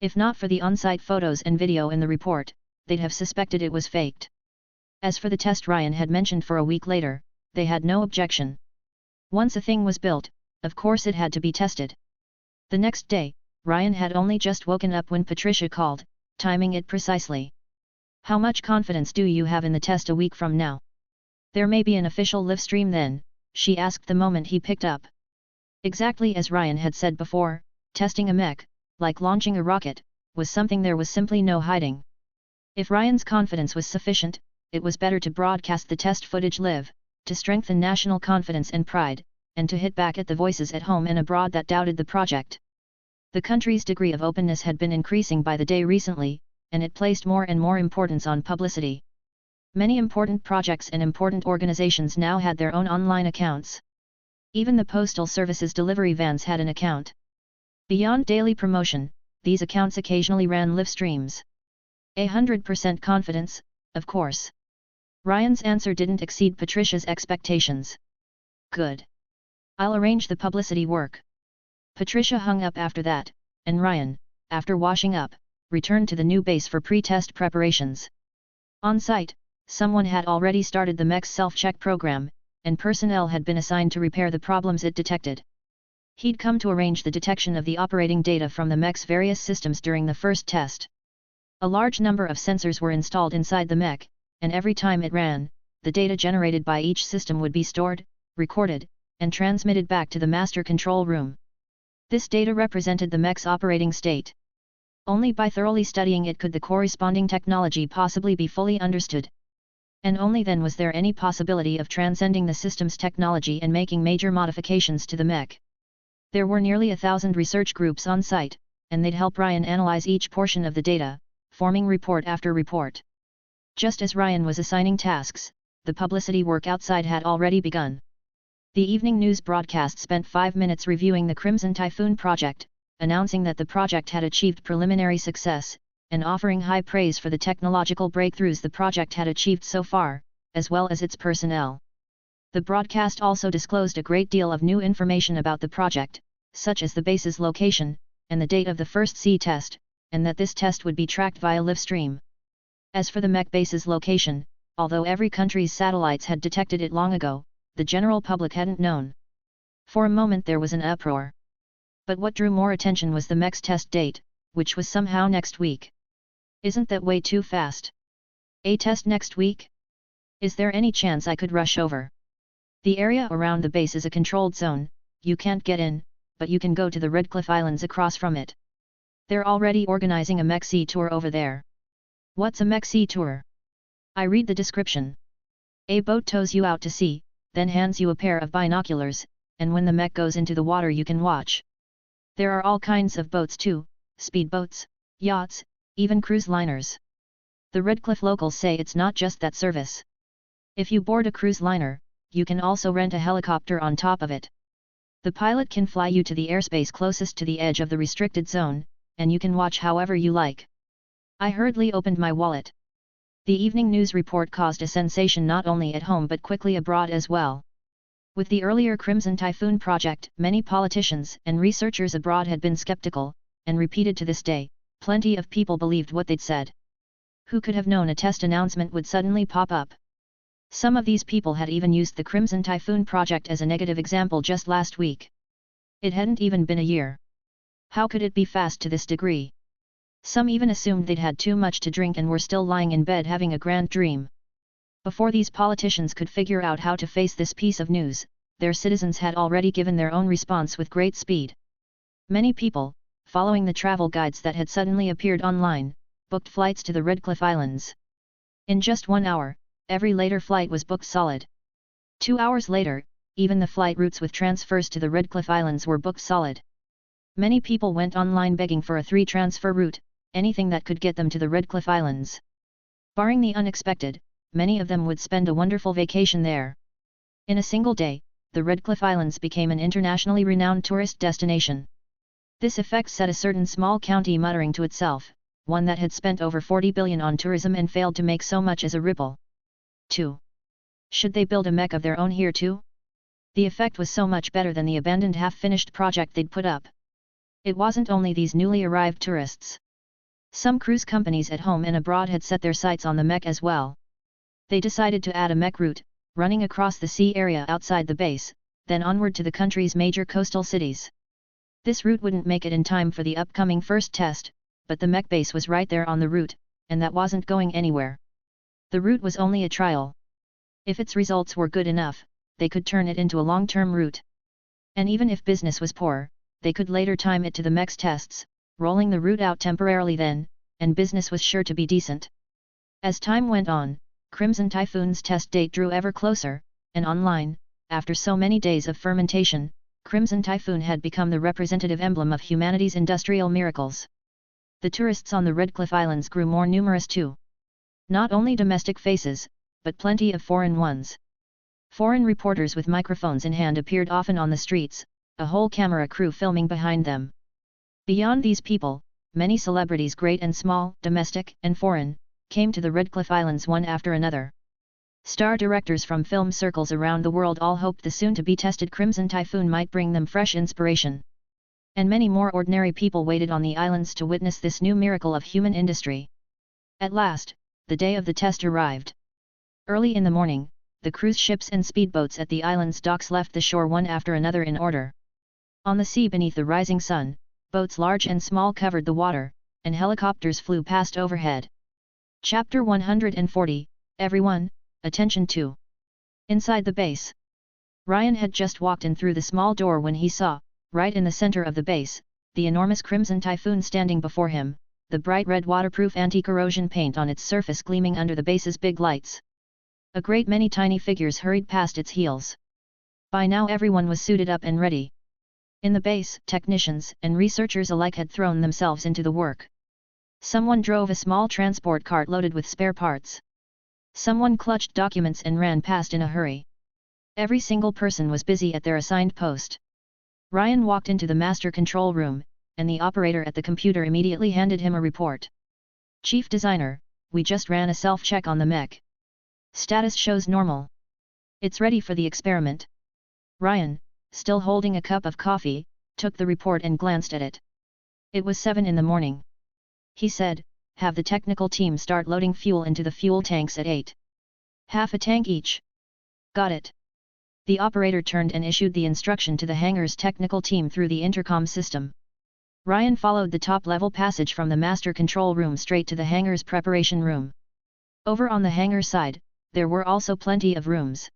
If not for the on-site photos and video in the report, they'd have suspected it was faked. As for the test Ryan had mentioned for a week later, they had no objection. Once a thing was built, of course it had to be tested. The next day, Ryan had only just woken up when Patricia called, timing it precisely. "How much confidence do you have in the test a week from now? There may be an official live stream then," she asked the moment he picked up. Exactly as Ryan had said before, testing a mech, like launching a rocket, was something there was simply no hiding. If Ryan's confidence was sufficient, it was better to broadcast the test footage live, to strengthen national confidence and pride, and to hit back at the voices at home and abroad that doubted the project. The country's degree of openness had been increasing by the day recently, and it placed more and more importance on publicity. Many important projects and important organizations now had their own online accounts. Even the Postal Service's delivery vans had an account. Beyond daily promotion, these accounts occasionally ran live streams. 100% confidence, of course. Ryan's answer didn't exceed Patricia's expectations. "Good. I'll arrange the publicity work." Patricia hung up after that, and Ryan, after washing up, returned to the new base for pre-test preparations. On site, someone had already started the mech's self-check program, and personnel had been assigned to repair the problems it detected. He'd come to arrange the detection of the operating data from the mech's various systems during the first test. A large number of sensors were installed inside the mech, and every time it ran, the data generated by each system would be stored, recorded, and transmitted back to the master control room. This data represented the mech's operating state. Only by thoroughly studying it could the corresponding technology possibly be fully understood. And only then was there any possibility of transcending the system's technology and making major modifications to the mech. There were nearly 1,000 research groups on site, and they'd help Ryan analyze each portion of the data, forming report after report. Just as Ryan was assigning tasks, the publicity work outside had already begun. The evening news broadcast spent 5 minutes reviewing the Crimson Typhoon project, announcing that the project had achieved preliminary success, and offering high praise for the technological breakthroughs the project had achieved so far, as well as its personnel. The broadcast also disclosed a great deal of new information about the project, such as the base's location, and the date of the first sea test, and that this test would be tracked via live stream. As for the mech base's location, although every country's satellites had detected it long ago, the general public hadn't known. For a moment there was an uproar. But what drew more attention was the mech's test date, which was somehow next week. "Isn't that way too fast? A test next week? Is there any chance I could rush over? The area around the base is a controlled zone, you can't get in, but you can go to the Redcliffe Islands across from it. They're already organizing a mech sea tour over there." "What's a mech sea tour?" "I read the description. A boat tows you out to sea, then hands you a pair of binoculars, and when the mech goes into the water you can watch. There are all kinds of boats too, speedboats, yachts, even cruise liners. The Redcliffe locals say it's not just that service. If you board a cruise liner, you can also rent a helicopter on top of it. The pilot can fly you to the airspace closest to the edge of the restricted zone, and you can watch however you like. I hurriedly opened my wallet. The evening news report caused a sensation not only at home but quickly abroad as well. With the earlier Crimson Typhoon project, many politicians and researchers abroad had been skeptical, and repeated to this day, plenty of people believed what they'd said. Who could have known a test announcement would suddenly pop up? Some of these people had even used the Crimson Typhoon project as a negative example just last week. It hadn't even been a year. How could it be fast to this degree? Some even assumed they'd had too much to drink and were still lying in bed having a grand dream. Before these politicians could figure out how to face this piece of news, their citizens had already given their own response with great speed. Many people, following the travel guides that had suddenly appeared online, booked flights to the Redcliffe Islands. In just 1 hour, every later flight was booked solid. 2 hours later, even the flight routes with transfers to the Redcliffe Islands were booked solid. Many people went online begging for a 3 transfer route, anything that could get them to the Redcliffe Islands. Barring the unexpected, many of them would spend a wonderful vacation there. In a single day, the Redcliffe Islands became an internationally renowned tourist destination. This effect set a certain small county muttering to itself, one that had spent over 40 billion on tourism and failed to make so much as a ripple. 2. Should they build a Mech of their own here too? The effect was so much better than the abandoned half-finished project they'd put up. It wasn't only these newly arrived tourists. Some cruise companies at home and abroad had set their sights on the Mech as well. They decided to add a Mech route, running across the sea area outside the base, then onward to the country's major coastal cities. This route wouldn't make it in time for the upcoming first test, but the Mech base was right there on the route, and that wasn't going anywhere. The route was only a trial. If its results were good enough, they could turn it into a long-term route. And even if business was poor, they could later time it to the Mech's tests, rolling the route out temporarily then, and business was sure to be decent. As time went on, Crimson Typhoon's test date drew ever closer, and online, after so many days of fermentation, Crimson Typhoon had become the representative emblem of humanity's industrial miracles. The tourists on the Redcliffe Islands grew more numerous too. Not only domestic faces, but plenty of foreign ones. Foreign reporters with microphones in hand appeared often on the streets, a whole camera crew filming behind them. Beyond these people, many celebrities great and small, domestic and foreign, came to the Redcliffe Islands one after another. Star directors from film circles around the world all hoped the soon-to-be tested Crimson Typhoon might bring them fresh inspiration. And many more ordinary people waited on the islands to witness this new miracle of human industry. At last, the day of the test arrived. Early in the morning, the cruise ships and speedboats at the island's docks left the shore one after another in order. On the sea beneath the rising sun, boats large and small covered the water, and helicopters flew past overhead. Chapter 140, Everyone, Attention to. Inside the base. Ryan had just walked in through the small door when he saw, right in the center of the base, the enormous Crimson Typhoon standing before him, the bright red waterproof anti-corrosion paint on its surface gleaming under the base's big lights. A great many tiny figures hurried past its heels. By now everyone was suited up and ready. In the base, technicians and researchers alike had thrown themselves into the work. Someone drove a small transport cart loaded with spare parts. Someone clutched documents and ran past in a hurry. Every single person was busy at their assigned post. Ryan walked into the master control room, and the operator at the computer immediately handed him a report. Chief Designer, we just ran a self-check on the Mech. Status shows normal. It's ready for the experiment. Ryan, still holding a cup of coffee, took the report and glanced at it. It was 7 in the morning. He said, have the technical team start loading fuel into the fuel tanks at 8. Half a tank each. Got it. The operator turned and issued the instruction to the hangar's technical team through the intercom system. Ryan followed the top-level passage from the master control room straight to the hangar's preparation room. Over on the hangar side, there were also plenty of rooms.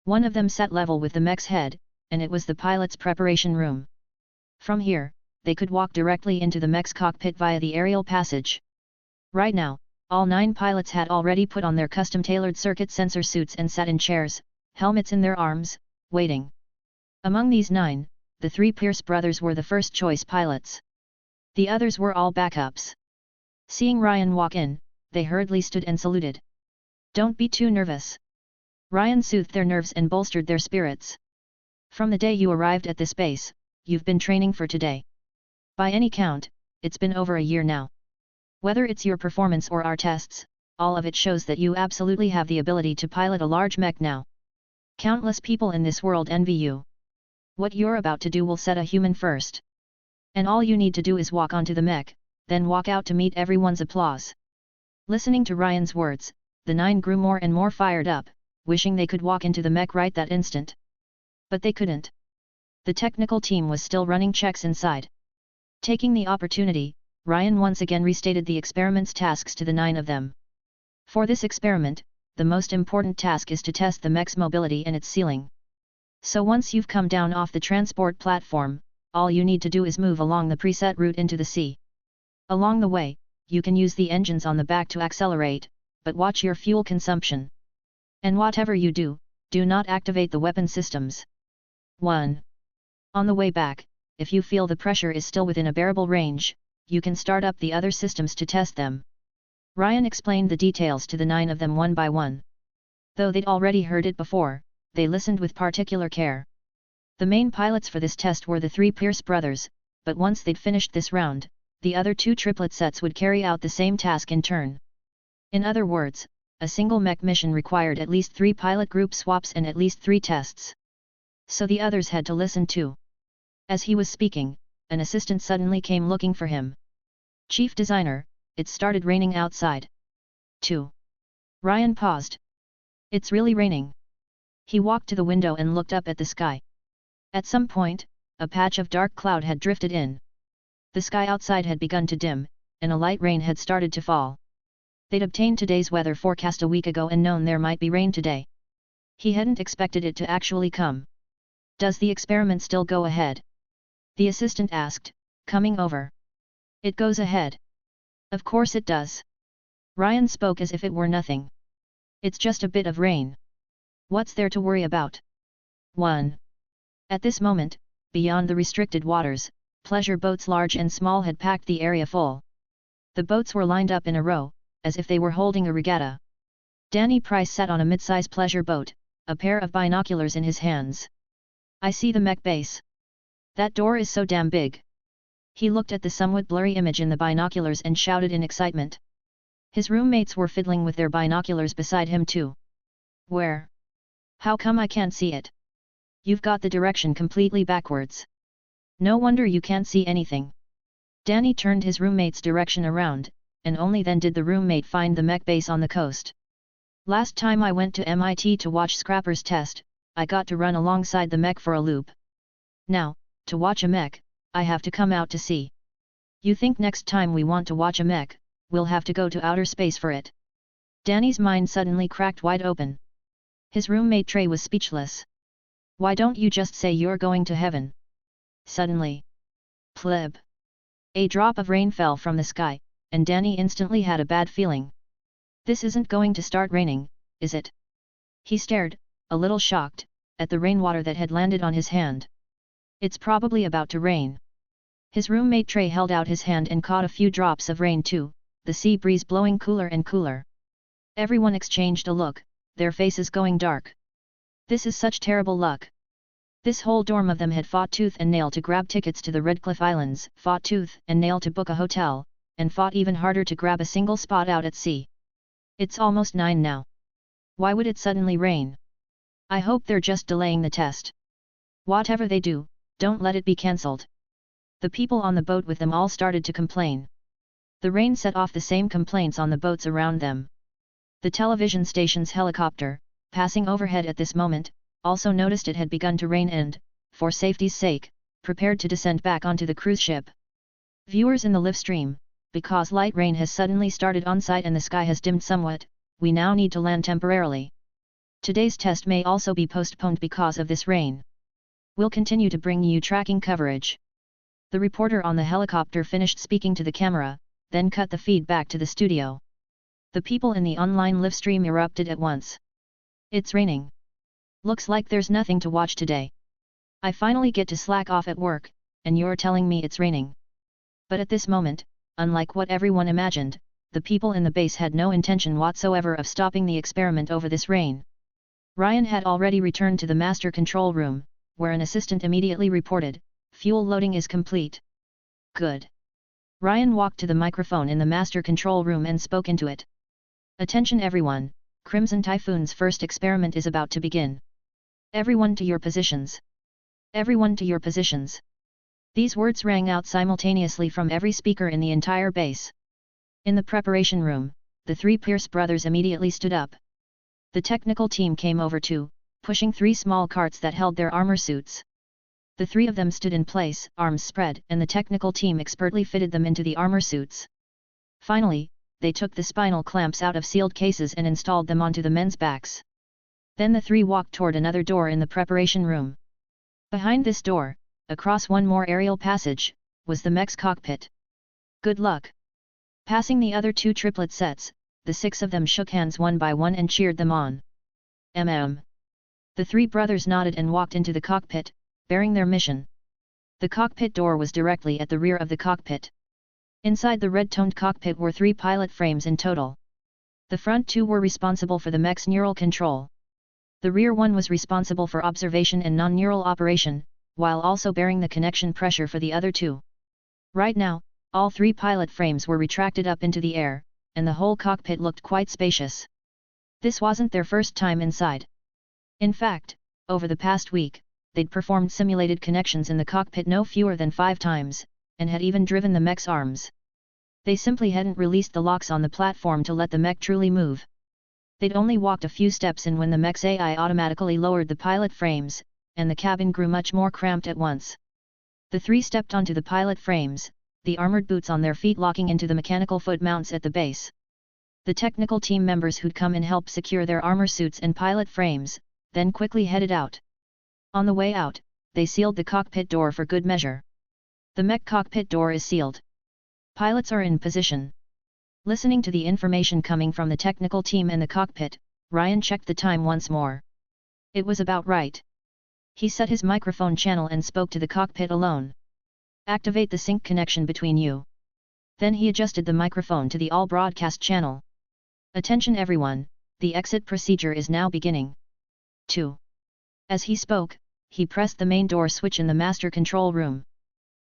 One of them sat level with the Mech's head, and it was the pilot's preparation room. From here, they could walk directly into the Mech's cockpit via the aerial passage. Right now, all 9 pilots had already put on their custom-tailored circuit sensor suits and sat in chairs, helmets in their arms, waiting. Among these 9, the 3 Pierce brothers were the first-choice pilots. The others were all backups. Seeing Ryan walk in, they hurriedly stood and saluted. Don't be too nervous. Ryan soothed their nerves and bolstered their spirits. From the day you arrived at this base, you've been training for today. By any count, it's been over a year now. Whether it's your performance or our tests, all of it shows that you absolutely have the ability to pilot a large mech now. Countless people in this world envy you. What you're about to do will set a human first. And all you need to do is walk onto the mech, then walk out to meet everyone's applause. Listening to Ryan's words, the 9 grew more and more fired up, wishing they could walk into the mech right that instant. But they couldn't. The technical team was still running checks inside. Taking the opportunity, Ryan once again restated the experiment's tasks to the 9 of them. For this experiment, the most important task is to test the mech's mobility and its ceiling. So once you've come down off the transport platform, all you need to do is move along the preset route into the sea. Along the way, you can use the engines on the back to accelerate, but watch your fuel consumption. And whatever you do, do not activate the weapon systems. 1. On the way back, if you feel the pressure is still within a bearable range, you can start up the other systems to test them. Ryan explained the details to the 9 of them one by one. Though they'd already heard it before, they listened with particular care. The main pilots for this test were the 3 Pierce brothers, but once they'd finished this round, the other 2 triplet sets would carry out the same task in turn. In other words, a single mech mission required at least 3 pilot group swaps and at least 3 tests. So the others had to listen too. As he was speaking, an assistant suddenly came looking for him. Chief designer, it started raining outside. 2. Ryan paused. It's really raining. He walked to the window and looked up at the sky. At some point, a patch of dark cloud had drifted in. The sky outside had begun to dim, and a light rain had started to fall. They'd obtained today's weather forecast a week ago and known there might be rain today. He hadn't expected it to actually come. Does the experiment still go ahead? The assistant asked, coming over. It goes ahead. Of course it does. Ryan spoke as if it were nothing. It's just a bit of rain. What's there to worry about? 1. At this moment, beyond the restricted waters, pleasure boats large and small had packed the area full. The boats were lined up in a row, as if they were holding a regatta. Danny Price sat on a mid-size pleasure boat, a pair of binoculars in his hands. I see the mech base. That door is so damn big. He looked at the somewhat blurry image in the binoculars and shouted in excitement. His roommates were fiddling with their binoculars beside him too. Where? How come I can't see it? You've got the direction completely backwards. No wonder you can't see anything. Danny turned his roommate's direction around, and only then did the roommate find the mech base on the coast. Last time I went to MIT to watch Scrappers test, I got to run alongside the mech for a loop. Now, to watch a mech, I have to come out to sea. You think next time we want to watch a mech, we'll have to go to outer space for it? Danny's mind suddenly cracked wide open. His roommate Trey was speechless. Why don't you just say you're going to heaven? Suddenly. Pleb. A drop of rain fell from the sky, and Danny instantly had a bad feeling. This isn't going to start raining, is it? He stared, a little shocked, at the rainwater that had landed on his hand. It's probably about to rain. His roommate Trey held out his hand and caught a few drops of rain too, the sea breeze blowing cooler and cooler. Everyone exchanged a look, their faces going dark. This is such terrible luck. This whole dorm of them had fought tooth and nail to grab tickets to the Redcliffe Islands, fought tooth and nail to book a hotel, and fought even harder to grab a single spot out at sea. It's almost 9 now. Why would it suddenly rain? I hope they're just delaying the test. Whatever they do, don't let it be cancelled. The people on the boat with them all started to complain. The rain set off the same complaints on the boats around them. The television station's helicopter, passing overhead at this moment, also noticed it had begun to rain and, for safety's sake, prepared to descend back onto the cruise ship. Viewers in the live stream, because light rain has suddenly started on site and the sky has dimmed somewhat, we now need to land temporarily. Today's test may also be postponed because of this rain. We'll continue to bring you tracking coverage. The reporter on the helicopter finished speaking to the camera, then cut the feed back to the studio. The people in the online live stream erupted at once. It's raining. Looks like there's nothing to watch today. I finally get to slack off at work, and you're telling me it's raining. But at this moment, unlike what everyone imagined, the people in the base had no intention whatsoever of stopping the experiment over this rain. Ryan had already returned to the master control room, where an assistant immediately reported, "Fuel loading is complete." Good. Ryan walked to the microphone in the master control room and spoke into it. "Attention everyone, Crimson Typhoon's first experiment is about to begin. Everyone to your positions. Everyone to your positions." These words rang out simultaneously from every speaker in the entire base. In the preparation room, the three Pierce brothers immediately stood up. The technical team came over too, pushing 3 small carts that held their armor suits. The 3 of them stood in place, arms spread, and the technical team expertly fitted them into the armor suits. Finally, they took the spinal clamps out of sealed cases and installed them onto the men's backs. Then the 3 walked toward another door in the preparation room. Behind this door, across one more aerial passage, was the mech's cockpit. "Good luck." Passing the other 2 triplet sets, the 6 of them shook hands one by one and cheered them on. The 3 brothers nodded and walked into the cockpit, bearing their mission. The cockpit door was directly at the rear of the cockpit. Inside the red-toned cockpit were 3 pilot frames in total. The front 2 were responsible for the mech's neural control. The rear one was responsible for observation and non-neural operation, while also bearing the connection pressure for the other 2. Right now, all 3 pilot frames were retracted up into the air, and the whole cockpit looked quite spacious. This wasn't their first time inside. In fact, over the past week, they'd performed simulated connections in the cockpit no fewer than 5 times, and had even driven the mech's arms. They simply hadn't released the locks on the platform to let the mech truly move. They'd only walked a few steps in when the mech's AI automatically lowered the pilot frames, and the cabin grew much more cramped at once. The 3 stepped onto the pilot frames, the armored boots on their feet locking into the mechanical foot mounts at the base. The technical team members who'd come and helped secure their armor suits and pilot frames, then quickly headed out. On the way out, they sealed the cockpit door for good measure. The mech cockpit door is sealed. Pilots are in position. Listening to the information coming from the technical team and the cockpit, Ryan checked the time once more. It was about right. He set his microphone channel and spoke to the cockpit alone. "Activate the sync connection between you." Then he adjusted the microphone to the all-broadcast channel. "Attention everyone, the exit procedure is now beginning." 2. As he spoke, he pressed the main door switch in the master control room.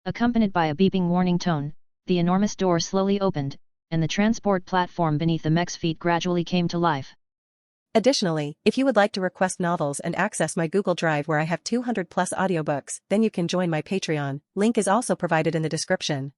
Accompanied by a beeping warning tone, the enormous door slowly opened, and the transport platform beneath the mech's feet gradually came to life.
Additionally, if you would like to request novels and access my Google Drive where I have 200+ audiobooks, then you can join my Patreon. Link is also provided in the description.